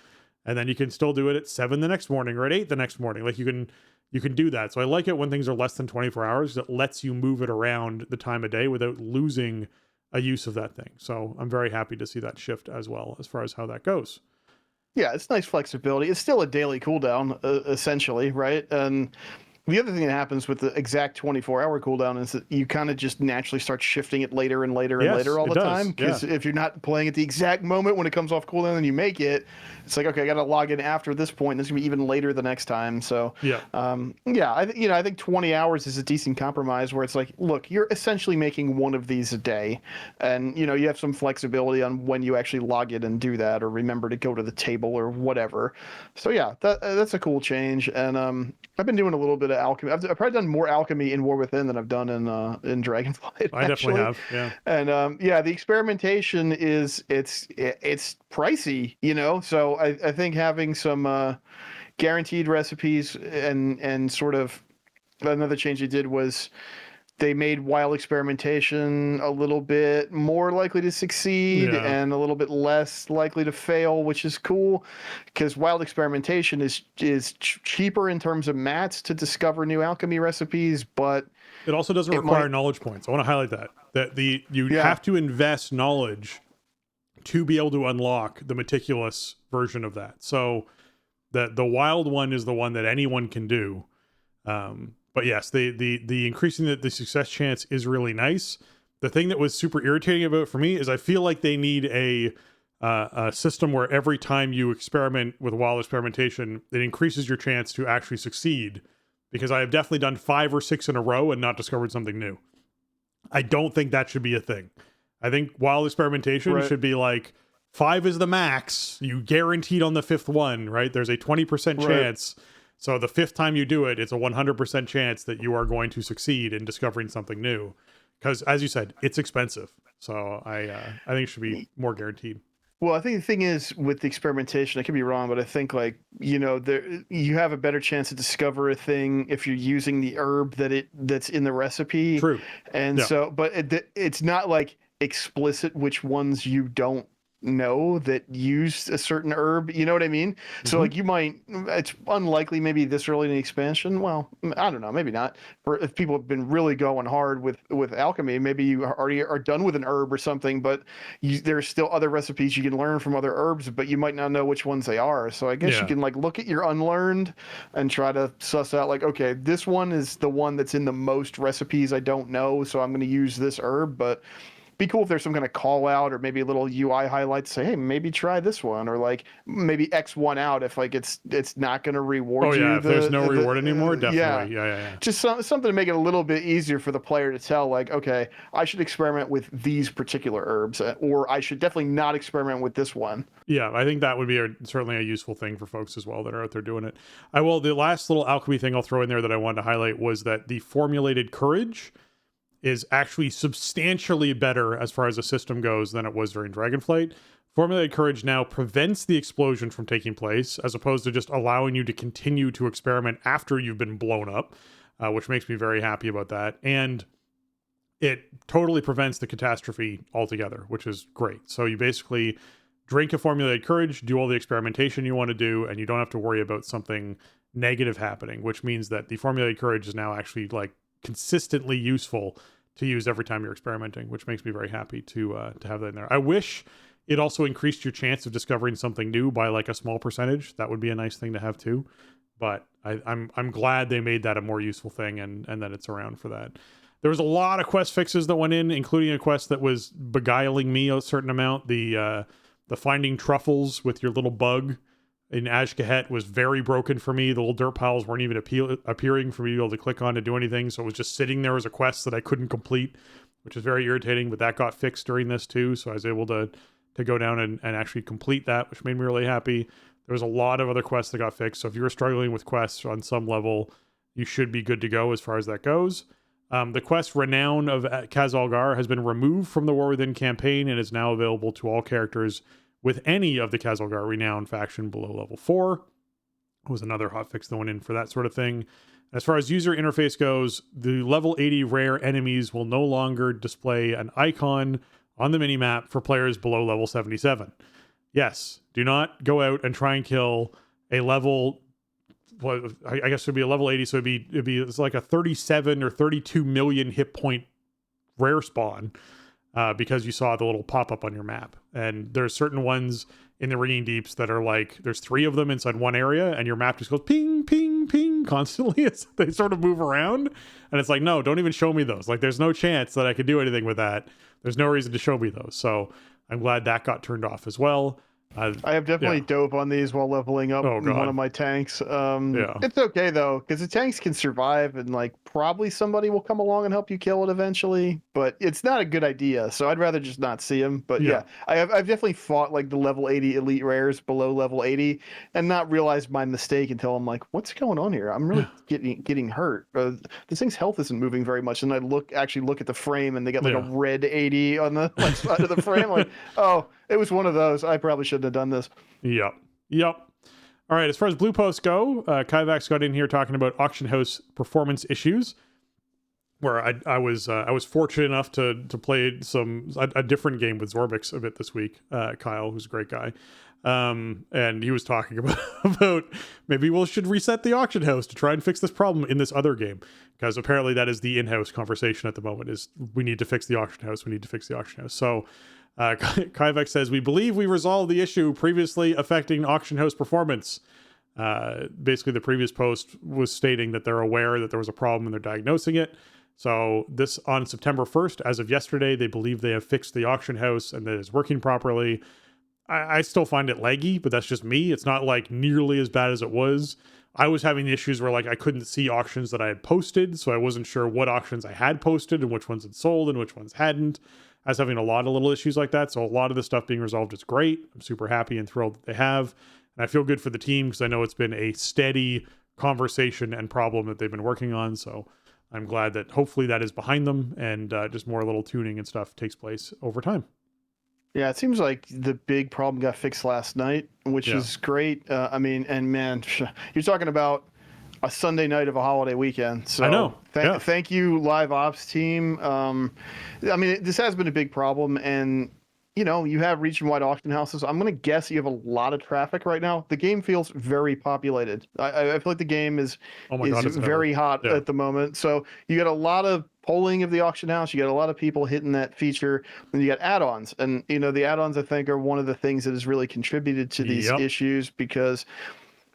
And then you can still do it at 7 the next morning or at 8 the next morning. Like you can do that. So I like it when things are less than 24 hours. It lets you move it around the time of day without losing a use of that thing. So I'm very happy to see that shift as well as far as how that goes. Yeah, it's nice flexibility. It's still a daily cooldown, essentially, right? And the other thing that happens with the exact 24-hour cooldown is that you kind of just naturally start shifting it later and later and Yes, later all it the does, time. Because if you're not playing at the exact moment when it comes off cooldown and you make it, it's like, okay, I got to log in after this point. And it's gonna be even later the next time. So I think 20 hours is a decent compromise where it's like, look, you're essentially making one of these a day, and you have some flexibility on when you actually log in and do that, or remember to go to the table or whatever. So yeah, that's a cool change. And I've been doing a little bit of alchemy. I've probably done more alchemy in War Within than I've done in Dragonflight. I definitely have, yeah. And the experimentation it's pricey, So I think having some guaranteed recipes and sort of another change they did was they made wild experimentation a little bit more likely to succeed and a little bit less likely to fail, which is cool because wild experimentation is cheaper in terms of mats to discover new alchemy recipes, but it also doesn't require knowledge points. I want to highlight that you have to invest knowledge to be able to unlock the meticulous version of that. So the wild one is the one that anyone can do. But yes, the increasing the success chance is really nice. The thing that was super irritating about it for me is I feel like they need a system where every time you experiment with wild experimentation, it increases your chance to actually succeed. Because I have definitely done 5 or 6 in a row and not discovered something new. I don't think that should be a thing. I think wild experimentation should be like 5 is the max. You guaranteed on the 5th one, right? There's a 20% chance. So the 5th time you do it, it's a 100% chance that you are going to succeed in discovering something new. Because as you said, it's expensive. So I think it should be more guaranteed. Well, I think the thing is with the experimentation, I could be wrong, but I think you have a better chance to discover a thing if you're using the herb that's in the recipe. True. And so, but it's not like explicit which ones you don't know that use a certain herb, you know what I mean? So like it's unlikely maybe this early in the expansion. Well, I don't know, maybe not. If people have been really going hard with alchemy, maybe you already are done with an herb or something, but there's still other recipes you can learn from other herbs, but you might not know which ones they are. So I guess you can like look at your unlearned and try to suss out like, okay, this one is the one that's in the most recipes I don't know, so I'm going to use this herb. But be cool if there's some kind of call out or maybe a little UI highlight to say, hey, maybe try this one, or like maybe X one out if like it's not going to reward you. If there's no reward anymore, definitely. Yeah. Just something to make it a little bit easier for the player to tell, like, okay, I should experiment with these particular herbs, or I should definitely not experiment with this one. Yeah, I think that would be certainly a useful thing for folks as well that are out there doing it. The last little alchemy thing I'll throw in there that I wanted to highlight was that the formulated courage is actually substantially better as far as the system goes than it was during Dragonflight. Formulated Courage now prevents the explosion from taking place, as opposed to just allowing you to continue to experiment after you've been blown up, which makes me very happy about that. And it totally prevents the catastrophe altogether, which is great. So you basically drink a Formulated Courage, do all the experimentation you want to do, and you don't have to worry about something negative happening, which means that the Formulated Courage is now actually like consistently useful to use every time you're experimenting, which makes me very happy to have that in there. I wish it also increased your chance of discovering something new by like a small percentage. That would be a nice thing to have too. But I'm glad they made that a more useful thing and that it's around for that. There was a lot of quest fixes that went in, including a quest that was beguiling me a certain amount. The finding truffles with your little bug in Ashkahet was very broken for me. The little dirt piles weren't even appearing for me to be able to click on to do anything. So it was just sitting there as a quest that I couldn't complete, which is very irritating, but that got fixed during this too. So I was able to go down and actually complete that, which made me really happy. There was a lot of other quests that got fixed. So if you're struggling with quests on some level, you should be good to go as far as that goes. The quest Renown of Khazalgar has been removed from the War Within campaign and is now available to all characters with any of the Khazalgar Renown faction below level 4. was another hotfix that went in for that sort of thing. As far as user interface goes, the level 80 rare enemies will no longer display an icon on the minimap for players below level 77. Yes, do not go out and try and kill a level, well, I guess it would be a level 80, so it's like a 37 or 32 million hit point rare spawn because you saw the little pop-up on your map. And there's certain ones in the Ringing Deeps that are like, there's 3 of them inside one area, and your map just goes ping, ping, ping constantly as they sort of move around. And it's like, no, don't even show me those. Like, there's no chance that I could do anything with that. There's no reason to show me those. So I'm glad that got turned off as well. I have definitely dope on these while leveling up one of my tanks. It's okay though, because the tanks can survive, and like probably somebody will come along and help you kill it eventually. But it's not a good idea, so I'd rather just not see them. But yeah, I've definitely fought like the level 80 elite rares below level 80, and not realized my mistake until I'm like, what's going on here? I'm really getting hurt. This thing's health isn't moving very much, and I actually look at the frame, and they got like a red 80 on the left side of the frame. Like, oh, it was one of those. I probably shouldn't have done this. Yep. All right. As far as blue posts go, Kyvax got in here talking about auction house performance issues, where I was fortunate enough to play a different game with Zorbix a bit this week. Kyle, who's a great guy, and he was talking about maybe we should reset the auction house to try and fix this problem in this other game, because apparently that is the in-house conversation at the moment. Is we need to fix the auction house. We need to fix the auction house. So. Kyvex says, we believe we resolved the issue previously affecting auction house performance. Basically, the previous post was stating that they're aware that there was a problem and they're diagnosing it. So this on September 1st, as of yesterday, they believe they have fixed the auction house and that it's working properly. I still find it laggy, but that's just me. It's not like nearly as bad as it was. I was having the issues where like I couldn't see auctions that I had posted, so I wasn't sure what auctions I had posted and which ones had sold and which ones hadn't. I was having a lot of little issues like that, so a lot of the stuff being resolved is great. I'm super happy and thrilled that they have, and I feel good for the team because I know it's been a steady conversation and problem that they've been working on, so I'm glad that hopefully that is behind them, and just more little tuning and stuff takes place over time. Yeah, it seems like the big problem got fixed last night, which is great. I mean, and man, you're talking about a Sunday night of a holiday weekend. So I know. Thank you, live ops team. I mean, this has been a big problem, and you know, you have region-wide auction houses. I'm gonna guess you have a lot of traffic right now. The game feels very populated. I feel like the game is very hot at the moment. So you got a lot of polling of the auction house. You got a lot of people hitting that feature, and you got add-ons. And you know, the add-ons I think are one of the things that has really contributed to these issues, because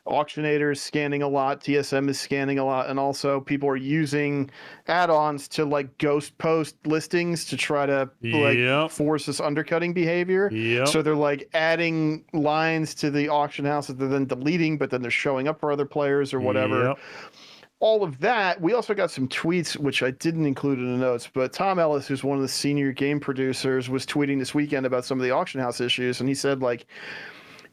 auctionators scanning a lot, TSM is scanning a lot, and also people are using add-ons to like ghost post listings to try to like force this undercutting behavior. So they're like adding lines to the auction house that they're then deleting, but then they're showing up for other players or whatever. All of that. We also got some tweets, which I didn't include in the notes, but Tom Ellis, who's one of the senior game producers, was tweeting this weekend about some of the auction house issues, and he said like,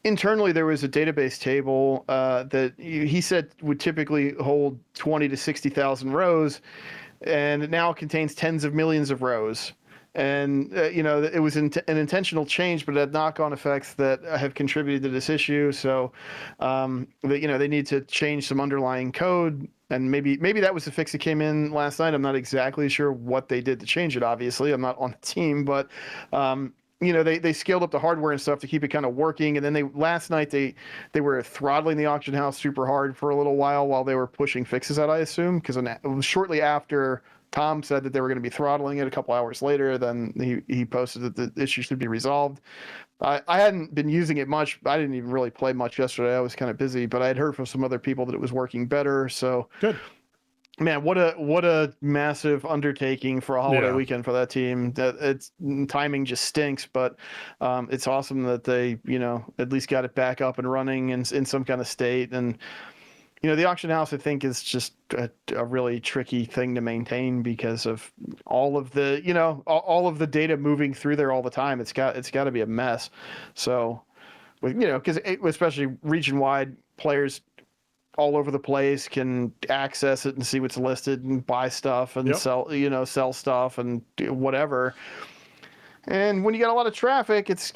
internally, there was a database table that he said would typically hold 20 to 60,000 rows, and it now contains tens of millions of rows. And, you know, it was an intentional change, but it had knock-on effects that have contributed to this issue. So, you know, they need to change some underlying code, and maybe that was the fix that came in last night. I'm not exactly sure what they did to change it, obviously. I'm not on the team, but you know, they scaled up the hardware and stuff to keep it kind of working. And then last night they were throttling the auction house super hard for a little while they were pushing fixes out, I assume, because shortly after Tom said that they were going to be throttling it, a couple hours later, then he posted that the issue should be resolved. I hadn't been using it much. I didn't even really play much yesterday. I was kind of busy, but I had heard from some other people that it was working better. So good. Man, what a massive undertaking for a holiday weekend for that team. It's timing just stinks, but it's awesome that they, you know, at least got it back up and running in some kind of state. And you know, the auction house, I think, is just a really tricky thing to maintain because of all of the, you know, all of the data moving through there all the time. It's got to be a mess. So, you know, because especially region wide, players all over the place can access it and see what's listed and buy stuff and sell stuff and do whatever. And when you got a lot of traffic, it's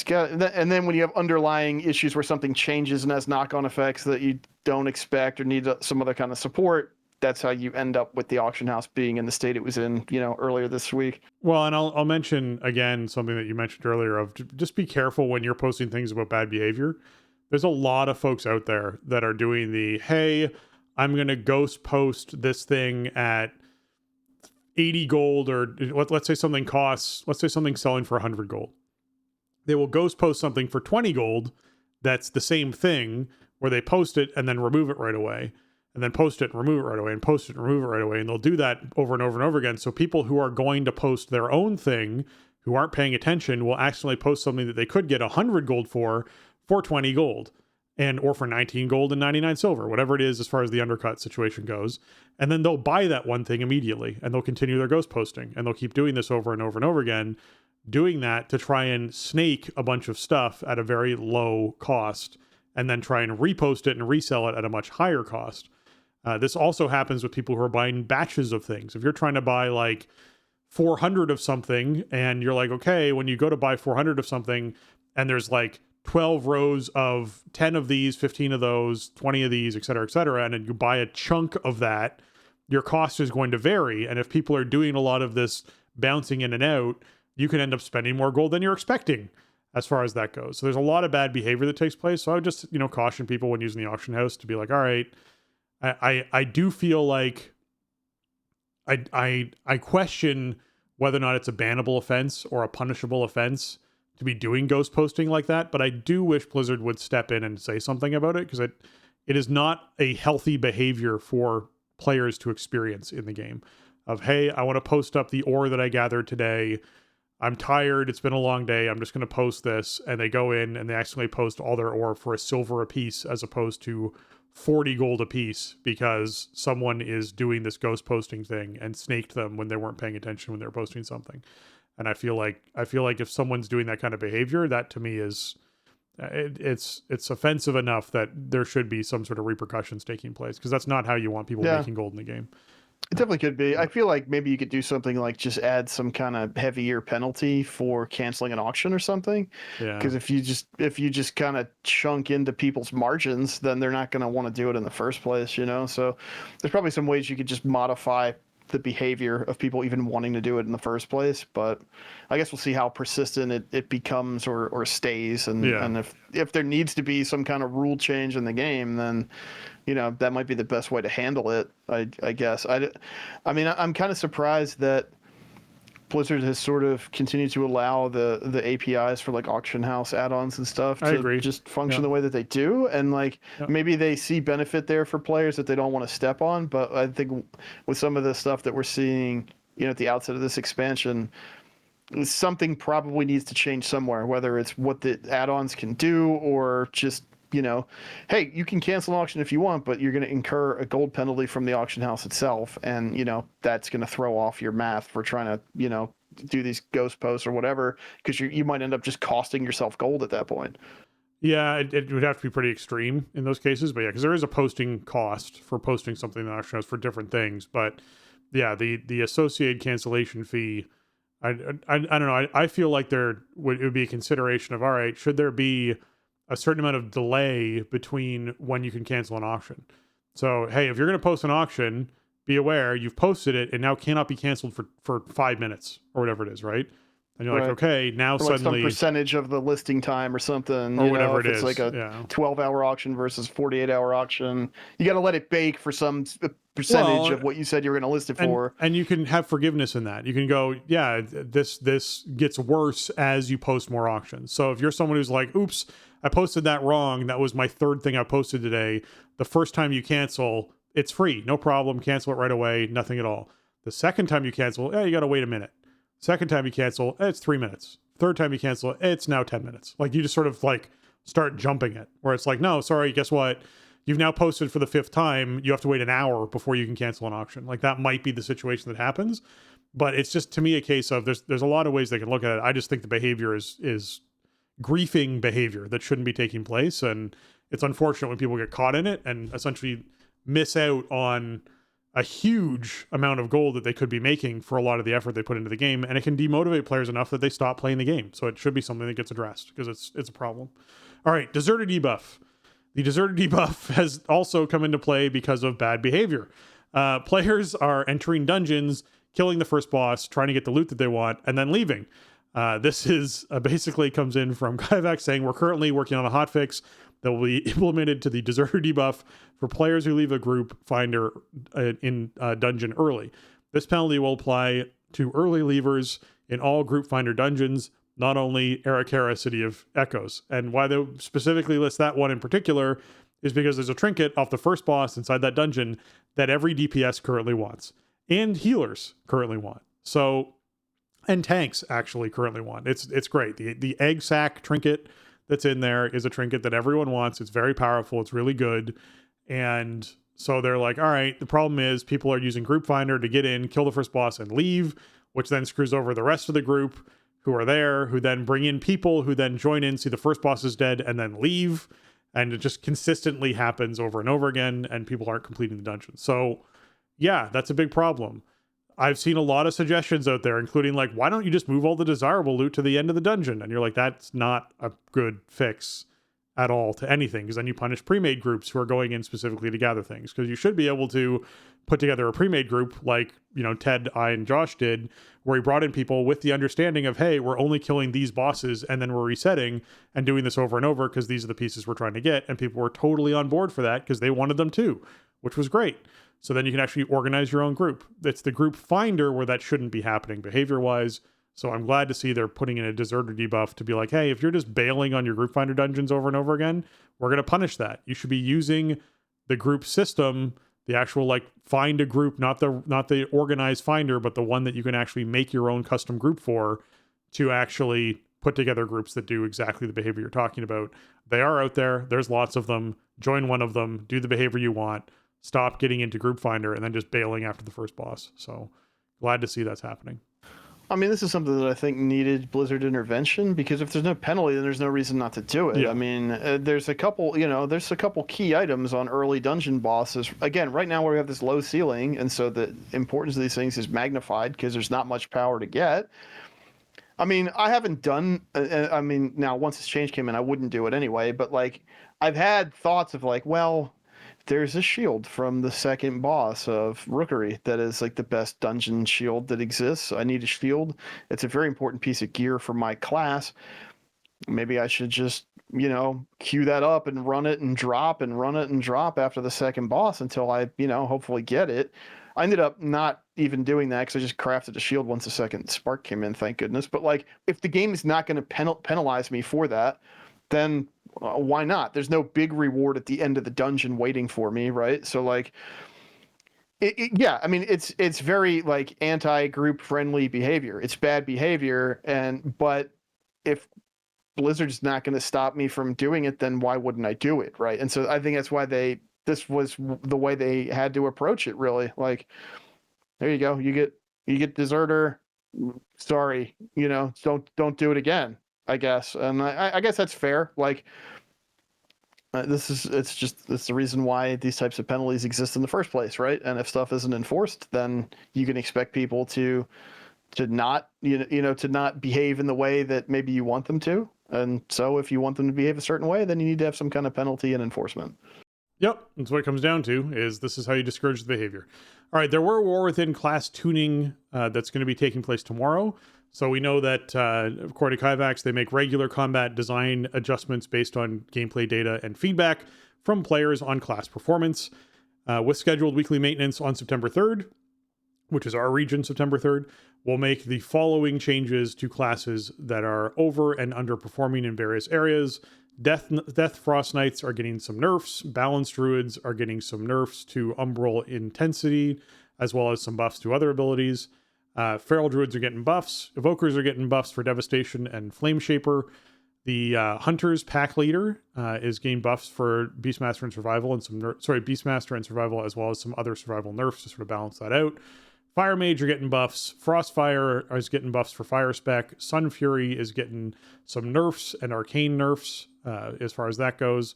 got, and then when you have underlying issues where something changes and has knock-on effects that you don't expect or need some other kind of support, that's how you end up with the auction house being in the state it was in, earlier this week. Well, and I'll mention again something that you mentioned earlier of just be careful when you're posting things about bad behavior. There's a lot of folks out there that are doing the, hey, I'm going to ghost post this thing at 80 gold, or let's say something selling for 100 gold. They will ghost post something for 20 gold that's the same thing, where they post it and then remove it right away, and then post it and remove it right away, and post it and remove it right away. And they'll do that over and over and over again. So people who are going to post their own thing, who aren't paying attention, will accidentally post something that they could get 100 gold for 20 gold. Or for 19 gold and 99 silver, whatever it is as far as the undercut situation goes. And then they'll buy that one thing immediately, and they'll continue their ghost posting, and they'll keep doing this over and over and over again, doing that to try and snake a bunch of stuff at a very low cost, and then try and repost it and resell it at a much higher cost. This also happens with people who are buying batches of things. If you're trying to buy like 400 of something, and you're like, okay, when you go to buy 400 of something, and there's like 12 rows of 10 of these, 15 of those, 20 of these, et cetera, and then you buy a chunk of that, your cost is going to vary. And if people are doing a lot of this bouncing in and out, you can end up spending more gold than you're expecting as far as that goes. So there's a lot of bad behavior that takes place. So I would just, caution people when using the auction house to be like, all right, I do feel like I question whether or not it's a bannable offense or a punishable offense to be doing ghost posting like that, but I do wish Blizzard would step in and say something about it, because it is not a healthy behavior for players to experience in the game of, hey, I want to post up the ore that I gathered today. I'm tired. It's been a long day. I'm just going to post this. And they go in and they accidentally post all their ore for a silver a piece as opposed to 40 gold a piece, because someone is doing this ghost posting thing and snaked them when they weren't paying attention when they were posting something. And I feel like if someone's doing that kind of behavior, that to me is it's offensive enough that there should be some sort of repercussions taking place, because that's not how you want people making gold in the game. It definitely could be. I feel like maybe you could do something like just add some kind of heavier penalty for canceling an auction or something. Yeah. Because if you just kind of chunk into people's margins, then they're not going to want to do it in the first place, So there's probably some ways you could just modify the behavior of people even wanting to do it in the first place. But I guess we'll see how persistent it becomes or stays. And if there needs to be some kind of rule change in the game, then that might be the best way to handle it, I guess. I mean, I'm kind of surprised that Blizzard has sort of continued to allow the APIs for like auction house add-ons and stuff to just function the way that they do. And maybe they see benefit there for players that they don't want to step on. But I think with some of the stuff that we're seeing, at the outset of this expansion, something probably needs to change somewhere, whether it's what the add-ons can do or just, hey, you can cancel an auction if you want, but you're going to incur a gold penalty from the auction house itself. And, that's going to throw off your math for trying to, do these ghost posts or whatever, because you might end up just costing yourself gold at that point. Yeah, it would have to be pretty extreme in those cases. But yeah, because there is a posting cost for posting something in the auction house for different things. But yeah, the associated cancellation fee, I don't know. I feel like it would be a consideration of, all right, should there be a certain amount of delay between when you can cancel an auction. So, hey, if you're going to post an auction, be aware you've posted it and now cannot be canceled for 5 minutes or whatever it is, right? And you're like, okay, now or suddenly some percentage of the listing time or something, or whatever it is. It's like a 12-hour auction versus 48-hour auction. You got to let it bake for some percentage of what you said you were going to list it for. And you can have forgiveness in that. You can go, yeah, this gets worse as you post more auctions. So if you're someone who's like, oops, I posted that wrong. That was my third thing I posted today. The first time you cancel, it's free. No problem. Cancel it right away. Nothing at all. The second time you cancel, you got to wait a minute. Second time you cancel, it's 3 minutes. Third time you cancel, it's now 10 minutes. Like you just sort of like start jumping it, where it's like, no, sorry, guess what? You've now posted for the 5th time. You have to wait an hour before you can cancel an auction. Like that might be the situation that happens. But it's just, to me, a case of there's a lot of ways they can look at it. I just think the behavior is griefing behavior that shouldn't be taking place. And it's unfortunate when people get caught in it and essentially miss out on a huge amount of gold that they could be making for a lot of the effort they put into the game, and it can demotivate players enough that they stop playing the game. So it should be something that gets addressed because it's a problem. All right, deserter debuff. The deserter debuff has also come into play because of bad behavior. Players are entering dungeons, killing the first boss, trying to get the loot that they want, and then leaving. This is basically comes in from Kaivax saying, we're currently working on a hotfix that will be implemented to the deserter debuff for players who leave a group finder in a dungeon early. This penalty will apply to early leavers in all group finder dungeons, not only Arakara, City of Echoes. And why they specifically list that one in particular is because there's a trinket off the first boss inside that dungeon that every DPS currently wants, and healers currently want. So, and tanks actually currently want. It's great. The egg sack trinket that's in there is a trinket that everyone wants. It's very powerful. It's really good. And so they're like, all right, the problem is people are using Group Finder to get in, kill the first boss, and leave, which then screws over the rest of the group who are there, who then bring in people who then join in, see the first boss is dead, and then leave. And it just consistently happens over and over again, and people aren't completing the dungeon. So yeah, that's a big problem. I've seen a lot of suggestions out there, including like, why don't you just move all the desirable loot to the end of the dungeon? And you're like, that's not a good fix at all to anything, because then you punish pre-made groups who are going in specifically to gather things. Because you should be able to put together a pre-made group like, you know, Ted, I, and Josh did, where he brought in people with the understanding of, hey, we're only killing these bosses and then we're resetting and doing this over and over because these are the pieces we're trying to get. And people were totally on board for that because they wanted them too, which was great. So then you can actually organize your own group. It's the group finder where that shouldn't be happening behavior-wise. So I'm glad to see they're putting in a deserter debuff to be like, hey, if you're just bailing on your group finder dungeons over and over again, we're going to punish that. You should be using the group system, the actual like find a group, not the organized finder, but the one that you can actually make your own custom group for, to actually put together groups that do exactly the behavior you're talking about. They are out there. There's lots of them. Join one of them, do the behavior you want, stop getting into group finder and then just bailing after the first boss. So glad to see that's happening. I mean, this is something that I think needed Blizzard intervention, because if there's no penalty, then there's no reason not to do it. Yeah. I mean, there's a couple key items on early dungeon bosses. Again, right now where we have this low ceiling, and so the importance of these things is magnified because there's not much power to get. I mean, I haven't done, now once this change came in, I wouldn't do it anyway, but like, I've had thoughts of like, well, there's a shield from the second boss of Rookery that is like the best dungeon shield that exists. I need a shield. It's a very important piece of gear for my class. Maybe I should just, queue that up and run it and drop and run it and drop after the second boss until I, hopefully get it. I ended up not even doing that because I just crafted a shield once the second spark came in, thank goodness. But like, if the game is not going to penalize me for that, then why not? There's no big reward at the end of the dungeon waiting for me, right? So like, it's very like anti-group friendly behavior. It's bad behavior, but if Blizzard's not going to stop me from doing it, then why wouldn't I do it, right? And so I think that's why this was the way they had to approach it, really. Like, there you go, you get deserter. Sorry, don't do it again, I guess. And I guess that's fair. Like, it's the reason why these types of penalties exist in the first place, right? And if stuff isn't enforced, then you can expect people to not to not behave in the way that maybe you want them to. And so if you want them to behave a certain way, then you need to have some kind of penalty and enforcement. Yep, that's what it comes down to, is this is how you discourage the behavior. All right, there were War Within class tuning that's going to be taking place tomorrow. So we know that, according to Kaivax, they make regular combat design adjustments based on gameplay data and feedback from players on class performance, with scheduled weekly maintenance on September 3rd, which is our region, September 3rd. We'll make the following changes to classes that are over and underperforming in various areas. Death Frost Knights are getting some nerfs. Balanced Druids are getting some nerfs to Umbral Intensity, as well as some buffs to other abilities. Feral Druids are getting buffs. Evokers are getting buffs for Devastation and Flame Shaper. The Hunter's Pack Leader is getting buffs for Beastmaster and Survival, and Beastmaster and Survival, as well as some other survival nerfs to sort of balance that out. Fire Mage are getting buffs. Frostfire is getting buffs for Fire Spec. Sun Fury is getting some nerfs and arcane nerfs as far as that goes.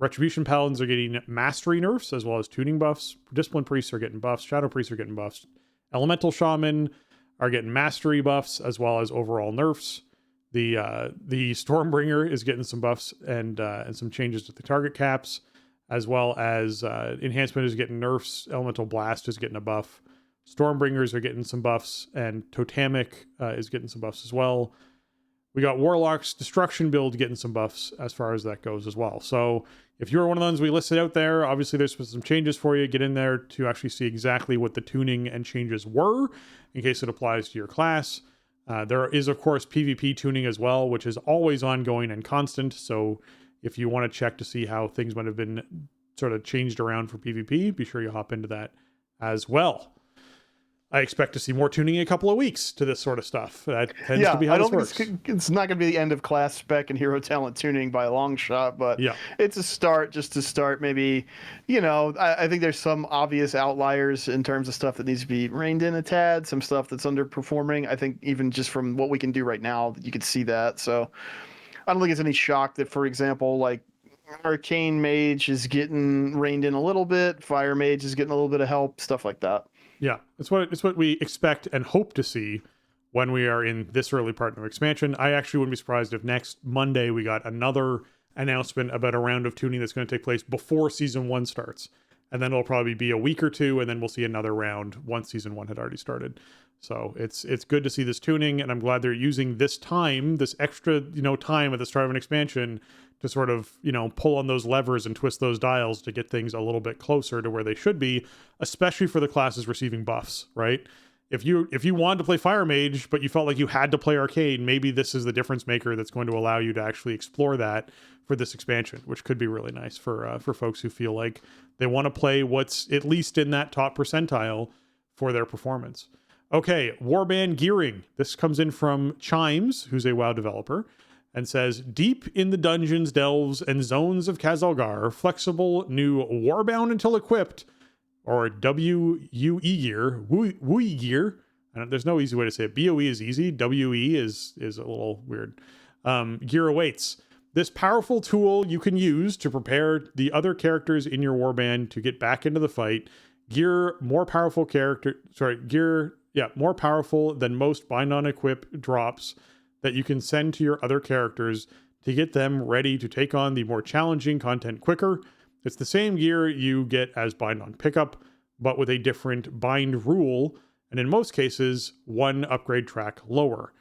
Retribution Paladins are getting mastery nerfs as well as tuning buffs. Discipline Priests are getting buffs. Shadow Priests are getting buffs. Elemental Shaman are getting mastery buffs as well as overall nerfs. The Stormbringer is getting some buffs and some changes to the target caps, as well as Enhancement is getting nerfs. Elemental Blast is getting a buff. Stormbringers are getting some buffs, and Totemic is getting some buffs as well. We got Warlock's Destruction build getting some buffs as far as that goes as well. So if you're one of the ones we listed out there, obviously there's some changes for you. Get in there to actually see exactly what the tuning and changes were in case it applies to your class. There is, of course, PvP tuning as well, which is always ongoing and constant. So if you want to check to see how things might have been sort of changed around for PvP, be sure you hop into that as well. I expect to see more tuning in a couple of weeks to this sort of stuff. That tends to be how this works. It's not going to be the end of class spec and hero talent tuning by a long shot, but it's a start just to start. Maybe, I think there's some obvious outliers in terms of stuff that needs to be reined in a tad, some stuff that's underperforming. I think even just from what we can do right now, you could see that. So I don't think it's any shock that, for example, like Arcane Mage is getting reined in a little bit, Fire Mage is getting a little bit of help, stuff like that. Yeah, it's what we expect and hope to see when we are in this early part of expansion. I actually wouldn't be surprised if next Monday we got another announcement about a round of tuning that's going to take place before Season 1 starts. And then it'll probably be a week or two, and then we'll see another round once Season 1 had already started. So it's good to see this tuning, and I'm glad they're using this time, this extra time at the start of an expansion to sort of, pull on those levers and twist those dials to get things a little bit closer to where they should be, especially for the classes receiving buffs, right? If you wanted to play Fire Mage, but you felt like you had to play Arcane, maybe this is the difference maker that's going to allow you to actually explore that for this expansion, which could be really nice for folks who feel like they want to play what's at least in that top percentile for their performance. Okay, Warband gearing. This comes in from Chimes, who's a WoW developer, and says, deep in the dungeons, delves, and zones of Khazalgar, flexible new Warbound until equipped, or WUE gear, WUE gear. There's no easy way to say it. BOE is easy. WE is a little weird. Gear awaits. This powerful tool you can use to prepare the other characters in your warband to get back into the fight. More powerful than most bind on equip drops that you can send to your other characters to get them ready to take on the more challenging content quicker. It's the same gear you get as bind on pickup, but with a different bind rule, and in most cases, one upgrade track lower.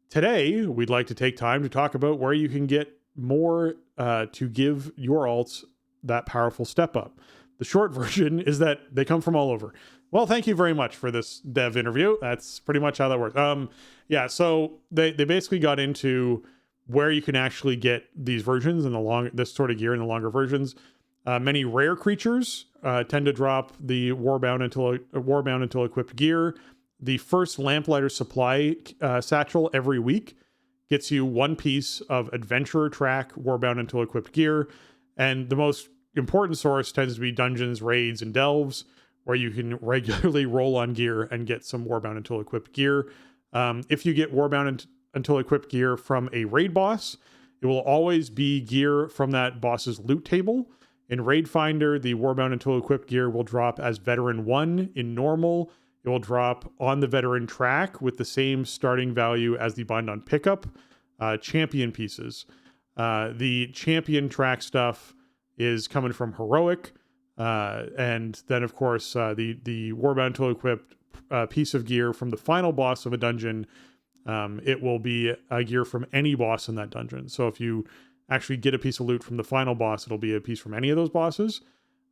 Today, we'd like to take time to talk about where you can get more to give your alts that powerful step up. The short version is that they come from all over. Well, thank you very much for this dev interview. That's pretty much how that works. So they basically got into where you can actually get these versions and this sort of gear in the longer versions. Many rare creatures tend to drop the Warbound until equipped gear. The first Lamplighter supply satchel every week gets you one piece of Adventurer track Warbound until equipped gear, and the most important source tends to be dungeons, raids, and delves, where you can regularly roll on gear and get some Warbound until equipped gear. If you get Warbound until equipped gear from a raid boss, it will always be gear from that boss's loot table. In Raid Finder, the Warbound until equipped gear will drop as Veteran 1 in normal. It will drop on the Veteran track with the same starting value as the bind on pickup. Champion pieces. The champion track stuff is coming from Heroic. And then, of course, the Warbound until equipped piece of gear from the final boss of a dungeon, it will be a gear from any boss in that dungeon. So if you actually get a piece of loot from the final boss, it'll be a piece from any of those bosses.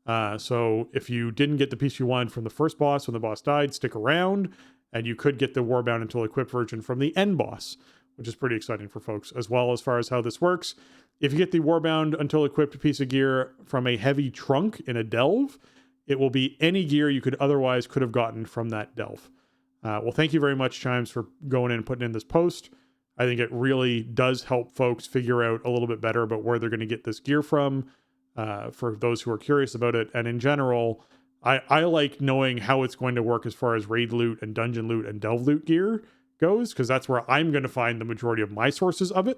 So if you didn't get the piece you wanted from the first boss when the boss died, stick around, and you could get the Warbound until equipped version from the end boss, which is pretty exciting for folks, as well as far as how this works. If you get the Warbound until equipped piece of gear from a heavy trunk in a delve, it will be any gear you could have gotten from that delve. Well, thank you very much, Chimes, for going in and putting in this post. I think it really does help folks figure out a little bit better about where they're going to get this gear from, for those who are curious about it. And in general, I like knowing how it's going to work as far as raid loot and dungeon loot and delve loot gear goes, because that's where I'm going to find the majority of my sources of it.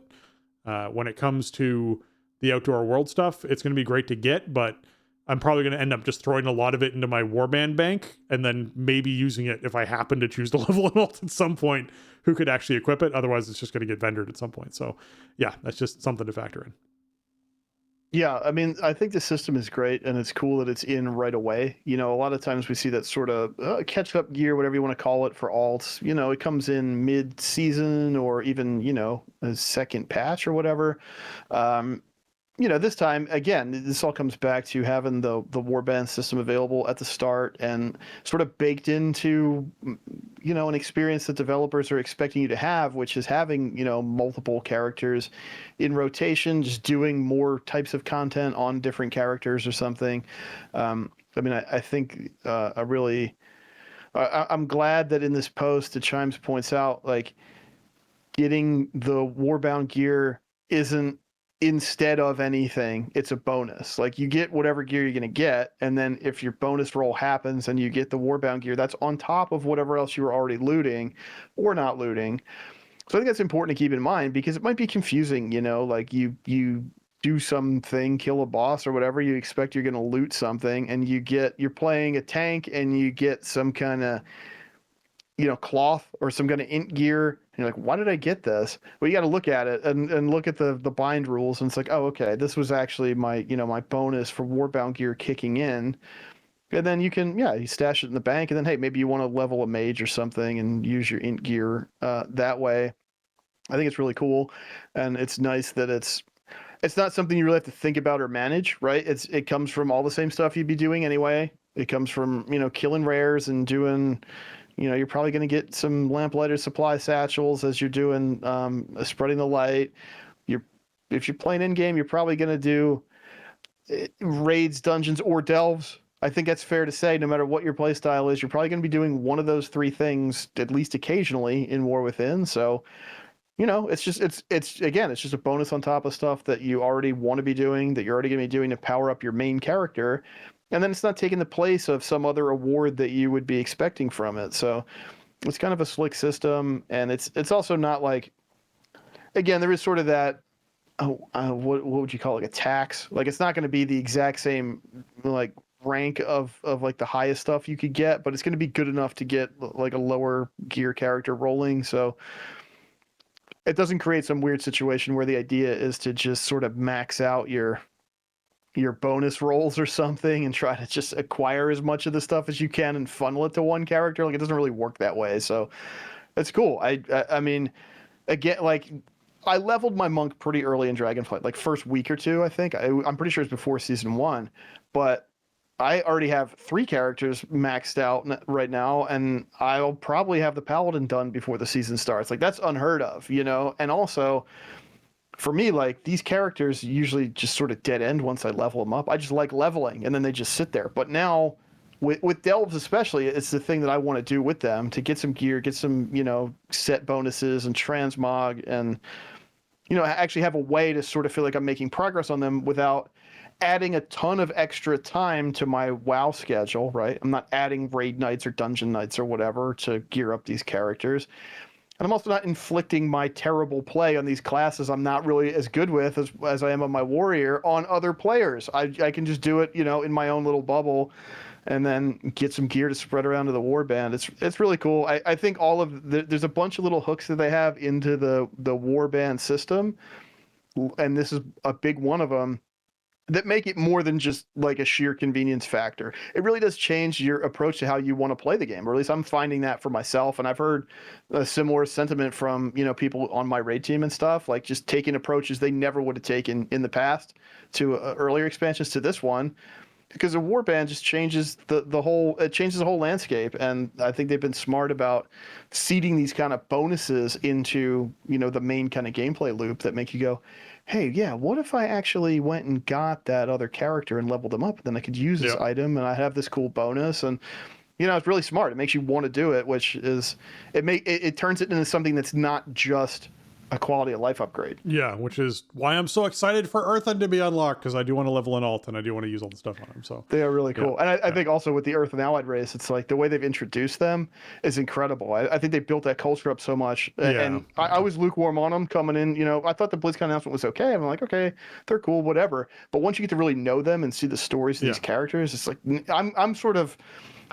When it comes to the outdoor world stuff, it's going to be great to get, but I'm probably going to end up just throwing a lot of it into my warband bank and then maybe using it if I happen to choose to level an alt at some point who could actually equip it. Otherwise, it's just going to get vendored at some point. So yeah, that's just something to factor in. Yeah, I mean, I think the system is great, and it's cool that it's in right away. You know, a lot of times we see that sort of catch-up gear, whatever you want to call it, for alts. You know, it comes in mid-season or even, you know, a second patch or whatever. You know, this time, again, this all comes back to having the warband system available at the start and sort of baked into, you know, an experience that developers are expecting you to have, which is having, you know, multiple characters in rotation, just doing more types of content on different characters or something. I mean, I think I'm glad that in this post, the Chimes points out, like, getting the Warbound gear isn't instead of anything, it's a bonus. Like, you get whatever gear you're going to get, and then if your bonus roll happens and you get the Warbound gear, that's on top of whatever else you were already looting or not looting. So I think that's important to keep in mind, because it might be confusing, you know, like you do something, kill a boss or whatever, you expect you're going to loot something, and you're playing a tank and you get some kind of, you know, cloth or some kind of int gear, and you're like, why did I get this? Well, you got to look at it and look at the bind rules, and it's like, oh, okay, this was actually my, you know, my bonus for Warbound gear kicking in. And then you can, yeah, you stash it in the bank, and then, hey, maybe you want to level a mage or something and use your int gear that way. I think it's really cool, and it's nice that it's not something you really have to think about or manage, right? It comes from all the same stuff you'd be doing anyway. It comes from, you know, killing rares and doing, you know, you're probably going to get some lamplighter supply satchels as you're doing spreading the light. If you're playing in game, you're probably going to do raids, dungeons, or delves. I think that's fair to say. No matter what your play style is, you're probably going to be doing one of those three things at least occasionally in War Within. So, you know, it's just a bonus on top of stuff that you already want to be doing, that you're already going to be doing to power up your main character. And then it's not taking the place of some other award that you would be expecting from it. So it's kind of a slick system, and it's also not like, again, there is sort of that, what would you call it, like a tax? Like, it's not going to be the exact same, like, rank of like the highest stuff you could get, but it's going to be good enough to get like a lower gear character rolling. So it doesn't create some weird situation where the idea is to just sort of max out your bonus rolls or something and try to just acquire as much of the stuff as you can and funnel it to one character. Like, it doesn't really work that way. So it's cool. I mean, again, like, I leveled my monk pretty early in Dragonflight, like first week or two, I think. I'm pretty sure it's before season 1, but I already have 3 characters maxed out right now, and I'll probably have the Paladin done before the season starts. Like, that's unheard of, you know? And also, for me, like, these characters usually just sort of dead end once I level them up. I just like leveling, and then they just sit there. But now, with delves especially, it's the thing that I want to do with them, to get some gear, get some, you know, set bonuses and transmog, and, you know, actually have a way to sort of feel like I'm making progress on them without adding a ton of extra time to my WoW schedule, right? I'm not adding raid nights or dungeon nights or whatever to gear up these characters. And I'm also not inflicting my terrible play on these classes I'm not really as good with as I am on my warrior on other players. I can just do it, you know, in my own little bubble, and then get some gear to spread around to the warband. It's really cool. I think there's a bunch of little hooks that they have into the warband system, and this is a big one of them, that make it more than just like a sheer convenience factor. It really does change your approach to how you want to play the game, or at least I'm finding that for myself. And I've heard a similar sentiment from, you know, people on my raid team and stuff, like just taking approaches they never would have taken in the past to earlier expansions to this one, because a warband just changes the whole landscape. And I think they've been smart about seeding these kind of bonuses into, you know, the main kind of gameplay loop that make you go, hey, yeah, what if I actually went and got that other character and leveled them up? Then I could use this item, and I have this cool bonus. And, you know, it's really smart. It makes you want to do it, which is, it turns it into something that's not just a quality of life upgrade. Yeah, which is why I'm so excited for Earthen to be unlocked, because I do want to level an alt and I do want to use all the stuff on him. So they are really cool. And I think also with the Earthen Allied race, it's like the way they've introduced them is incredible. I think they built that culture up so much. And I was lukewarm on them coming in. You know, I thought the BlizzCon announcement was okay. I'm like, okay, they're cool, whatever. But once you get to really know them and see the stories of these characters, it's like I'm sort of,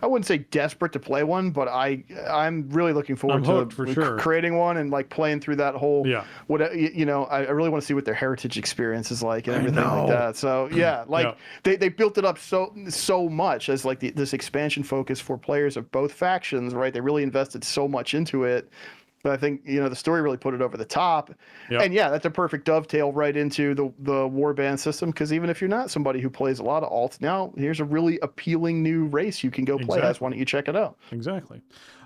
I wouldn't say desperate to play one, but I'm really looking forward to creating one and like playing through that whole what you know. I really want to see what their heritage experience is like and everything like that. So they built it up so much as like this expansion focus for players of both factions, right? They really invested so much into it. But I think, you know, the story really put it over the top. Yep. And that's a perfect dovetail right into the warband system, because even if you're not somebody who plays a lot of alts, now here's a really appealing new race you can go play as. Why don't you check it out? Exactly.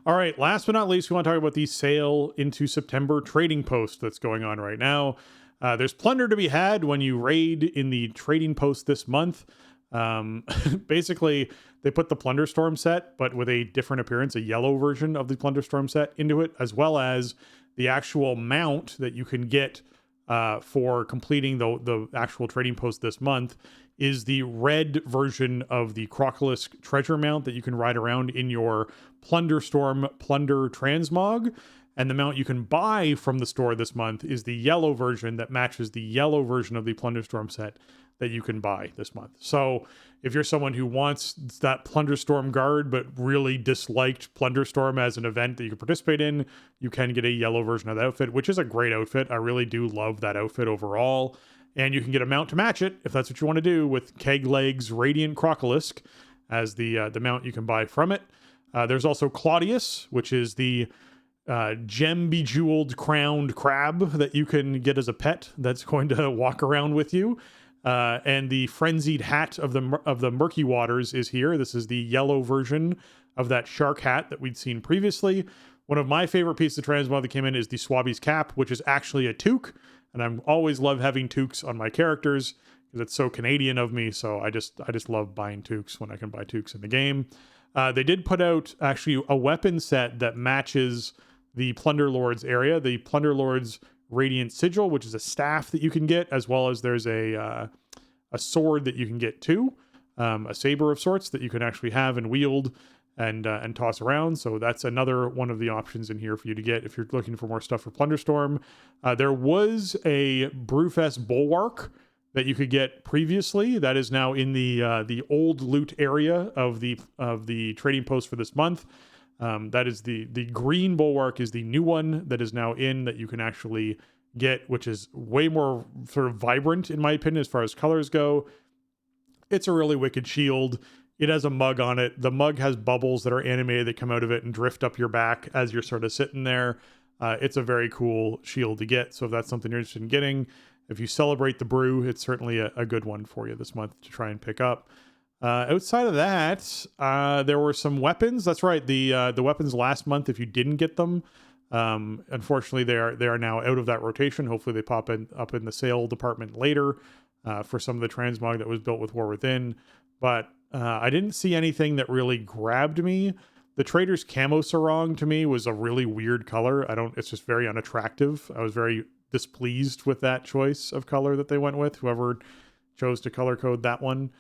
All right, last but not least, we want to talk about the sale into September trading post that's going on right now. There's plunder to be had when you raid in the trading post this month. Basically, they put the Plunderstorm set, but with a different appearance, a yellow version of the Plunderstorm set into it, as well as the actual mount that you can get for completing the actual trading post this month is the red version of the Crocolisk treasure mount that you can ride around in your Plunderstorm Plunder Transmog. And the mount you can buy from the store this month is the yellow version that matches the yellow version of the Plunderstorm set that you can buy this month. So if you're someone who wants that Plunderstorm guard but really disliked Plunderstorm as an event that you can participate in, you can get a yellow version of the outfit, which is a great outfit. I really do love that outfit overall. And you can get a mount to match it if that's what you want to do, with Keg Legs Radiant Crocolisk as the mount you can buy from it. There's also Claudius, which is the gem bejeweled crowned crab that you can get as a pet that's going to walk around with you. And the frenzied hat of the murky waters is here. This is the yellow version of that shark hat that we'd seen previously. One of my favorite pieces of transmog that came in is the Swabby's cap, which is actually a toque. And I'm always love having toques on my characters because it's so Canadian of me. So I just love buying toques when I can buy toques in the game. They did put out actually a weapon set that matches the Plunder Lord's area, the Plunder Lord's Radiant Sigil, which is a staff that you can get, as well as there's a sword that you can get too, a saber of sorts that you can actually have and wield and toss around. So that's another one of the options in here for you to get if you're looking for more stuff for Plunderstorm. There was a Brewfest Bulwark that you could get previously. That is now in the old loot area of the trading post for this month. That is the green Bulwark is the new one that is now in that you can actually get, which is way more sort of vibrant in my opinion as far as colors go. It's a really wicked shield. It has a mug on it. The mug has bubbles that are animated that come out of it and drift up your back as you're sort of sitting there. It's a very cool shield to get. So if that's something you're interested in getting, if you celebrate the brew, it's certainly a good one for you this month to try and pick up. Outside of that, there were some weapons. That's right. The weapons last month, if you didn't get them, unfortunately they are now out of that rotation. Hopefully they pop up in the sale department later for some of the transmog that was built with War Within. But I didn't see anything that really grabbed me. The Trader's Camo Sarong to me was a really weird color. It's just very unattractive. I was very displeased with that choice of color that they went with, whoever chose to color code that one.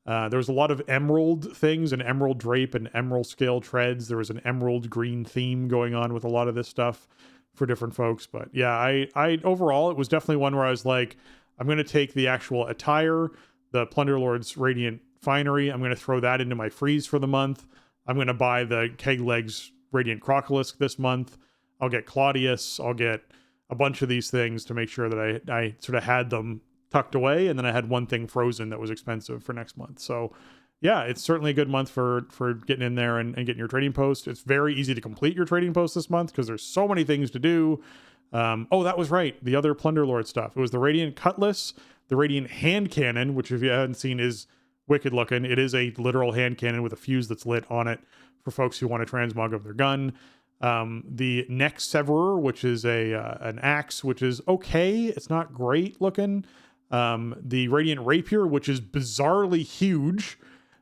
There was a lot of emerald things, and emerald drape and emerald scale treads. There was an emerald green theme going on with a lot of this stuff for different folks. But yeah, I overall, it was definitely one where I was like, I'm going to take the actual attire, the Plunder Lord's Radiant Finery. I'm going to throw that into my freeze for the month. I'm going to buy the Keg Legs Radiant Crocolisk this month. I'll get Claudius. I'll get a bunch of these things to make sure that I sort of had them tucked away, and then I had one thing frozen that was expensive for next month. So yeah, it's certainly a good month for getting in there and getting your trading post. It's very easy to complete your trading post this month because there's so many things to do. That was right, the other Plunder Lord stuff. It was the Radiant Cutlass, the Radiant Hand Cannon, which if you haven't seen is wicked looking. It is a literal hand cannon with a fuse that's lit on it for folks who want a transmog of their gun. The Neck Severer, which is an axe, which is okay. It's not great looking. The Radiant Rapier, which is bizarrely huge.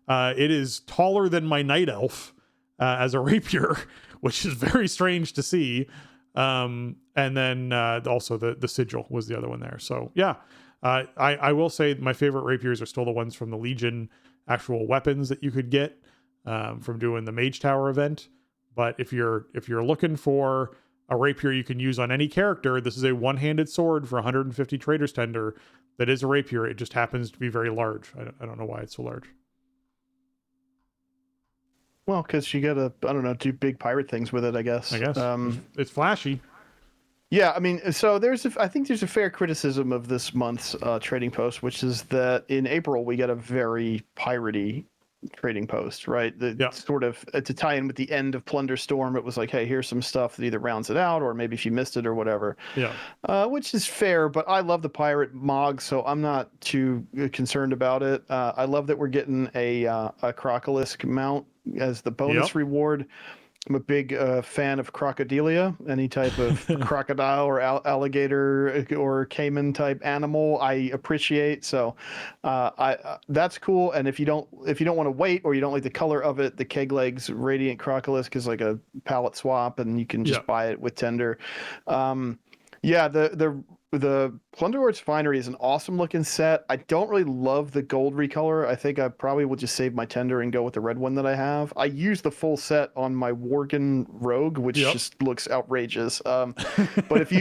It is taller than my Night Elf as a rapier, which is very strange to see. And then also the sigil was the other one there. So yeah, I will say my favorite rapiers are still the ones from the Legion actual weapons that you could get from doing the Mage Tower event. But if you're looking for a rapier you can use on any character, this is a one-handed sword for 150 Trader's Tender. That is a rapier. It just happens to be very large. I don't know why it's so large. Well, because you gotta, I don't know, do big pirate things with it, I guess. It's flashy. Yeah, I mean, so I think there's a fair criticism of this month's trading post, which is that in April we got a very piratey trading post, right? Sort of to tie in with the end of Plunder Storm, it was like, hey, here's some stuff that either rounds it out, or maybe if you missed it or whatever. Yeah. Which is fair, but I love the pirate Mog, so I'm not too concerned about it. I love that we're getting a Crocolisk mount as the bonus reward. I'm a big fan of crocodilia, any type of crocodile or alligator or caiman type animal I appreciate. So that's cool. And if you don't want to wait, or you don't like the color of it, the Keg Legs Radiant Crocolisk is like a palette swap, and you can just buy it with tender. The Plunderlord's Finery is an awesome looking set. I don't really love the gold recolor. I think I probably will just save my tender and go with the red one that I have. I use the full set on my Worgen Rogue, which just looks outrageous. But if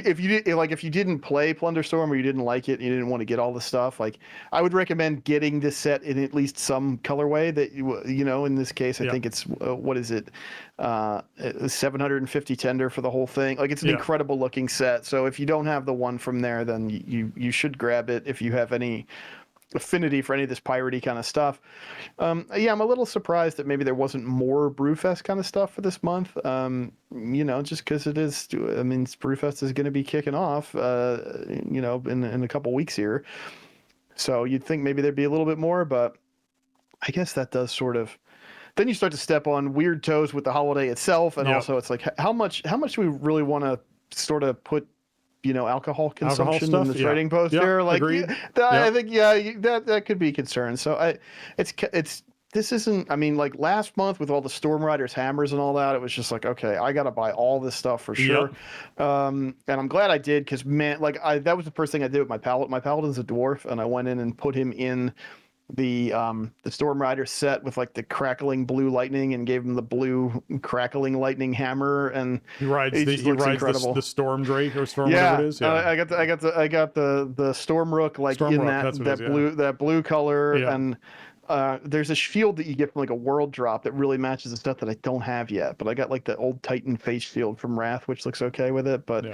you didn't play Plunderstorm, or you didn't like it and you didn't want to get all the stuff, like, I would recommend getting this set in at least some colorway that in this case I think it's what is it? 750 tender for the whole thing. Like, it's an incredible looking set. So if you don't have the one from there, then you should grab it if you have any affinity for any of this piratey kind of stuff. I'm a little surprised that maybe there wasn't more Brewfest kind of stuff for this month. Just because it is. I mean, Brewfest is going to be kicking off, in a couple weeks here. So you'd think maybe there'd be a little bit more, but I guess that does sort of. Then you start to step on weird toes with the holiday itself, and also it's like, how much do we really want to sort of put alcohol consumption in the trading post there? Like, I think that could be a concern. So this isn't. I mean, like last month with all the Storm Riders hammers and all that, it was just like, okay, I got to buy all this stuff for sure. And I'm glad I did, because man, like that was the first thing I did with my Paladin. My Paladin's a dwarf, and I went in and put him in the Storm Rider set with like the crackling blue lightning, and gave him the blue crackling lightning hammer, and he rides the Storm Drake or Storm whatever it is. I got the Storm Rook that blue color, and there's a shield that you get from like a world drop that really matches the stuff that I don't have yet, but I got like the old Titan face shield from Wrath, which looks okay with it. But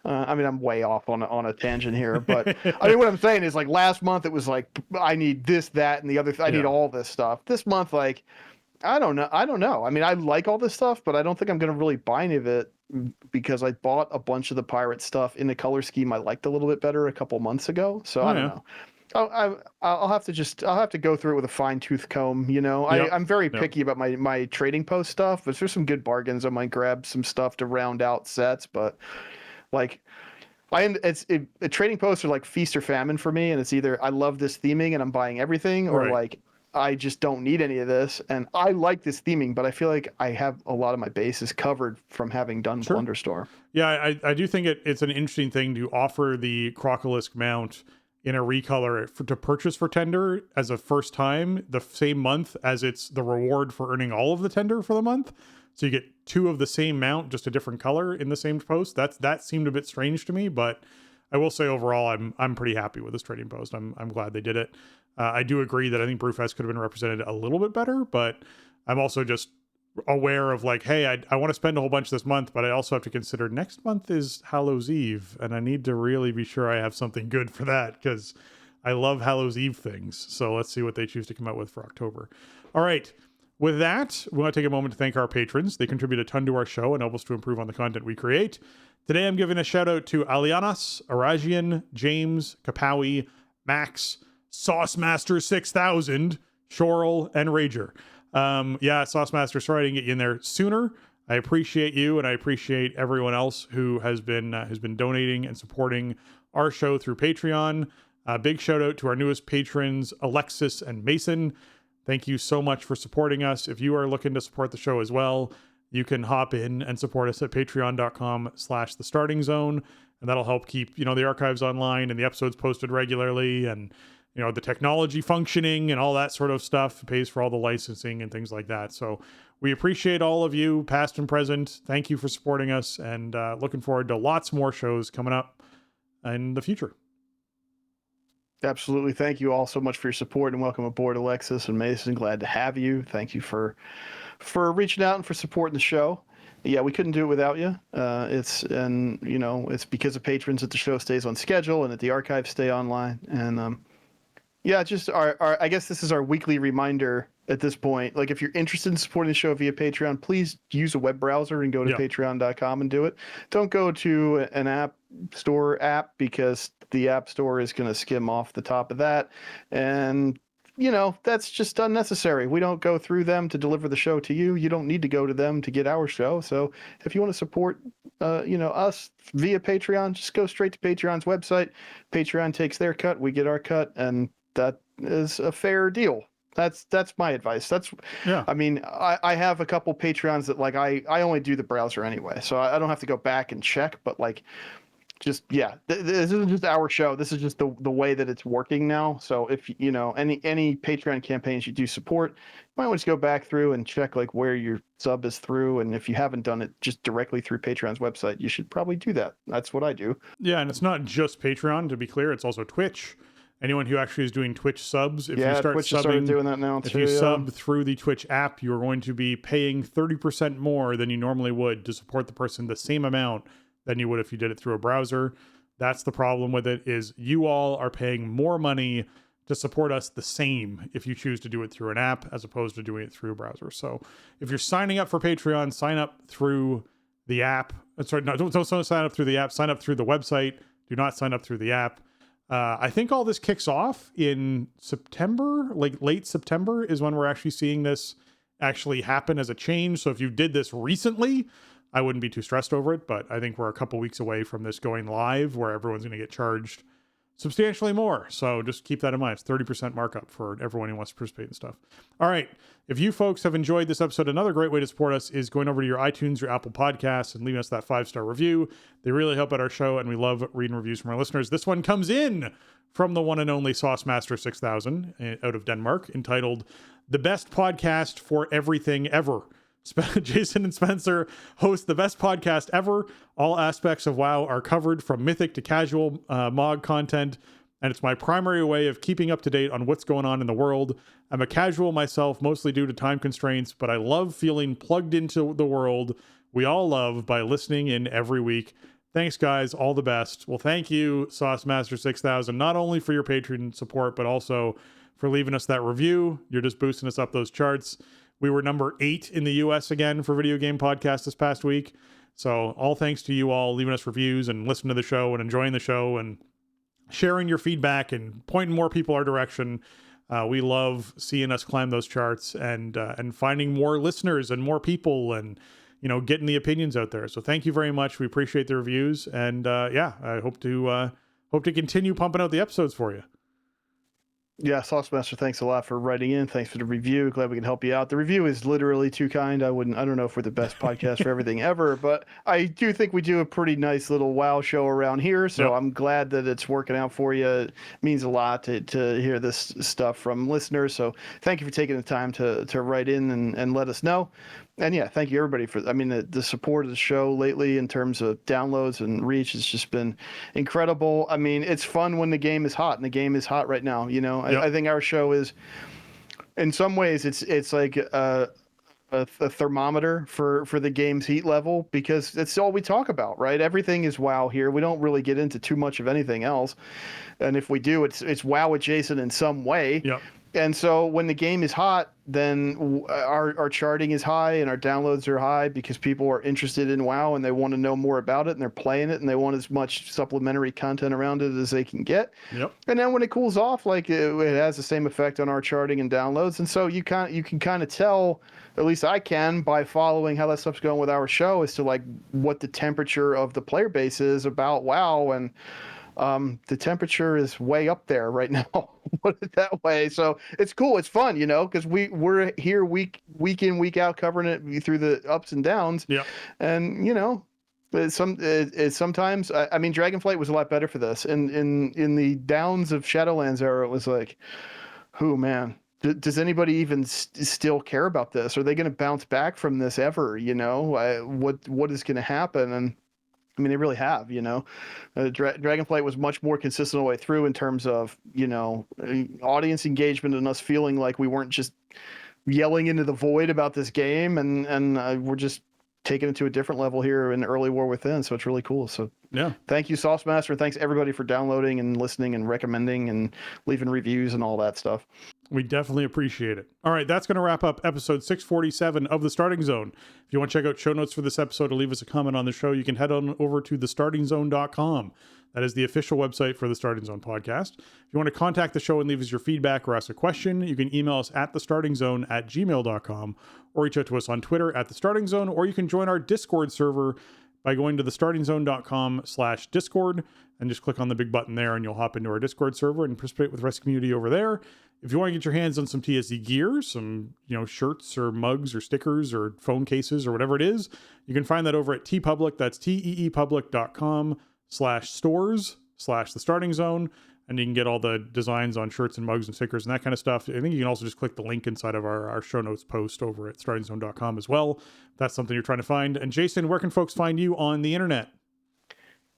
I mean, I'm way off on a tangent here, but I mean, what I'm saying is, like, last month it was like, I need this, that, and the other. I need all this stuff. This month, like, I don't know. I mean, I like all this stuff, but I don't think I'm going to really buy any of it, because I bought a bunch of the pirate stuff in the color scheme I liked a little bit better a couple months ago. So I don't know. I'll have to go through it with a fine-tooth comb. I'm very picky about my trading post stuff, but if there's some good bargains, I might grab some stuff to round out sets. But like, trading posts are like feast or famine for me, and it's either I love this theming and I'm buying everything, or like I just don't need any of this, and I like this theming, but I feel like I have a lot of my bases covered from having done Plunderstorm. Yeah, I do think it's an interesting thing to offer the Crocolisk mount in a recolor to purchase for tender as a first time the same month as it's the reward for earning all of the tender for the month. So you get two of the same mount, just a different color in the same post. That seemed a bit strange to me, but I will say overall I'm pretty happy with this trading post. I'm glad they did it. I do agree that I think Brewfest could have been represented a little bit better, but I'm also just aware of like, hey, I want to spend a whole bunch this month, but I also have to consider next month is Hallows Eve, and I need to really be sure I have something good for that, because I love Hallows Eve things. So let's see what they choose to come out with for October. All right. With that, we want to take a moment to thank our patrons. They contribute a ton to our show and help us to improve on the content we create. Today, I'm giving a shout out to Alianas, Arajian, James, Kapawi, Max, Saucemaster 6000, Shorel, and Rager. Saucemaster, sorry I didn't get you in there sooner. I appreciate you, and I appreciate everyone else who has been donating and supporting our show through Patreon. Big shout out to our newest patrons, Alexis and Mason. Thank you so much for supporting us. If you are looking to support the show as well, you can hop in and support us at patreon.com/the starting zone. And that'll help keep, the archives online and the episodes posted regularly, and, the technology functioning and all that sort of stuff. It pays for all the licensing and things like that. So we appreciate all of you, past and present. Thank you for supporting us, and looking forward to lots more shows coming up in the future. Absolutely. Thank you all so much for your support, and welcome aboard, Alexis and Mason. Glad to have you. Thank you for reaching out and for supporting the show. Yeah, we couldn't do it without you. It's because of patrons that the show stays on schedule and that the archives stay online. And just I guess this is our weekly reminder at this point. Like, if you're interested in supporting the show via Patreon, please use a web browser and go to patreon.com and do it. Don't go to an app store app, because the app store is going to skim off the top of that. And that's just unnecessary. We don't go through them to deliver the show to you. You don't need to go to them to get our show. So if you want to support, us via Patreon, just go straight to Patreon's website. Patreon takes their cut, we get our cut, and that is a fair deal. That's my advice. I mean, I have a couple Patreons that I only do the browser anyway, so I don't have to go back and check, but this isn't just our show. This is just the way that it's working now. So if any Patreon campaigns you do support, you might want to go back through and check where your sub is through. And if you haven't done it just directly through Patreon's website, you should probably do that. That's what I do. Yeah, and it's not just Patreon, to be clear. It's also Twitch. Anyone who actually is doing Twitch subs, if you start Twitch subbing, started doing that now if too, you sub through the Twitch app, you're going to be paying 30% more than you normally would to support the person, the same amount than you would if you did it through a browser. That's the problem with it, is you all are paying more money to support us the same if you choose to do it through an app as opposed to doing it through a browser. So if you're signing up for Patreon, sign up through the app. Sorry, no, don't sign up through the app. Sign up through the website. Do not sign up through the app. I think all this kicks off in September, late September is when we're actually seeing this actually happen as a change. So if you did this recently, I wouldn't be too stressed over it, but I think we're a couple weeks away from this going live, where everyone's going to get charged substantially more. So just keep that in mind. It's 30% markup for everyone who wants to participate in stuff. All right. If you folks have enjoyed this episode, another great way to support us is going over to your iTunes, your Apple Podcasts, and leaving us that 5-star review. They really help out our show, and we love reading reviews from our listeners. This one comes in from the one and only Saucemaster 6000 out of Denmark, entitled "The Best Podcast for Everything Ever." Jason and Spencer host the best podcast ever. All aspects of WoW are covered, from mythic to casual MOG content, and it's my primary way of keeping up to date on what's going on in the world. I'm a casual myself, mostly due to time constraints, but I love feeling plugged into the world we all love by listening in every week. Thanks, guys. All the best. Well, thank you, Saucemaster 6000, not only for your Patreon support, but also for leaving us that review. You're just boosting us up those charts. We were number 8 in the US again for video game podcast this past week. So all thanks to you all leaving us reviews and listening to the show and enjoying the show and sharing your feedback and pointing more people our direction. We love seeing us climb those charts and finding more listeners and more people and, getting the opinions out there. So thank you very much. We appreciate the reviews. And I hope to continue pumping out the episodes for you. Yeah, Saucemaster, thanks a lot for writing in. Thanks for the review. Glad we can help you out. The review is literally too kind. I don't know if we're the best podcast for everything ever, but I do think we do a pretty nice little WoW show around here. So I'm glad that it's working out for you. It means a lot to hear this stuff from listeners. So thank you for taking the time to write in and let us know. And yeah, thank you everybody for, the support of the show lately in terms of downloads and reach has just been incredible. I mean, it's fun when the game is hot, and the game is hot right now. I think our show is, in some ways, it's like a thermometer for the game's heat level, because it's all we talk about, right? Everything is WoW here. We don't really get into too much of anything else. And if we do, it's WoW adjacent in some way. Yep. And so when the game is hot, then our charting is high and our downloads are high, because people are interested in WoW and they want to know more about it and they're playing it and they want as much supplementary content around it as they can get. Yep. And then when it cools off, it has the same effect on our charting and downloads. And so you can kind of tell, at least I can, by following how that stuff's going with our show, as to what the temperature of the player base is about WoW. And the temperature is way up there right now. Put it that way. So it's cool. It's fun, you know, because we're here week in, week out, covering it through the ups and downs. Yeah. And you know, sometimes I mean, Dragonflight was a lot better for this. And in the downs of Shadowlands era, it was like, oh man, does anybody even still care about this? Are they going to bounce back from this ever? You know, what is going to happen? And I mean, they really have, you know. Dragonflight was much more consistent all the way through in terms of, you know, audience engagement and us feeling like we weren't just yelling into the void about this game, and we're just taking it to a different level here in Early War Within. So it's really cool. So Yeah. thank you, Saucemaster. Thanks everybody for downloading and listening and recommending and leaving reviews and all that stuff. We definitely appreciate it. All right, that's going to wrap up episode 647 of The Starting Zone. If you want to check out show notes for this episode or leave us a comment on the show, you can head on over to thestartingzone.com. That is the official website for the Starting Zone podcast. If you want to contact the show and leave us your feedback or ask a question, you can email us at thestartingzone@gmail.com or reach out to us on Twitter at thestartingzone, or you can join our Discord server by going to thestartingzone.com/Discord and just click on the big button there and you'll hop into our Discord server and participate with the rest of the community over there. If you want to get your hands on some TSD gear, some, you know, shirts or mugs or stickers or phone cases or whatever it is, you can find that over at TeePublic. That's teepublic.com/stores/the starting zone. And you can get all the designs on shirts and mugs and stickers and that kind of stuff. I think you can also just click the link inside of our show notes post over at startingzone.com as well. If that's something you're trying to find. And Jason, where can folks find you on the internet?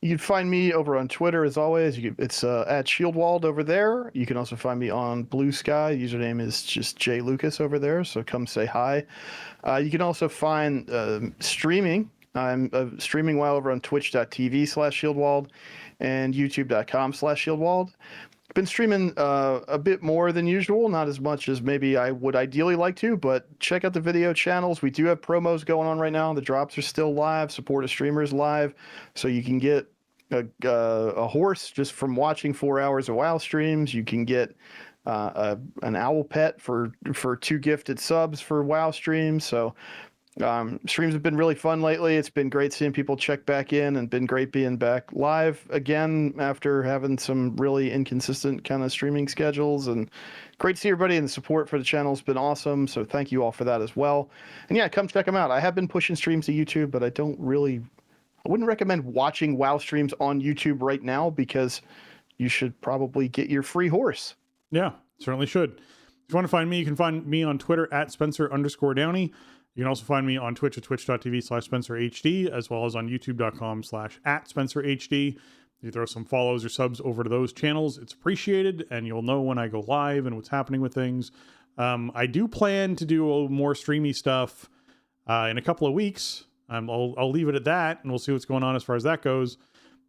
You can find me over on Twitter as always. It's at Shieldwald over there. You can also find me on Blue Sky. Username is just J Lucas over there. So come say hi. You can also find streaming. I'm streaming while over on twitch.tv/Shieldwald and youtube.com/Shieldwald. Been streaming a bit more than usual, not as much as maybe I would ideally like to, but check out the video channels. We do have promos going on right now. The drops are still live. Support a streamers live, so you can get a horse just from watching 4 hours of WoW streams. You can get an owl pet for 2 gifted subs for WoW streams. So streams have been really fun lately. It's been great seeing people check back in, and been great being back live again after having some really inconsistent kind of streaming schedules. And great to see everybody, and the support for the channel has been awesome. So thank you all for that as well. And yeah, come check them out. I have been pushing streams to YouTube, but I wouldn't recommend watching WoW streams on YouTube right now, because you should probably get your free horse. Yeah, certainly should. If you want to find me, you can find me on Twitter at Spencer_Downey. You can also find me on Twitch at twitch.tv/SpencerHD, as well as on youtube.com/@SpencerHD. You throw some follows or subs over to those channels, it's appreciated, and you'll know when I go live and what's happening with things. I do plan to do more streamy stuff in a couple of weeks. I'll leave it at that, and we'll see what's going on as far as that goes.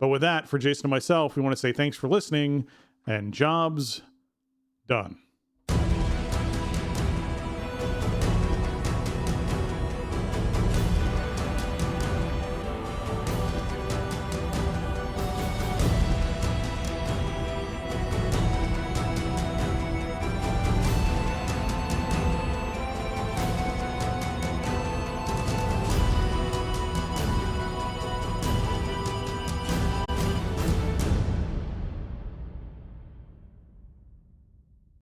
But with that, for Jason and myself, we want to say thanks for listening, and jobs done.